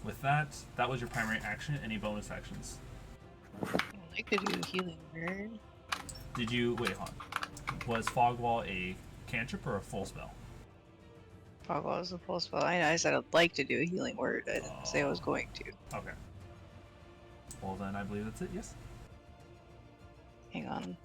with that, that was your primary action. Any bonus actions? I could do healing word. Did you... Wait, hold on. Was Fog Wall a cantrip or a full spell? Fog wall is a full spell. I said I'd like to do a healing word. I didn't say I was going to. Okay. Well, then I believe that's it, yes? Hang on.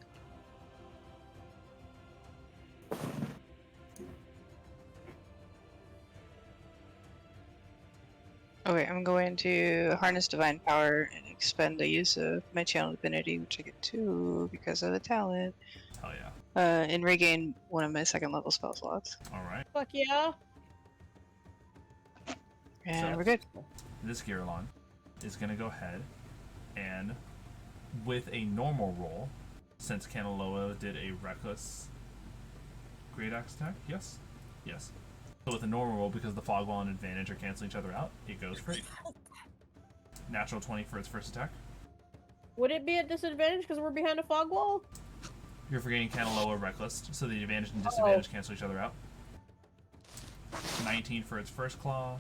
Okay, I'm going to harness divine power and expend the use of my channel divinity, which I get 2 because of the talent, Hell yeah. and regain one of my 2nd level spell slots. Alright. Fuck yeah. And So- we're good. This Giralon is going to go ahead and, with a normal roll, since Kanaloa did a reckless great axe attack, yes? Yes. So with a normal roll, because the fog wall and advantage are canceling each other out, it goes for it. Natural 20 for its first attack. Would it be a disadvantage because we're behind a fog wall? You're forgetting Kanaloa reckless, so the advantage and disadvantage cancel each other out. 19 for its first claw.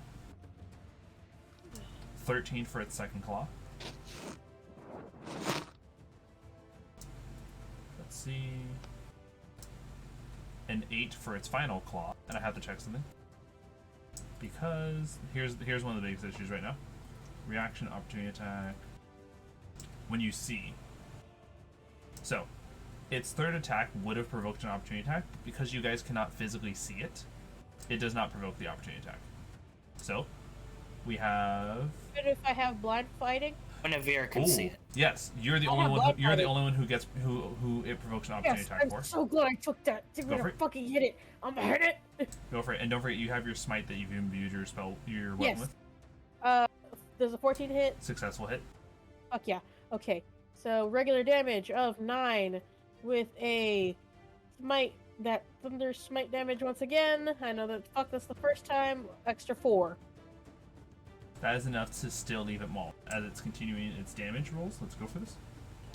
13 for its second claw. Let's see. An 8 for its final claw, and I have to check something. Because here's one of the biggest issues right now. Reaction, opportunity attack. When you see. So, its third attack would have provoked an opportunity attack. Because you guys cannot physically see it, it does not provoke the opportunity attack. So, we have... But if I have blind fighting? Guinevere can Ooh, see it. yes, you're the I only have one. blood You're the fighting. only one who gets who it provokes an opportunity Yes, attack I'm for. so glad I took that. I'm Go gonna for it. fucking hit it. I'm gonna hit it. Go for it, and don't forget you have your smite that you've imbued your spell, your weapon Yes. with. Does a 14 hit? Successful hit. Fuck yeah. Okay. So regular damage of 9 with a smite, that thunder smite damage once again. I know that that's the first time. Extra 4. That is enough to still leave it mauled. As it's continuing its damage rolls, let's go for this.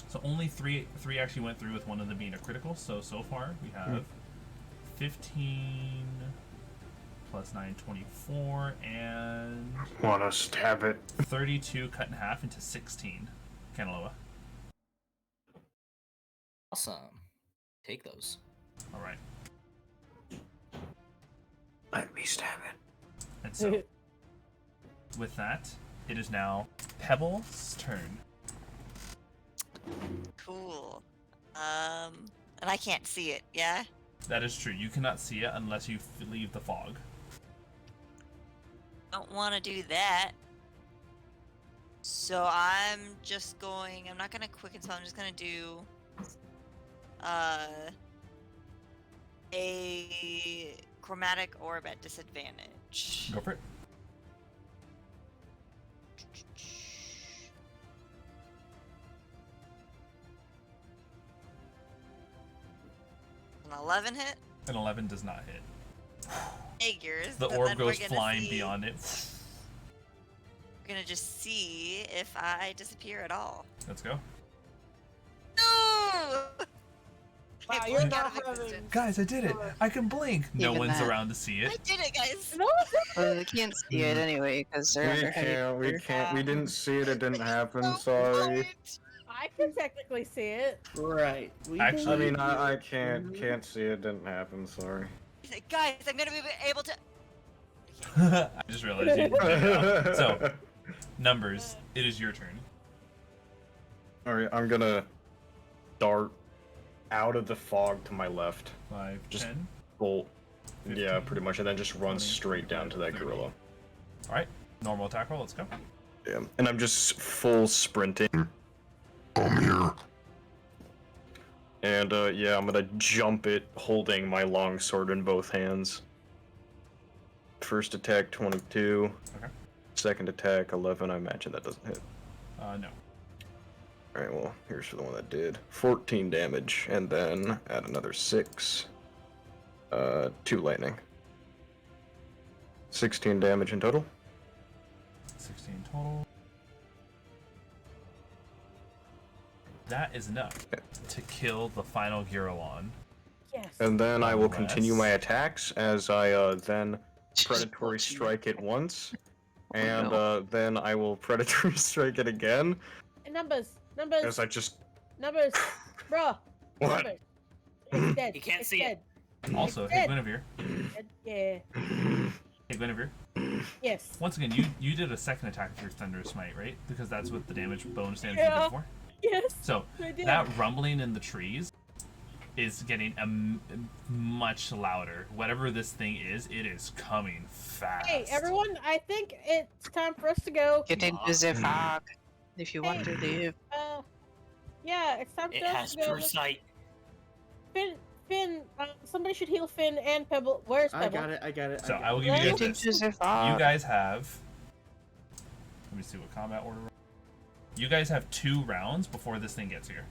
So only three actually went through, with one of them being a critical. So far we have 15 plus 9, 24, and Want to stab it? 32 cut in half into 16. Kanaloa. Awesome. Take those. All right. Let me stab it. And so with that, it is now Pebble's turn. Cool. And I can't see it, yeah? That is true. You cannot see it unless you leave the fog. Don't want to do that. So I'm not gonna quicken spell, I'm just gonna do a chromatic orb at disadvantage. Go for it. An 11 hit? An 11 does not hit. Figures. The but orb then goes we're gonna flying see- beyond it. We're gonna just see if I disappear at all. Let's go. No! Wow, I you're blink out not of having. existence. Guys, I did it. I can blink. No Even one's that. around to see I it. did it, guys. No, Well, they can't see it anyway because they're under heavy We water. can't. We didn't see it. It didn't happen. No Sorry. point. I can technically see it. Right. We Actually- I mean, believe I you. can't see it. Didn't happen. Sorry. He's like, guys, I'm gonna be able to. I just realized you. Yeah. So, numbers. It is your turn. All right, I'm gonna dart out of the fog to my left. 5, Just 10. Full. Yeah, 15, pretty much, and then just run 20, straight down to that 30. gorilla. All right. Normal attack roll. Let's go. Yeah, and I'm just full sprinting. I'm here. And yeah, I'm gonna jump it, holding my long sword in both hands. First attack 22. Okay. Second attack 11. I imagine that doesn't hit. No. All right, well, here's for the one that did 14 damage, and then add another 6. 2 lightning. 16 damage in total. 16 total. That is enough to kill the final Girolon. Yes. And then I will continue my Unless- attacks as I then predatory strike it once, and no. then I will predatory strike it again Numbers. as I just. Numbers. Bruh. What? Numbers. It's dead. You can't it's see dead. it. Also, It's hey dead. Guinevere. Yeah. Hey Guinevere. Yes. Once again, you did a second attack with your Thunder Smite, right? Because that's what the damage bonus damage you Yeah. did for. Yes. So I did. that rumbling in the trees is getting much louder. Whatever this thing is, it is coming fast. Hey, everyone! I think it's time for us to go. Get into the fog if you want to leave. Yeah, it's time It for us has to go. true sight. Finn, somebody should heal Finn and Pebble. Where's I Pebble? got it. I got it. So got I will it. give you Get guys Get this. into the fog. You guys have. Let me see what combat order. You guys have 2 rounds before this thing gets here.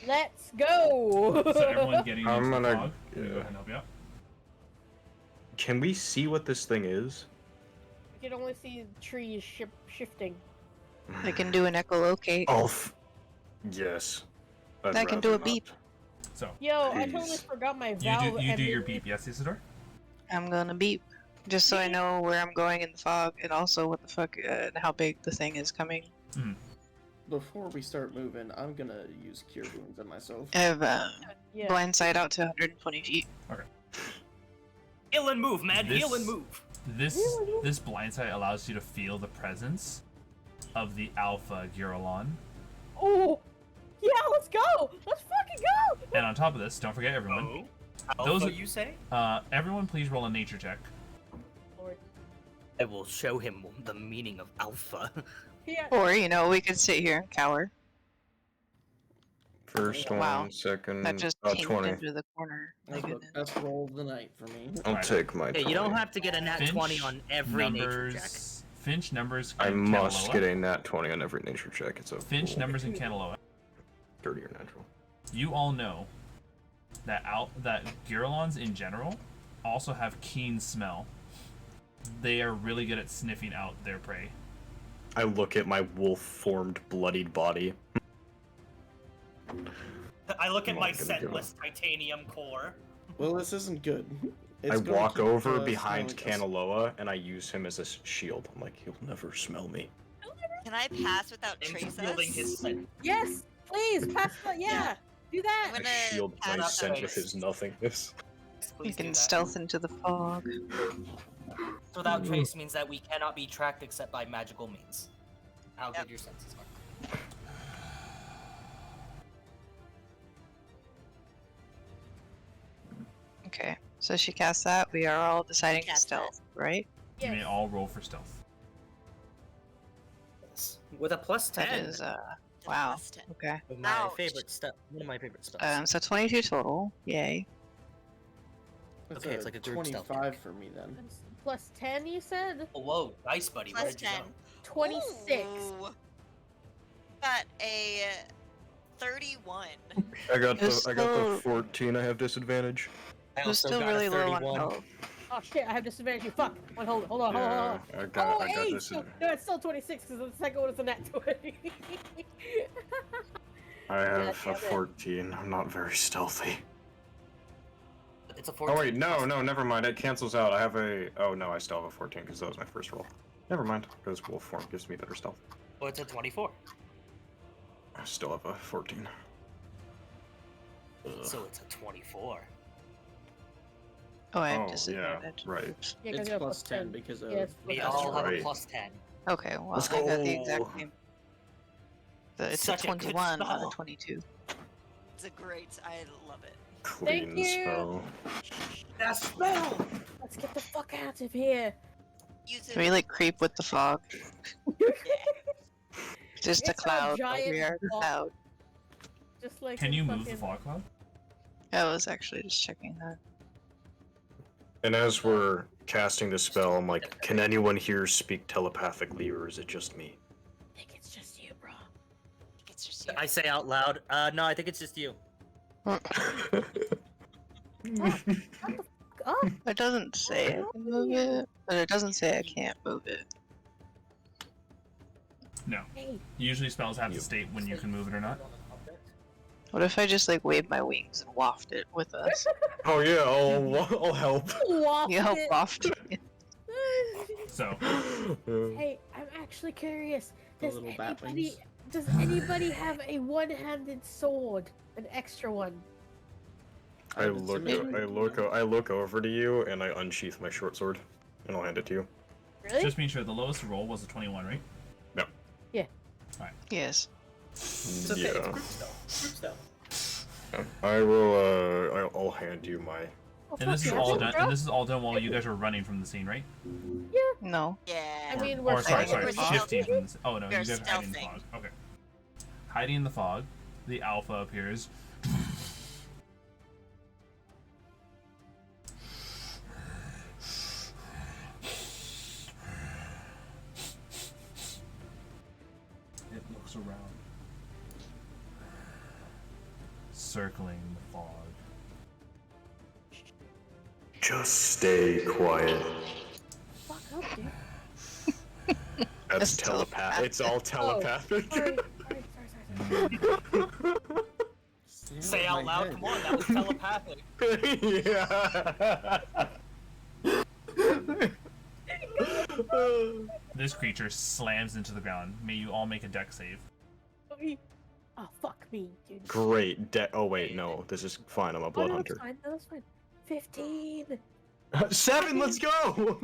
Let's go. So everyone getting I'm into the gonna- fog. Let me go yeah. ahead and help you out. Can we see what this thing is? You can only see trees shifting. I can do an echolocate. Oh, yes. I'd I can rather do a not. beep. So Yo, I totally Please. forgot my you valve. do your beep, yes, Isidore? I'm gonna beep. Just so I know where I'm going in the fog and also what the fuck and how big the thing is coming. Before we start moving, I'm gonna use Cure Wounds on myself. I have Yeah. blind sight out to 120 feet. Heal and move, man. Heal This- and move. This blind sight allows you to feel the presence of the alpha Girolon. Oh, yeah, let's go. Let's fucking go. And on top of this, don't forget everyone. Oh, Those Alpha, are- you say? Everyone, please roll a nature check. Lord. I will show him the meaning of alpha. Yeah. Or, you know, we could sit here and cower. First Wow. one, second, That just 20. into the corner. My That's, goodness. that's roll of the night for me. I'll Right. take my Hey, you don't 20. have to get a nat Finnch 20 on every nature check. numbers. Finch numbers. I and must Kanaloa. get a nat 20 on every nature check. It's a Finch rule. numbers and Kanaloa. 30 or natural. You all know that that Girolons in general also have keen smell. They are really good at sniffing out their prey. I look at my wolf-formed, bloodied body. I look at I'm my not gonna give scentless titanium core. Well, this isn't good. It's I gonna walk keep, over behind smelling us. Kanaloa and I use him as a shield. I'm like, he'll never smell me. Can I pass without Him trace fielding his us? scent. Yes, please pass. Yeah, do that. I'm I gonna shield pass my without scent with trace. his nothingness. You Please do can that. stealth into the fog. Without trace means that we cannot be tracked except by magical means. How Yep. good your senses are. Okay, so she casts that. We are all deciding to Cast stealth, right? You may Yes. all roll for stealth. With a plus 10. That is, The wow. plus 10. Okay. My Ouch. favorite stuff. One of my favorite spells. So 22 total. Yay. That's Okay, it's like a group stealth 25 check. for me then. Plus 10, you said? Oh, whoa, nice, buddy. Where Plus did you 10. go? 26. Ooh. Got a 31. I got It was the still- 14. I have disadvantage. I It was also still got a really low on 31. health. Oh shit, I have disadvantage. You fuck. Hold on, hold on, hold on. I got Oh, hey, this. so, no, it's still 26 because the second one is a nat 20. I have damn a it. 14. I'm not very stealthy. It's a 14. Oh wait, no, never mind. It cancels out. I have a. Oh no, I still have a 14 because that was my first roll. Never mind, because wolf form gives me better stealth. Oh, it's a 24. I still have a 14. So it's a 24. Oh, I have Oh, disadvantage. yeah, right. Yeah, 'cause It's you have plus 10 because of. Yeah, it's We plus all have right. a plus 10. Okay, well, Let's I got the go. exact same. It's Such a a good 21 on a spell. 22. It's a great. I love it. Clean you. spell. That spell! Let's get the fuck out of here. Use it. Can we like creep with the fog? Just a It's a cloud, but giant we are the fog. cloud. Just like Can in you move the fucking- fog cloud? I was actually just checking that. And as we're casting the spell, I'm like, can anyone here speak telepathically, or is it just me? I think it's just you, bro. It's just you. I say out loud, no, I think it's just you. Oh, It doesn't say I can move it, but it doesn't say I can't move it. No. hey. Usually spells have to state when you can move it or not. What if I just like wave my wings and waft it with us? Oh yeah, I'll help. Waft You help it. waft it. So, Hey, I'm actually curious. The Does little bat anybody, wings. does anybody have a one-handed sword? An extra one? I haven't look, seen it. I look over to you, and I unsheath my short sword, and I'll hand it to you. Really? just being sure, the lowest roll was a 21, right? No. Yes. It's okay. It's Yeah. group stealth. Group stealth. I will. I'll hand you my. Oh, And this fuck is yeah, all bro. done. And this is all done while you guys are running from the scene, right? No. Yeah. I mean, Or we're sorry, we're shifting stealthing. from the. Oh no, We're you guys are hiding in the stealthing. fog. Okay. Hiding in the fog, the alpha appears. It looks around, circling the fog. Just stay quiet. Fuck up, dude. That's It's telepath. It's all telepathic. Sorry, sorry. Say out loud, come on, that was telepathic. Yeah. This creature slams into the ground. May you all make a deck save. Oh, fuck me, dude. Great. Oh wait, no. This is fine. I'm a Oh, blood no, that's hunter. fine. No, that's fine. 15. 7. Let's go.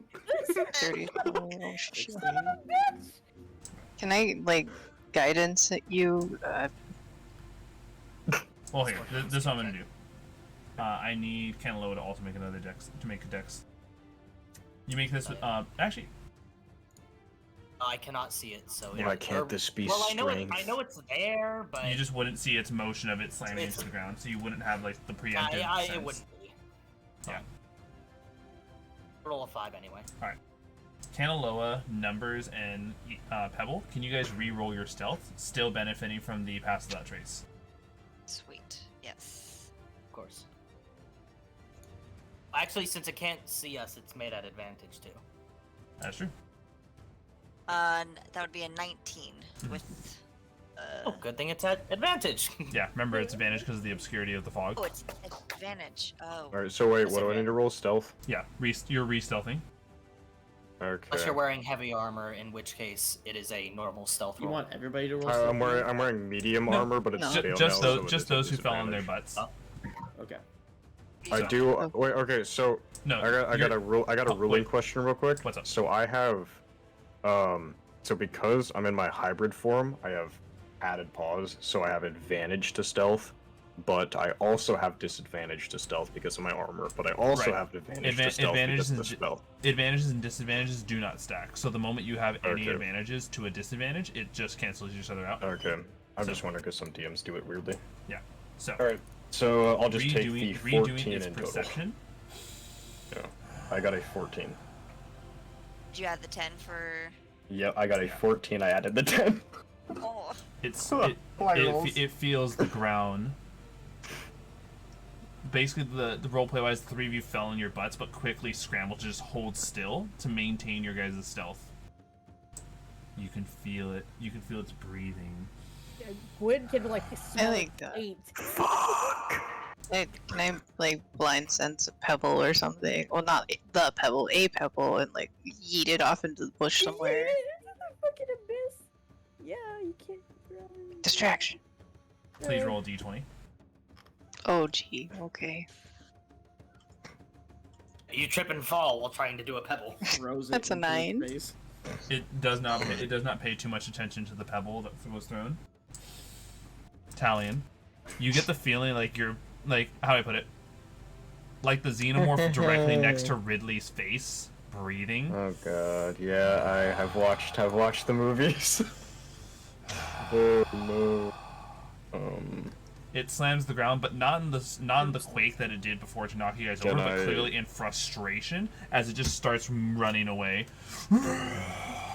30. Oh, shit. 16. Can I like guidance at you? Well, here, this is what I'm gonna do. I need Kanaloa to also make another dex to make a dex. You make this. Actually, I cannot see it, so. Why can't this be Well, strength? I know it's there, but. you just wouldn't see its motion of it slamming It's- into the ground, so you wouldn't have like the preemptive it sense. wouldn't be. Yeah. Roll a 5 anyway. Kanaloa, Numbers, and Pebble. Can you guys re-roll your stealth, still benefiting from the pass without trace? Sweet. Yes. Of course. Actually, since it can't see us, it's made at advantage too. That's true. That would be a 19 with. Oh, good thing it's at advantage. Yeah. Remember, it's advantage because of the obscurity of the fog. Oh, it's advantage. Oh. All right. So wait, what do I need to roll? Stealth. Yeah. You're re-stealthing. Okay. Unless you're wearing heavy armor, in which case it is a normal stealth You roll. want everybody to roll I'm stealth? wearing medium No. armor, but it's No. scale Just now, those, so it just is a those who fell on their disadvantage. butts. Okay. I So- do. Wait. Okay. So No. I got a ruling wait. question real quick. What's up? So I have, so because I'm in my hybrid form, I have added pause, so I have advantage to stealth, but I also have disadvantage to stealth because of my armor. But I also Right. have advantage to stealth because of the spell. Advantages and disadvantages do not stack. So the moment you have any Okay. advantages to a disadvantage, it just cancels each other out. Okay. I'm So- just wondering because some DMs do it weirdly. So All right. So I'll just take the redoing 14 its in total. perception. Yeah. I got a 14. Did you add the 10 for? Yep, I got a 14. I added the 10. Oh. It feels the ground. Basically, the roleplay wise, the three of you fell on your butts, but quickly scrambled to just hold still to maintain your guys' stealth. You can feel it. You can feel its breathing. Gwyn can like smell like that. paint. Fuck. Can I like blind sense a pebble or something? Well, not the pebble, a pebble, and like yeet it off into the bush somewhere. Into the fucking abyss. Yeah, you can't. Distraction. Please roll a d20. Oh gee. Okay. You trip and fall while trying to do a pebble. Throws it That's a into his 9. face. It does not pay too much attention to the pebble that was thrown. Talion, you get the feeling like you're like, how do I put it? Like the xenomorph directly next to Ridley's face, breathing. Oh god, yeah, I have watched the movies. Oh no. It slams the ground, but not in the quake that it did before to knock you guys over, but clearly in frustration as it just starts running away.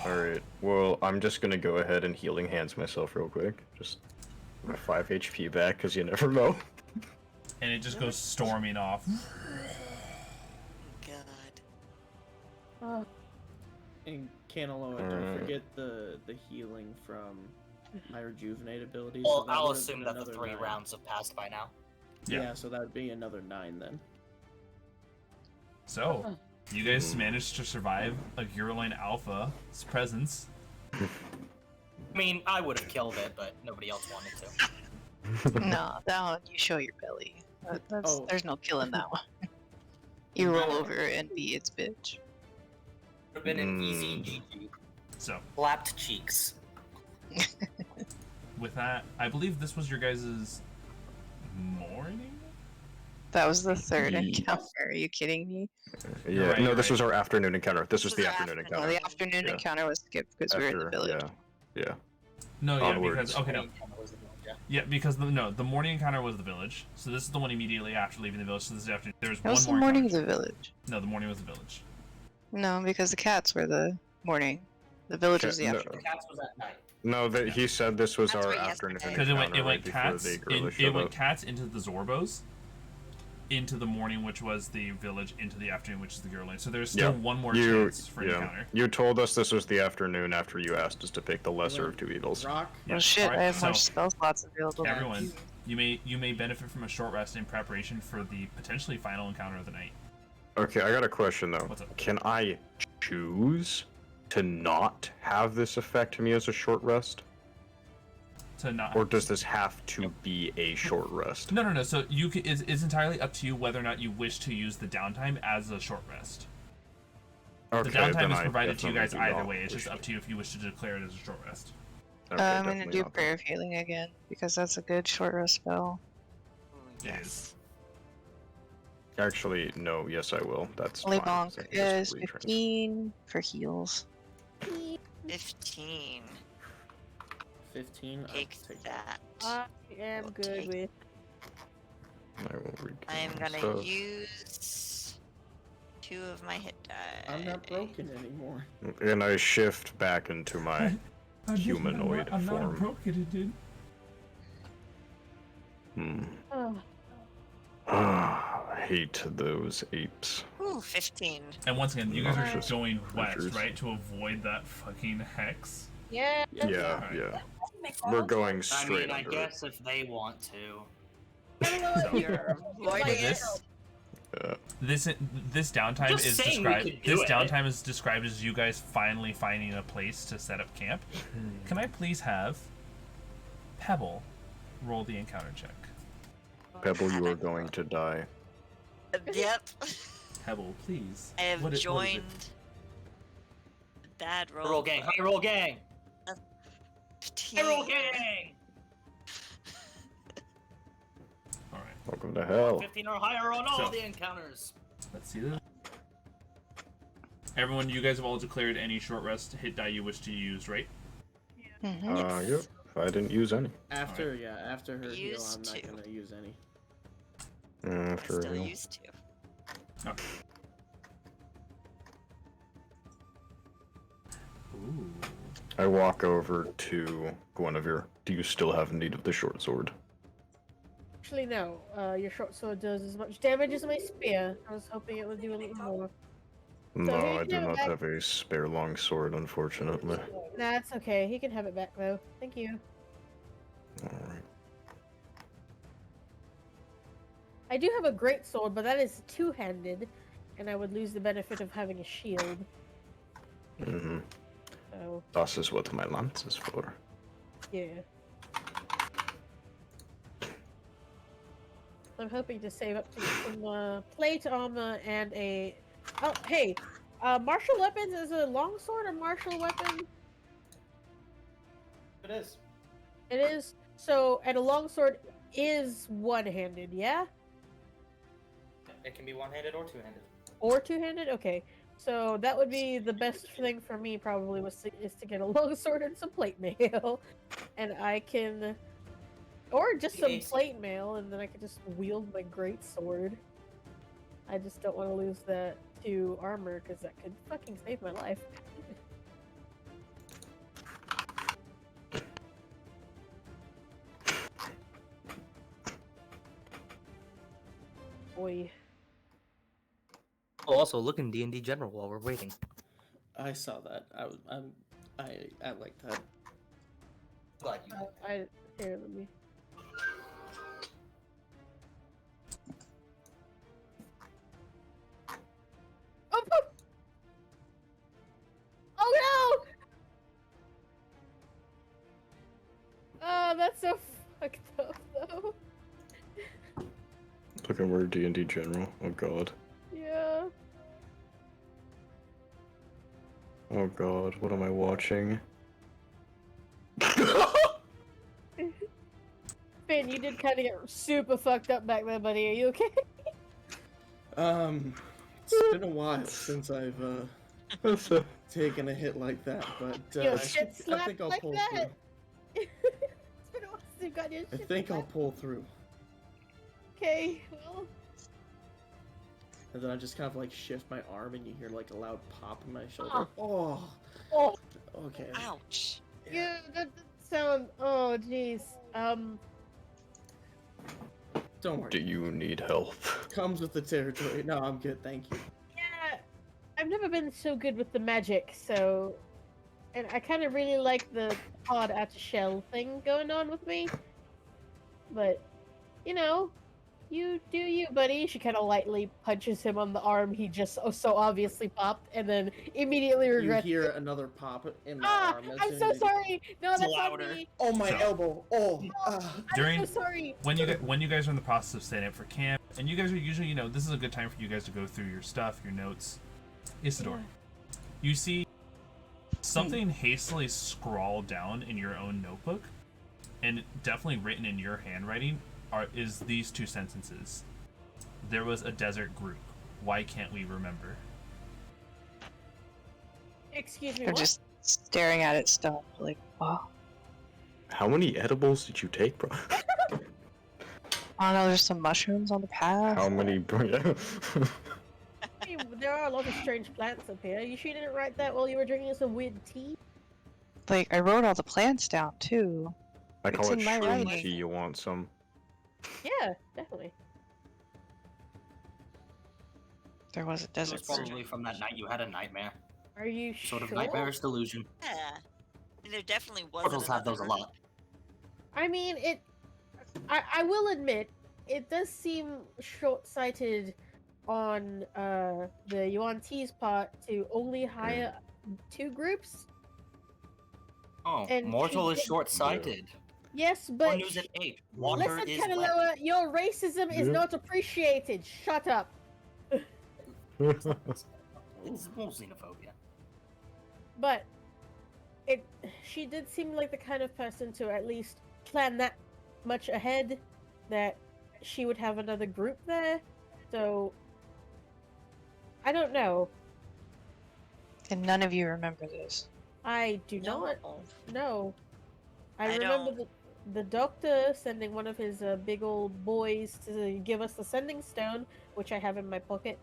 Alright, well, I'm just gonna go ahead and healing hands myself real quick. Just my 5 HP back, because you never know. And it just goes storming off. God. And Kanaloa, don't forget the healing from my rejuvenate abilities. Well, so that I'll would've assume been that the another 3 9. rounds have passed by now. Yeah, so that would be another 9 then. So, you guys managed to survive a Gurline Alpha's presence. I mean, I would have killed it, but nobody else wanted to. No, that one you show your belly. Oh. There's no killing that one. You roll over and be its bitch. Would have been an easy GG. So, Lapped cheeks. with that, I believe this was your guys' morning? That was the third Yeah. encounter. Are you kidding me? Yeah, right, no, you're this right. was our afternoon encounter. This was This the was afternoon our No, encounter. the afternoon Yeah. encounter was skipped because we were in the village. Yeah. No, yeah, Onwards. because okay, no, yeah, because the morning encounter was the village. So this is the one immediately after leaving the village. So this is after there's That one was the more morning encounter. of the village. No, the morning was the village. No, because the cats were the morning. The village was the No. afternoon. Cats was at night. No, he said this was That's our right, afternoon yesterday. Because encounter it went right cats before the gorilla it showed went up. cats into the Zorbos, into the morning, which was the village, into the afternoon, which is the Gurline. So there's still one more chance for encounter. You told us this was the afternoon after you asked us to pick the lesser of 2 evils. Rock. Yeah. Well, shit, Alright, I have more so spell slots available. than everyone, you. you may benefit from a short rest in preparation for the potentially final encounter of the night. Okay, I got a question though. What's up? Can I choose to not have this affect me as a short rest? To not. Or does this have to be a short rest? No. So you can, it's entirely up to you whether or not you wish to use the downtime as a short rest. Okay, The downtime then is I provided to you guys definitely do either not way. It's wish just up to you if you wish to declare it as a short rest. Okay, I'm gonna definitely do not. prayer of healing again because that's a good short rest spell. Yes. Actually, no, yes I will. That's Holy fine. bonk I can just is retrain. 15 for heals. 15. 15. I'll Take take that. I am We'll good take- with. I will regain I am gonna stuff. use 2 of my hit die. I'm not broken anymore. And I shift back into my humanoid form. broken, dude. Oh, I hate those apes. Ooh, 15. And once again, you guys are Noxious going west, creatures. right, to avoid that fucking hex. yeah. Yeah, Alright. yeah. We're going I straight mean, I under it. guess if they want to. You're avoiding it. This this downtime Just is saying we described. could do This it. downtime is described as you guys finally finding a place to set up camp. Can I please have Pebble roll the encounter check? Pebble, you are going to die. Yep. Pebble, please. I have What is it? joined the bad roll. Roll gang, hey roll gang! 15. Hey roll gang! All right. Welcome to hell. 15 or higher on all So- the encounters. Let's see this. Everyone, you guys have all declared any short rest hit die you wish to use, right? Mhm. Yep. I didn't use any. After, after her heal, Use I'm not 2. gonna use any. After Still heal. used to. Okay. Ooh. I walk over to Guinevere. Do you still have need of the short sword? Actually, no. Your short sword does as much damage as my spear. I was hoping it would do a little more. No, here I you do go, not back. have a spare long sword, unfortunately. Nah, it's okay. He can have it back though. Thank you. Alright. I do have a great sword, but that is two-handed, and I would lose the benefit of having a shield. Mm-hmm. So This is what my lance is for. yeah. I'm hoping to save up to some plate armor and a. Oh, hey, martial weapons is a longsword a martial weapon? It is. It is. So, and a longsword is one-handed, yeah? It can be one-handed or two-handed. Or two-handed? Okay. So that would be the best thing for me probably is to get a longsword and some plate mail. And I can or just some Yes. plate mail and then I can just wield my great sword. I just don't want to lose that to armor because that could fucking save my life. Boy. Oh, also look in D&D General while we're waiting. I saw that. I like that. Glad you did. Here, let me. Oh, oh! Oh no! Oh, that's so fucked up though. Looking where D&D General. Oh god. Yeah. Oh god, what am I watching? Finn, you did kind of get super fucked up back there, buddy. Are you okay? It's been a while since I've taken a hit like that, but Your I shit think slapped I'll like pull that. through. It's been a while since you got your I shit think I'll slapped. pull through. Okay, well. And then I just kind of like shift my arm, and you hear like a loud pop in my shoulder. Ah. Oh. Oh. Okay. Ouch. Yeah, that sound. Oh, jeez. Don't worry. Do you need help? Comes with the territory. No, I'm good, thank you. Yeah, I've never been so good with the magic, so. And I kind of really like the hard out of shell thing going on with me. But, you know, you do you, buddy. She kind of lightly punches him on the arm he just so obviously popped, and then immediately You regrets hear it. another pop in my Ah, arm. as I'm soon so as you- sorry. No, that's louder. on me. Oh, my So- elbow. Oh. During I'm so sorry. when you guys are in the process of setting up for camp, and you guys are usually, you know, this is a good time for you guys to go through your stuff, your notes. Isidore, you see something hastily scrawled down in your own notebook, and definitely written in your handwriting is these two sentences. There was a desert group. Why can't we remember? Excuse me. I'm What? just staring at it still, like, wow. How many edibles did you take, bro? I don't know, there's some mushrooms on the path. How many, bro? Yeah. Hey, there are a lot of strange plants up here. You sure you didn't write that while you were drinking some weird tea? Like, I wrote all the plants down, too. I call It's it in my shroom writing. tea. You want some? Yeah, definitely. There was a It was desert probably group. from that night you had a nightmare. Are you Sort of sure? nightmarish delusion. Yeah. And there definitely wasn't Portals have those a another- lot. I mean, I will admit, it does seem short-sighted on the Yuan T's part to only hire 2 groups. Oh, And mortal she is did- short-sighted. Yes, One but news an ape. Water listen, is wet. Kanaloa, your racism is Yeah. not appreciated. Shut up. It's more xenophobia. But she did seem like the kind of person to at least plan that much ahead that she would have another group there. So I don't know. And none of you remember this. I do not know. I I remember don't. the doctor sending one of his big old boys to give us the sending stone, which I have in my pocket.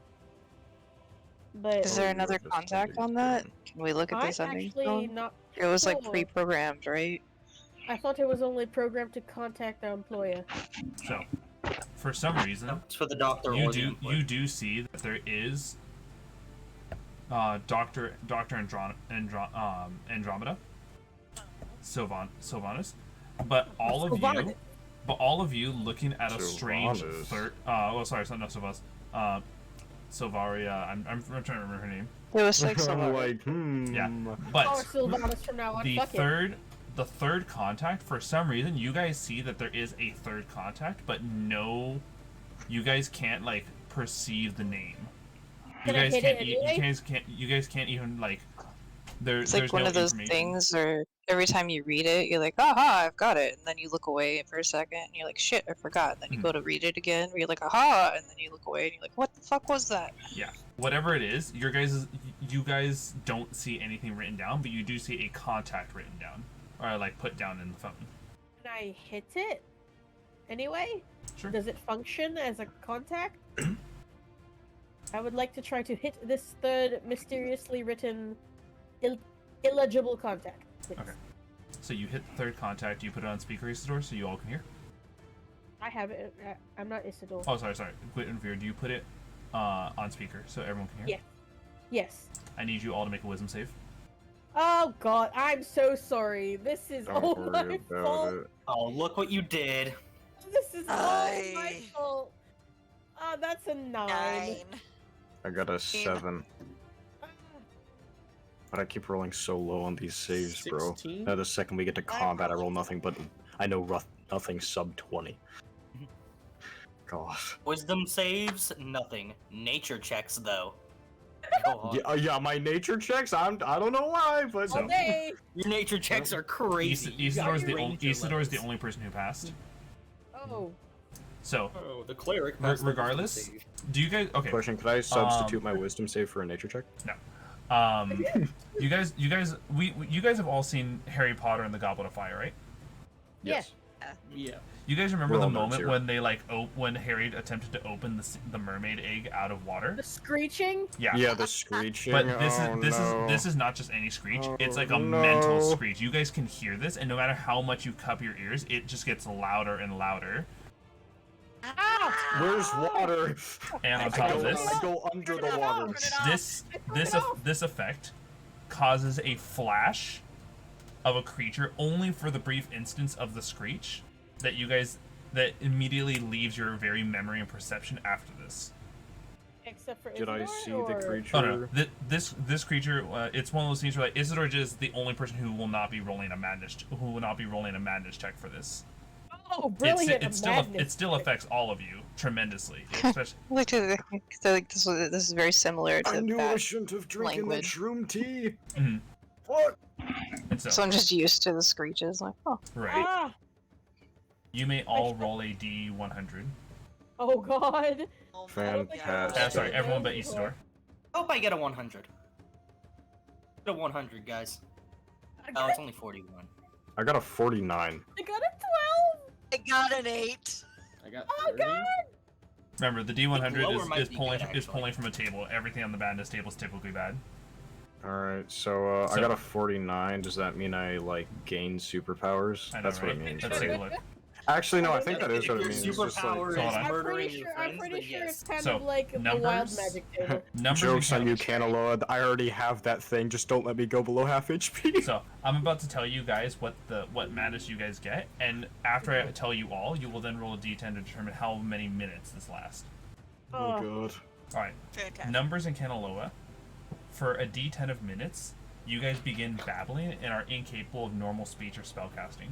But Is there Oh, another you're just contact sending on that? stone. Can we look at I'm the sending actually stone? not It was like sure. pre-programmed, right? I thought it was only programmed to contact our employer. So, for some reason, It's for the doctor you or the employee. you do see that there is Doctor Andromeda, Sylvanus, but all of you, Sylvanus. But all of you looking at a strange Sylvanas. third. Sorry, it's not Sylvanas. Sylvaria. I'm trying to remember her name. It was like so I'm like, Yeah, Call her but Sylvanas from now on. the Fuck it. third contact, for some reason, you guys see that there is a third contact, but no, you guys can't like perceive the name. You Can I guys hit can't. it You anyway? guys can't even like. It's There's like one no of those information. things where every time you read it, you're like, aha, I've got it. And then you look away for a second and you're like, shit, I forgot. And then you go to read it again, where you're like, aha, and then you look away and you're like, what the fuck was that? Yeah, whatever it is, you guys don't see anything written down, but you do see a contact written down, or like put down in the phone. Can I hit it? Anyway? Sure. Does it function as a contact? I would like to try to hit this third mysteriously written illegible contact. Please. Okay. So you hit the third contact. You put it on speaker, Isidore, so you all can hear. I have it. I'm not Isidore. Oh, sorry. Guinevere, do you put it on speaker so everyone can hear? Yeah. Yes. I need you all to make a wisdom save. Oh god, I'm so sorry. This is don't all worry my about fault. it. Oh, look what you did. This is all my Aye. fault. Oh, that's a 9. 9. I got a 7. But I keep rolling so low on these saves, bro. 16? Now the second we get to combat, I roll nothing but I know nothing sub 20. God. Wisdom saves, nothing. Nature checks, though. Go on. Yeah, my nature checks. I don't know why, but All day. Your nature checks are crazy. You got Isidore's your ranger Isidore's the levels. only person who passed. Oh. So, Oh, the cleric passed the regardless, wisdom save. do you guys okay? question: could I substitute my wisdom save for a nature check? You guys have all seen Harry Potter and the Goblet of Fire, right? Yes. Yeah. You guys remember We're the all nerds moment here. when they like when Harry attempted to open the mermaid egg out of water? The screeching? Yeah. Yeah, the screeching. But this no. is not just any screech. It's like a Oh, mental no. screech. You guys can hear this, and no matter how much you cup your ears, it just gets louder and louder. Where's water? And on I top of go, this, I go under the water. this effect causes a flash of a creature only for the brief instance of the screech that immediately leaves your very memory and perception after this. Except for Did I Isidore, see the or- creature? Oh no, this creature, it's one of those things where like Isidore is the only person who will not be rolling a madness check for this. Oh, brilliant! It still affects all of you tremendously, especially. I like to think that, like, this is very similar to I knew I that shouldn't have drinking that language. shroom tea. Mhm. What? And So I'm just used to the screeches. Like, oh, right, Ah! you may all roll a D100. Oh god! Oh my Fantastic. Sorry, everyone but Isidore. Hope I get a 100. Get a 100, guys. Oh, it's only 41. I got a 49. I got a 12! I got an 8. I got Oh 30. god! Remember, the lower D100 might is be pulling good, is actually. pulling from a table. Everything on the madness table is typically bad. Alright, so I So- got a 49. Does that mean I, like, gain superpowers? I know, That's right? what it means, Let's take a right? look. Actually, no, I think that If is what it your means. It's just like, superpower Hold is on. I'm murdering pretty your sure, friends, I'm pretty then sure yes. it's kind So, of like the wild numbers? magic table. Numbers jokes and on you, Kanaloa. I already have that thing. Just don't let me go below half HP. So I'm about to tell you guys what madness you guys get, and after I tell you all, you will then roll a D10 to determine how many minutes this lasts. Oh Oh, god. All right. Fantastic. Numbers in Kanaloa. For a D10 of minutes, you guys begin babbling and are incapable of normal speech or spellcasting.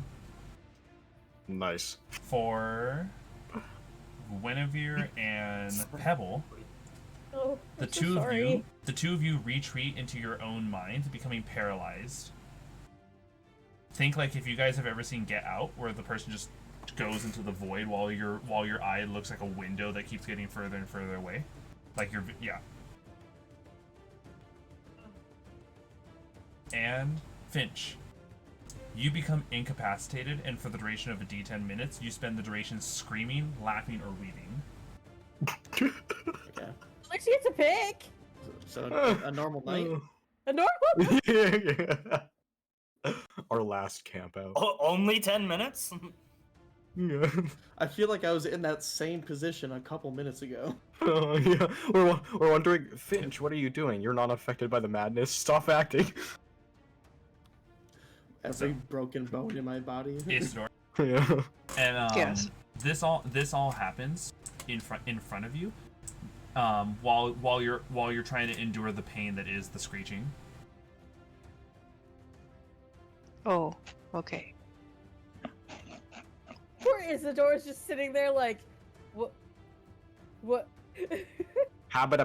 Nice. For Guinevere and Pebble, oh, the I'm so two sorry. of you retreat into your own mind, becoming paralyzed. Think like if you guys have ever seen Get Out, where the person just goes into the void while your eye looks like a window that keeps getting further and further away. Like yeah. And Finnch, you become incapacitated, and for the duration of a D10 minutes, you spend the duration screaming, laughing, or weeping. Okay. At least you get to pick! So a normal night. A normal? Yeah. Our last camp out. Only 10 minutes? Yeah. I feel like I was in that same position a couple minutes ago. Oh, yeah. We're wondering, Finnch, what are you doing? You're not affected by the madness. Stop acting. Every broken bone in my body. Isidore, Yeah. And Yes. this all happens in front of you, while you're trying to endure the pain that is the screeching. Oh, okay. Poor Isidore's just sitting there like, what? What? My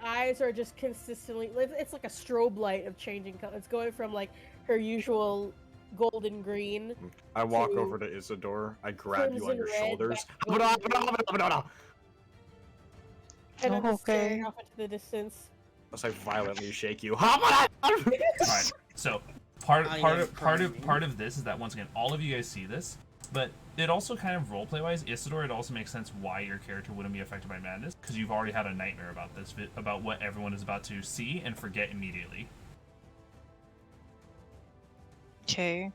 eyes are just consistently. It's like a strobe light of changing color. It's going from like her usual golden green. I walk to over to Isidore. I grab you on crimson your red, shoulders. back to golden green, and I'm just Okay. staring off into the distance. As I violently shake you. Alright, so part I am of crying. this is that once again all of you guys see this, but it also kind of roleplay wise, Isidore, it also makes sense why your character wouldn't be affected by madness, because you've already had a nightmare about this, about what everyone is about to see and forget immediately. Okay.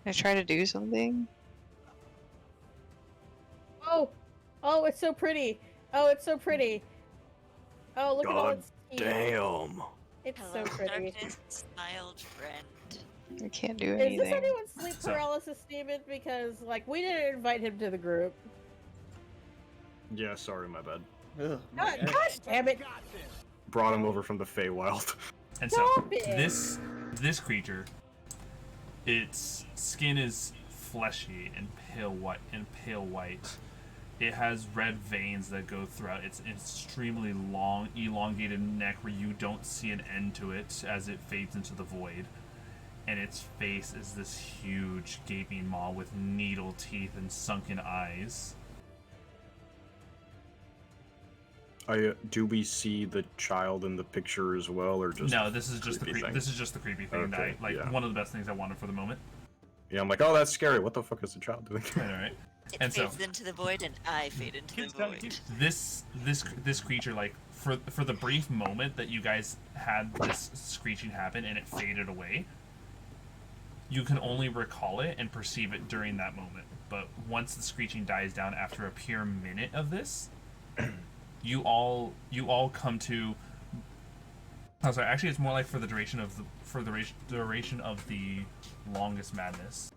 I try to do something. Oh, oh, it's so pretty. Oh, it's so pretty. Oh, look at all God its teeth. Damn. It's Hello, so pretty. darkness, my old friend. I can't do Is this anything. anyone's sleep So- paralysis demon? Because, like, we didn't invite him to the group. Yeah, sorry, my bad. Ugh, God, my God ex. damn it! Brought him over from the Feywild. And so Stop it! this creature, its skin is fleshy and pale white. It has red veins that go throughout its extremely long, elongated neck where you don't see an end to it as it fades into the void. And its face is this huge, gaping maw with needle teeth and sunken eyes. Do we see the child in the picture as well, or just No, this is just the creepy thing? this is just the creepy thing. Okay, that, yeah. one of the best things I wanted for the moment. Yeah, I'm like, oh, that's scary. What the fuck is the child doing? Right, all right. It And so- fades into the void, and I fade into the void. This creature, like for the brief moment that you guys had this screeching happen and it faded away, you can only recall it and perceive it during that moment. But once the screeching dies down after a pure minute of this, you all come to. Oh, sorry. Actually, it's more like for the duration of the longest madness.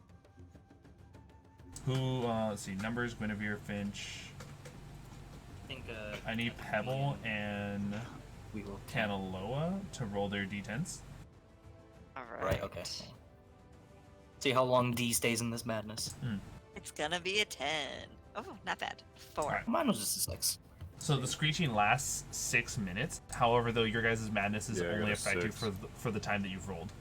Who? Let's see. Numbers: Guinevere, Finnch. I think I need Pebble and we will. Kanaloa to roll their d10s. Alright. Right. Okay. See how long D stays in this madness. It's gonna be a 10. Oh, not bad. 4. Alright. Mine was just a 6. So the screeching lasts 6 minutes. However, though, your guys' madness is Yeah, I got only a effective 6. for the time that you've rolled.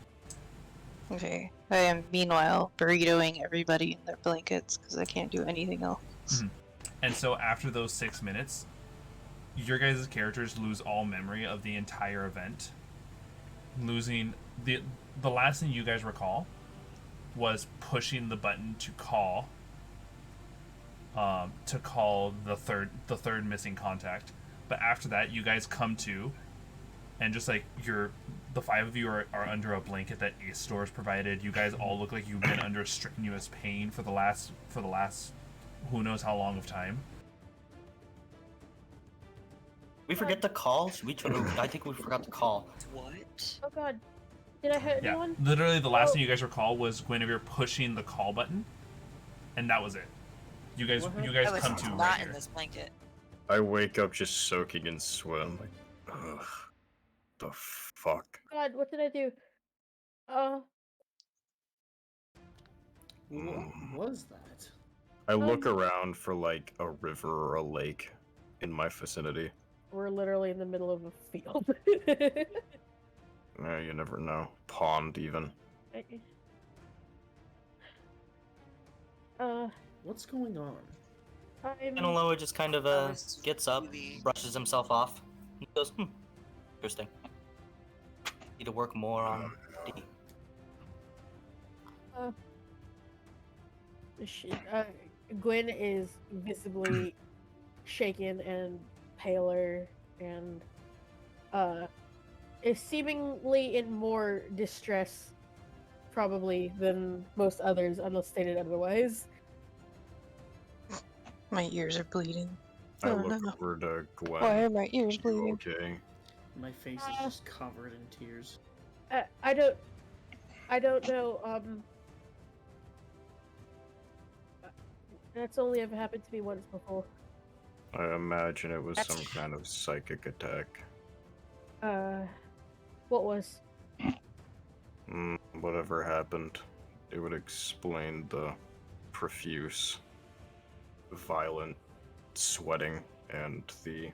Okay. I am meanwhile burritoing everybody in their blankets because I can't do anything else. And so after those 6 minutes, your guys' characters lose all memory of the entire event. Losing the last thing you guys recall was pushing the button to call the third missing contact. But after that, you guys come to, and just like the 5 of you are under a blanket that Isidore provided. You guys all look like you've been under strenuous pain for the last who knows how long of time. We forget the call. Should we try to, I think we forgot the call. What? Oh god. Did I hit Yeah, anyone? literally the last thing you guys recall was Guinevere pushing the call button, and that was it. You guys What you guys I was come to not right in here. this blanket. I wake up just soaking in sweat. I'm like, ugh, the fuck. God, what did I do? What was that? I look around for like a river or a lake in my vicinity. We're literally in the middle of a field. You never know. Pond, even. What's going on? Kanaloa just kind of I was gets up, really- brushes himself off. He goes, interesting. Need to work more on D. Gwen is visibly shaken and paler and is seemingly in more distress probably than most others unless stated otherwise. My ears are bleeding. I Oh, look no. over to Gwen. Why are my ears You bleeding? okay? My face is just covered in tears. I don't know. That's only ever happened to me once before. I imagine it was That's- some kind of psychic attack. What was? Whatever happened, it would explain the profuse, violent sweating and the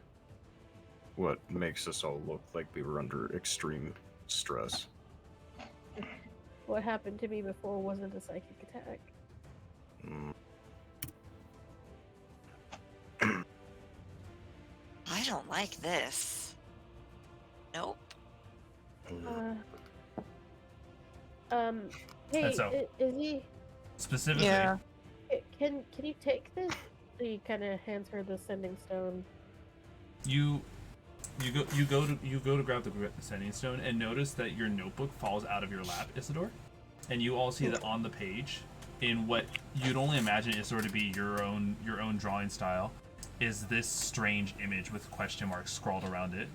what makes us all look like we were under extreme stress. What happened to me before wasn't a psychic attack. Mm. I don't like this. Nope. Hey, And so- is he? Specifically, Yeah. Can you take this? He kind of hands her the sending stone. you go to grab the sending stone and notice that your notebook falls out of your lap, Isidore, and you all see that on the page, in what you'd only imagine is sort of be your own drawing style, is this strange image with question marks scrawled around it.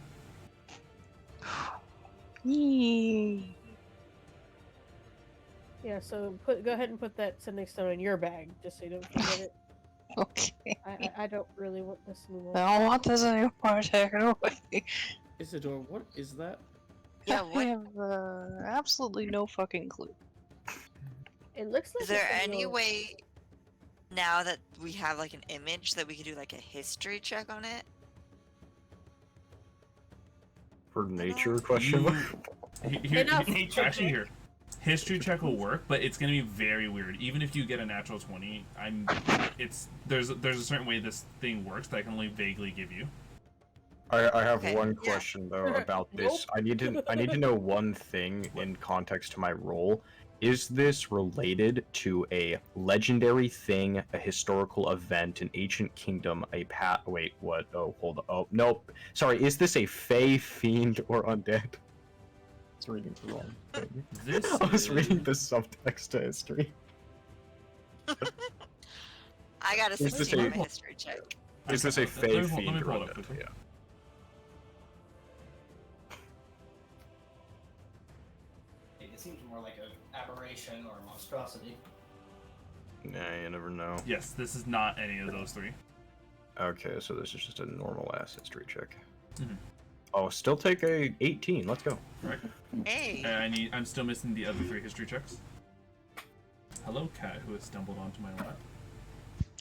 Yee. Yeah, so go ahead and put that sending stone in your bag, just so you don't forget it. Okay. I don't really want this anymore. I don't want this anymore. Take it away. Isidore, what is that? Yeah, I what have absolutely no fucking clue. It looks like is there it's a any little- way now that we have like an image that we could do like a history check on it? For nature, question mark? Enough. Actually, here, history check will work, but it's gonna be very weird. Even if you get a natural 20, there's a certain way this thing works that I can only vaguely give you. I have Okay, one yeah. question though about Nope. this. I need to know one thing in context to my role. Is this related to a legendary thing, a historical event, an ancient kingdom, wait, what? Oh, hold on. Oh, nope. Sorry, is this a fey, fiend, or undead? I was reading the wrong thing. This I was reading is- the subtext to history. I got a Is this 16 on a- my history check. Is this a Let fey, me pull- fiend, let me or pull it up undead? quickly. Yeah. It seems more like an aberration or a monstrosity. Nah, you never know. Yes, this is not any of those three. Okay, so this is just a normal ass history check. Mhm. Oh, still take a 18. Let's go. Right? Hey. And I'm still missing the other three history checks. Hello, cat who has stumbled onto my lap.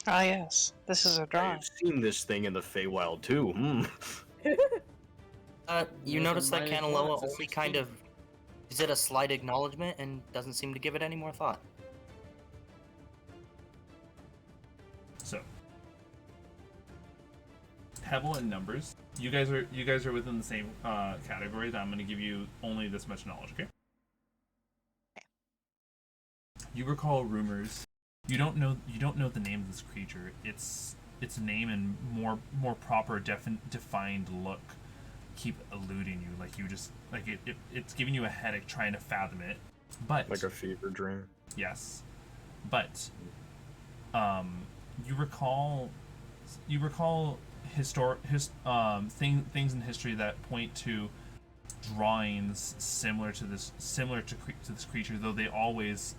Ah, yes. This is a drawing. I've seen this thing in the Feywild too. You There's a notice that minus one, Kanaloa it's a only kind 16. of is it a slight acknowledgement and doesn't seem to give it any more thought. So, Pebble and numbers. You guys are within the same category. That I'm going to give you only this much knowledge. Okay. You recall rumors. You don't know the name of this creature. Its name and more proper defined look keep eluding you. Like you just like it's giving you a headache trying to fathom it. But Like a fever dream. yes, but you recall things in history that point to drawings similar to this creature, though they're always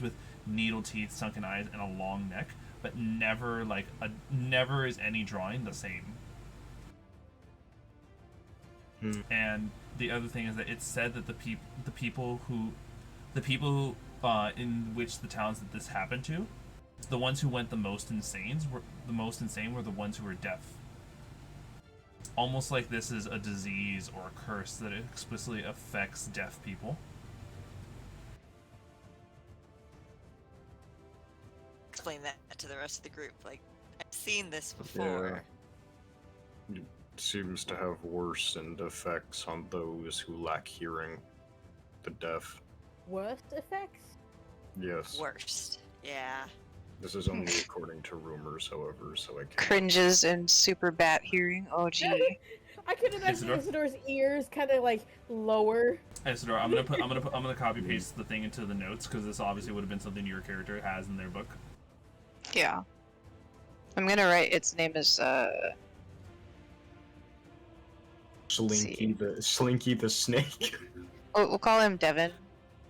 with needle teeth, sunken eyes, and a long neck, but never is any drawing the same. And the other thing is that it's said that the people in which the towns that this happened to, the ones who went the most insane were the ones who were deaf. Almost like this is a disease or a curse that explicitly affects deaf people. Explain that to the rest of the group. Like, I've seen this before. It seems to have worsened effects on those who lack hearing. The deaf. Worst effects? Yes. Worst. Yeah. This is only according to rumors, however, so I can't. Cringes and super bat hearing. Oh, gee. I could imagine Isidore? Isidore's ears kind of like lower. Isidore, I'm gonna copy paste the thing into the notes because this obviously would have been something your character has in their book. Yeah. I'm gonna write its name is, Slinky the Snake. we'll call him Devin.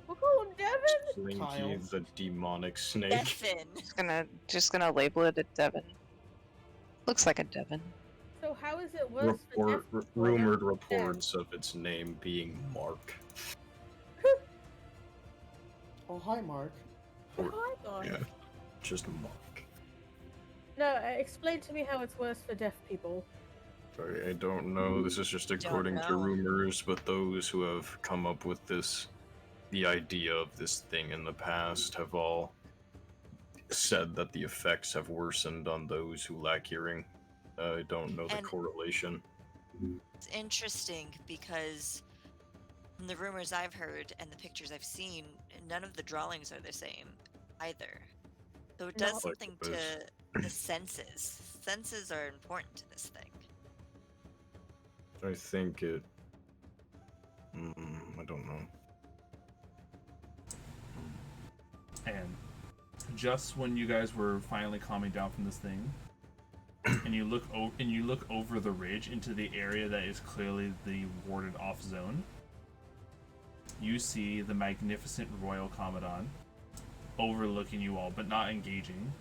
We'll call him Devin. Devin? Kyle. Slinky the demonic snake. Devin. Just gonna label it a Devon. Looks like a Devon. So how is it worse for deaf people? Rumored than reports of its name being Mark. Oh, hi, Mark. them? Oh my god. Yeah, just Mark. No, explain to me how it's worse for deaf people. Sorry, I don't know. This is just according to know. rumors, but those who have come up with the idea of this thing in the past, have all said that the effects have worsened on those who lack hearing. I don't know the And- correlation. It's interesting because from the rumors I've heard and the pictures I've seen, none of the drawings are the same either. So it does No. something Like to the senses. Senses are important to this thing. I think it. I don't know. And just when you guys were finally calming down from this thing, and you look over the ridge into the area that is clearly the warded off zone, you see the magnificent Royal Commandant overlooking you all, but not engaging.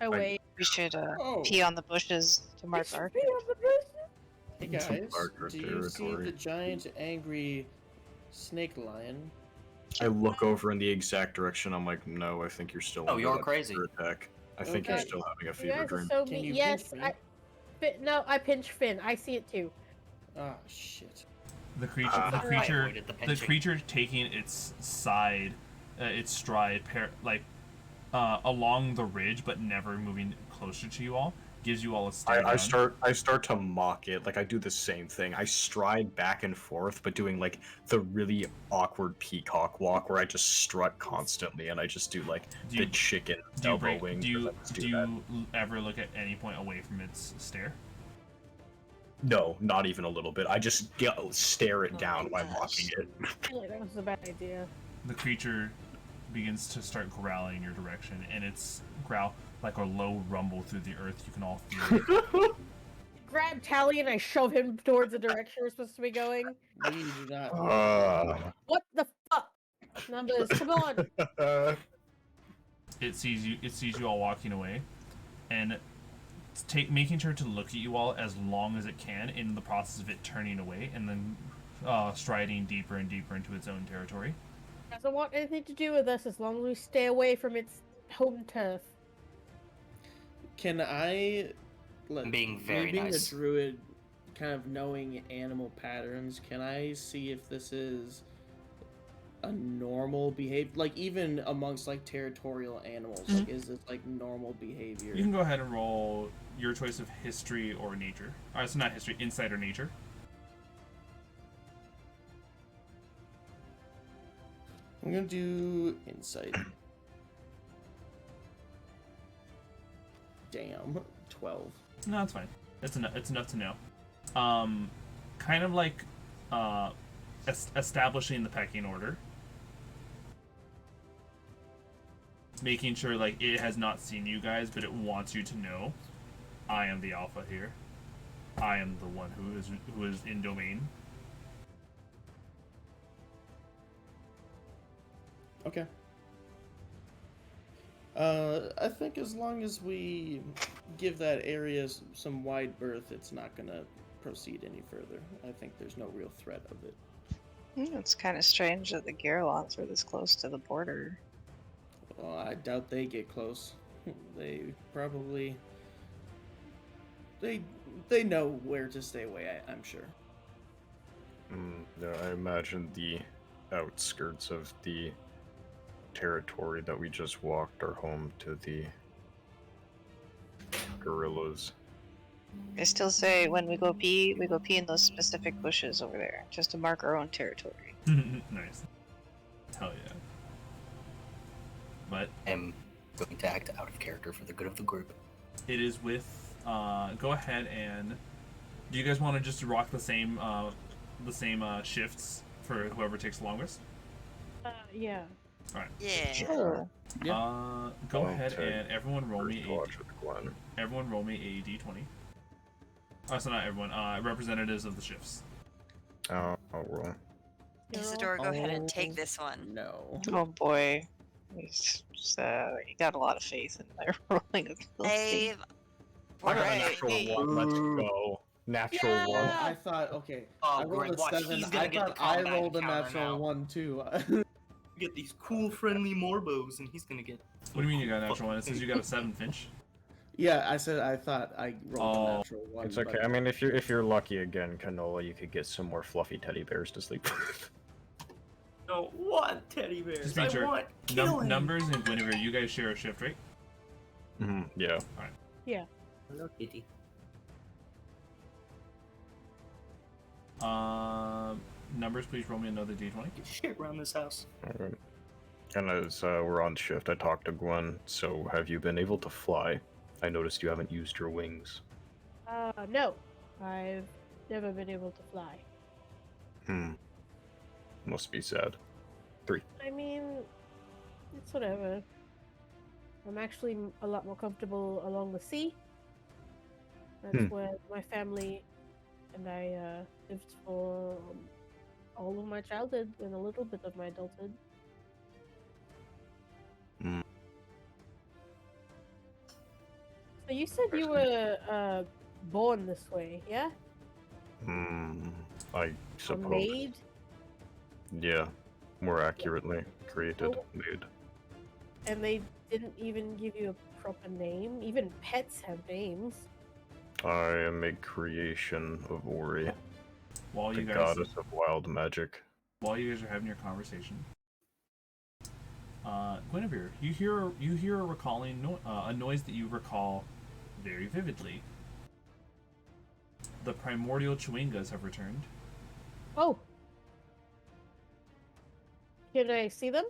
Oh wait. We should Oh. pee on the bushes to mark It's our. me on the bushes. Hey It's guys, Barker do you see territory. the giant angry snake lion? I look over in the exact direction. I'm like, no, I think you're still. Oh, under you're that crazy. fever attack. I think you're Okay. still having a You fever guys are dream. so Can mean. you Yes, pinch me? No, I pinch Finn. I see it too. Ah, shit. The creature, Ah. the I creature, avoided the the pinching. creature taking its stride, along the ridge, but never moving closer to you all, gives you all a stare I down. start to mock it. Like I do the same thing. I stride back and forth, but doing like the really awkward peacock walk where I just strut constantly and I just do like Do the you- chicken Do you elbow break? wing. Do you 'cause I just do that. you ever look at any point away from its stare? No, not even a little bit. I just stare it Oh down my while gosh. mocking it. I feel like that was a bad idea. The creature begins to start growling in your direction, and its growl like a low rumble through the earth. You can all feel it. Grab Talion, I shove him towards the direction we're supposed to be going. We do not. What the fuck? Numbers, come on! It sees you. It sees you all walking away, and making sure to look at you all as long as it can in the process of it turning away, and then striding deeper and deeper into its own territory. Doesn't want anything to do with us as long as we stay away from its home turf. Can I, I'm being very me being nice. a druid, kind of knowing animal patterns, can I see if this is a normal behavior, like even amongst like territorial animals? Like, is this like normal behavior? You can go ahead and roll your choice of history or nature. It's not history, insight or nature. I'm gonna do insight. Damn, 12. No, it's fine. It's enough. It's enough to know. Kind of like establishing the pecking order, making sure like it has not seen you guys, but it wants you to know, I am the alpha here. I am the one who is in domain. Okay. I think as long as we give that area some wide berth, it's not gonna proceed any further. I think there's no real threat of it. It's kind of strange that the Garelons were this close to the border. Well, I doubt they get close. They probably they know where to stay away. I'm sure. Yeah, I imagine the outskirts of the territory that we just walked are home to the gorillas. I still say when we go pee in those specific bushes over there, just to mark our own territory. Nice. Hell yeah. But I'm going to act out of character for the good of the group. it is with. Go ahead and. Do you guys want to just rock the same shifts for whoever takes the longest? Yeah. All right. Yeah. Sure. Go ahead Okay. and everyone roll me First watch with Glenn. everyone roll me a d20. So not everyone. Representatives of the shifts. I'll roll. Isidore, go ahead and take Oh, this one. No. Oh boy. You got a lot of faith in my rolling ability. Save. I got a Alright. natural 1. Let's go. Natural Oh, 1. I thought, okay. Oh, I rolled great. a Watch, 7. he's gonna I get the thought I combat rolled a encounter natural now. 1 too. Get these cool, friendly morbos, and he's gonna get. What do you mean you got a natural one? It says you got a 7, Finch. Yeah, I said I thought I rolled a natural 1. It's okay. but- I mean, if you're lucky again, Canola, you could get some more fluffy teddy bears to sleep with. No, what teddy bears? Just be I sure. want killing. Numbers and Guinevere, you guys share a shift, right? Yeah. Hello, kitty. Numbers, please roll me another d20. Get shit around this house. Alright. And as we're on shift, I talked to Gwen. So, have you been able to fly? I noticed you haven't used your wings. No. I've never been able to fly. Must be sad. I mean, it's whatever. I'm actually a lot more comfortable along the sea. That's where my family and I lived for all of my childhood and a little bit of my adulthood. So you said you were born this way, yeah? I Or suppose. made? Yeah. More accurately, created, Oh. made. And they didn't even give you a proper name? Even pets have names. I am a creation of Ori, While the you guys goddess of wild magic. while you guys are having your conversation, Guinevere, you hear a recalling a noise that you recall very vividly. The primordial chewingas have returned. Oh! Can I see them?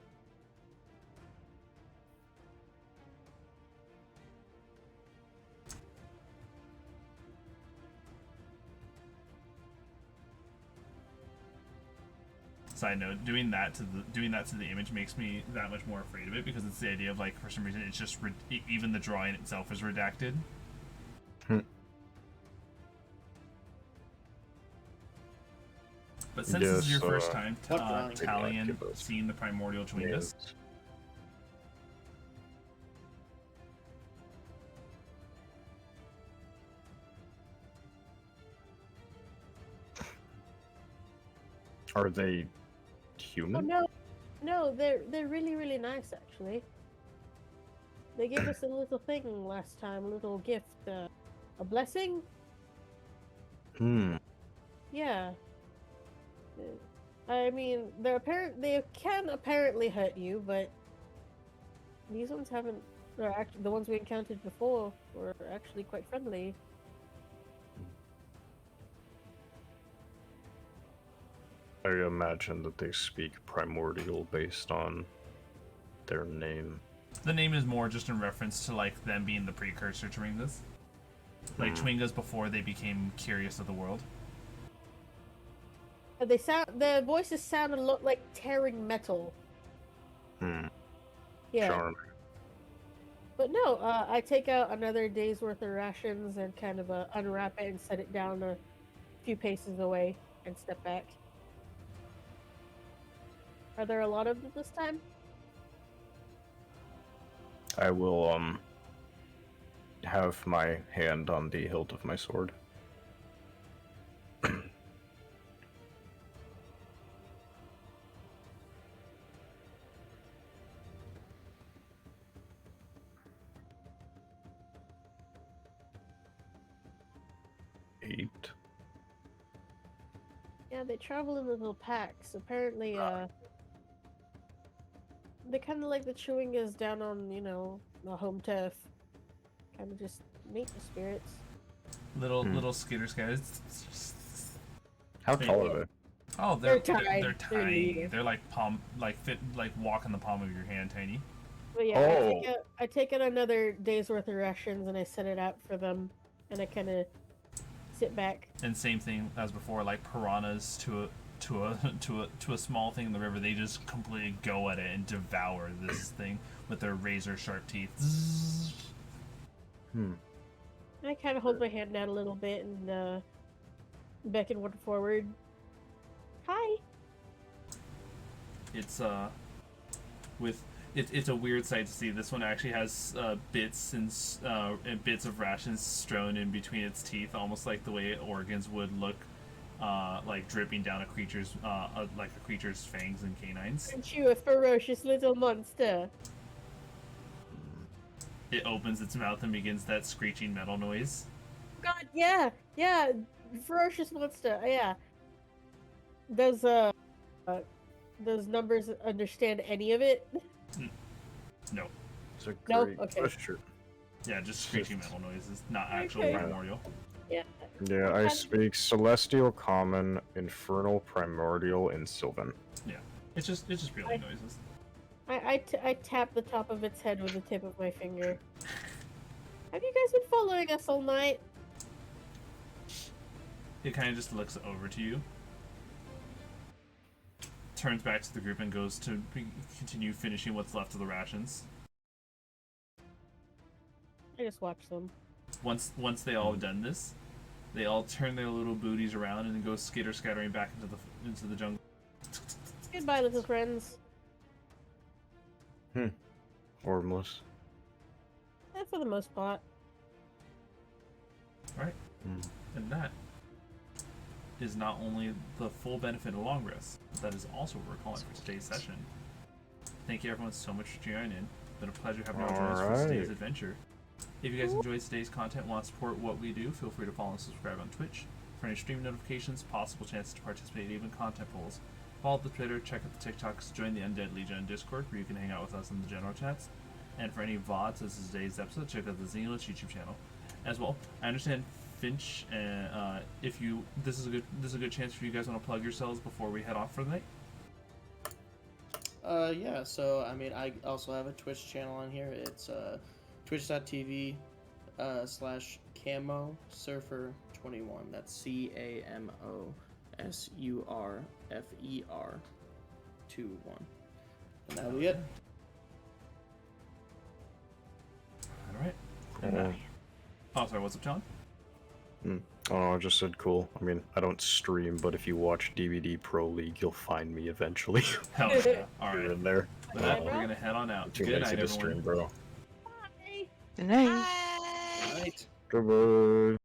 Side note: doing that to the image makes me that much more afraid of it, because it's the idea of, like, for some reason it's just even the drawing itself is redacted. But since this is your first time, what drawing? Talion, Give us seeing the primordial chewingas, Yes. Are they Oh human? no, they're really nice actually. They gave us a little thing last time, a little gift, a blessing. Yeah. I mean, they can apparently hurt you, but these ones haven't. The ones we encountered before were actually quite friendly. I imagine that they speak primordial based on their name. the name is more just in reference to, like, them being the precursor to chewingas, like chewingas before they became curious of the world. Their voices sound a lot like tearing metal. Yeah. Charming. But no, I take out another day's worth of rations and kind of unwrap it and set it down a few paces away and step back. Are there a lot of them this time? I will have my hand on the hilt of my sword. Eight. Yeah, they travel in little packs. Apparently, they kind of like the chewingas down on, the home turf. Kind of just meet the spirits. Little skitters guys. How tall Yeah. are they? Oh, They're they're tiny. they're They're tiny. little. They're like walk in the palm of your hand, tiny. But yeah, Oh. I take out another day's worth of rations and I set it out for them, and I kind of sit back. And same thing as before, like piranhas to a small thing in the river. They just completely go at it and devour this thing with their razor sharp teeth. Zzz. I kind of hold my hand out a little bit and beckon one forward. Hi. It's it's a weird sight to see. This one actually has bits and bits of rations strewn in between its teeth, almost like the way organs would look, like dripping down a creature's fangs and canines. Aren't you a ferocious little monster? It opens its mouth and begins that screeching metal noise. God, yeah, ferocious monster, yeah. Does numbers understand any of it? No. It's a No? great Okay. question. Yeah, just screeching metal noises, not actual Okay. primordial. Yeah. Yeah, I speak Celestial, Common, Infernal, Primordial, and Sylvan. It's just really noises. I tap the top of its head with the tip of my finger. Have you guys been following us all night? It kind of just looks over to you, turns back to the group, and goes to continue finishing what's left of the rations. I just watch them. Once they all have done this, they all turn their little booties around and go scattering back into the jungle. Goodbye, little friends. Ormless. For the most part. Right. And that is not only the full benefit of long rest, but that is also what we're calling for today's session. Thank you everyone so much for tuning in. It's been a pleasure having you all join us for today's adventure. If you guys enjoyed today's content and want to support what we do, feel free to follow and subscribe on Twitch. For any stream notifications, possible chances to participate, and even content polls, follow the Twitter, check out the TikToks, join the Undead Legion Discord where you can hang out with us in the general chats. And for any VODs, this is today's episode, check out the Xenoless YouTube channel. As well, I understand Finnch, and this is a good chance for you guys want to plug yourselves before we head off for the night. Yeah, so I mean, I also have a Twitch channel on here. It's twitch.tv /camo surfer21. That's CAMOSURFER 21. And that'll be it. Alright. Oh, sorry, what's up, John? Oh, I just said cool. I mean, I don't stream, but if you watch DVD Pro League, you'll find me eventually. Hell yeah. You're Alright. in there. With that, we're gonna head on out. Too Good lazy night, to stream, everyone. bro. Bye. Good night. Bye. Right. Goodbye.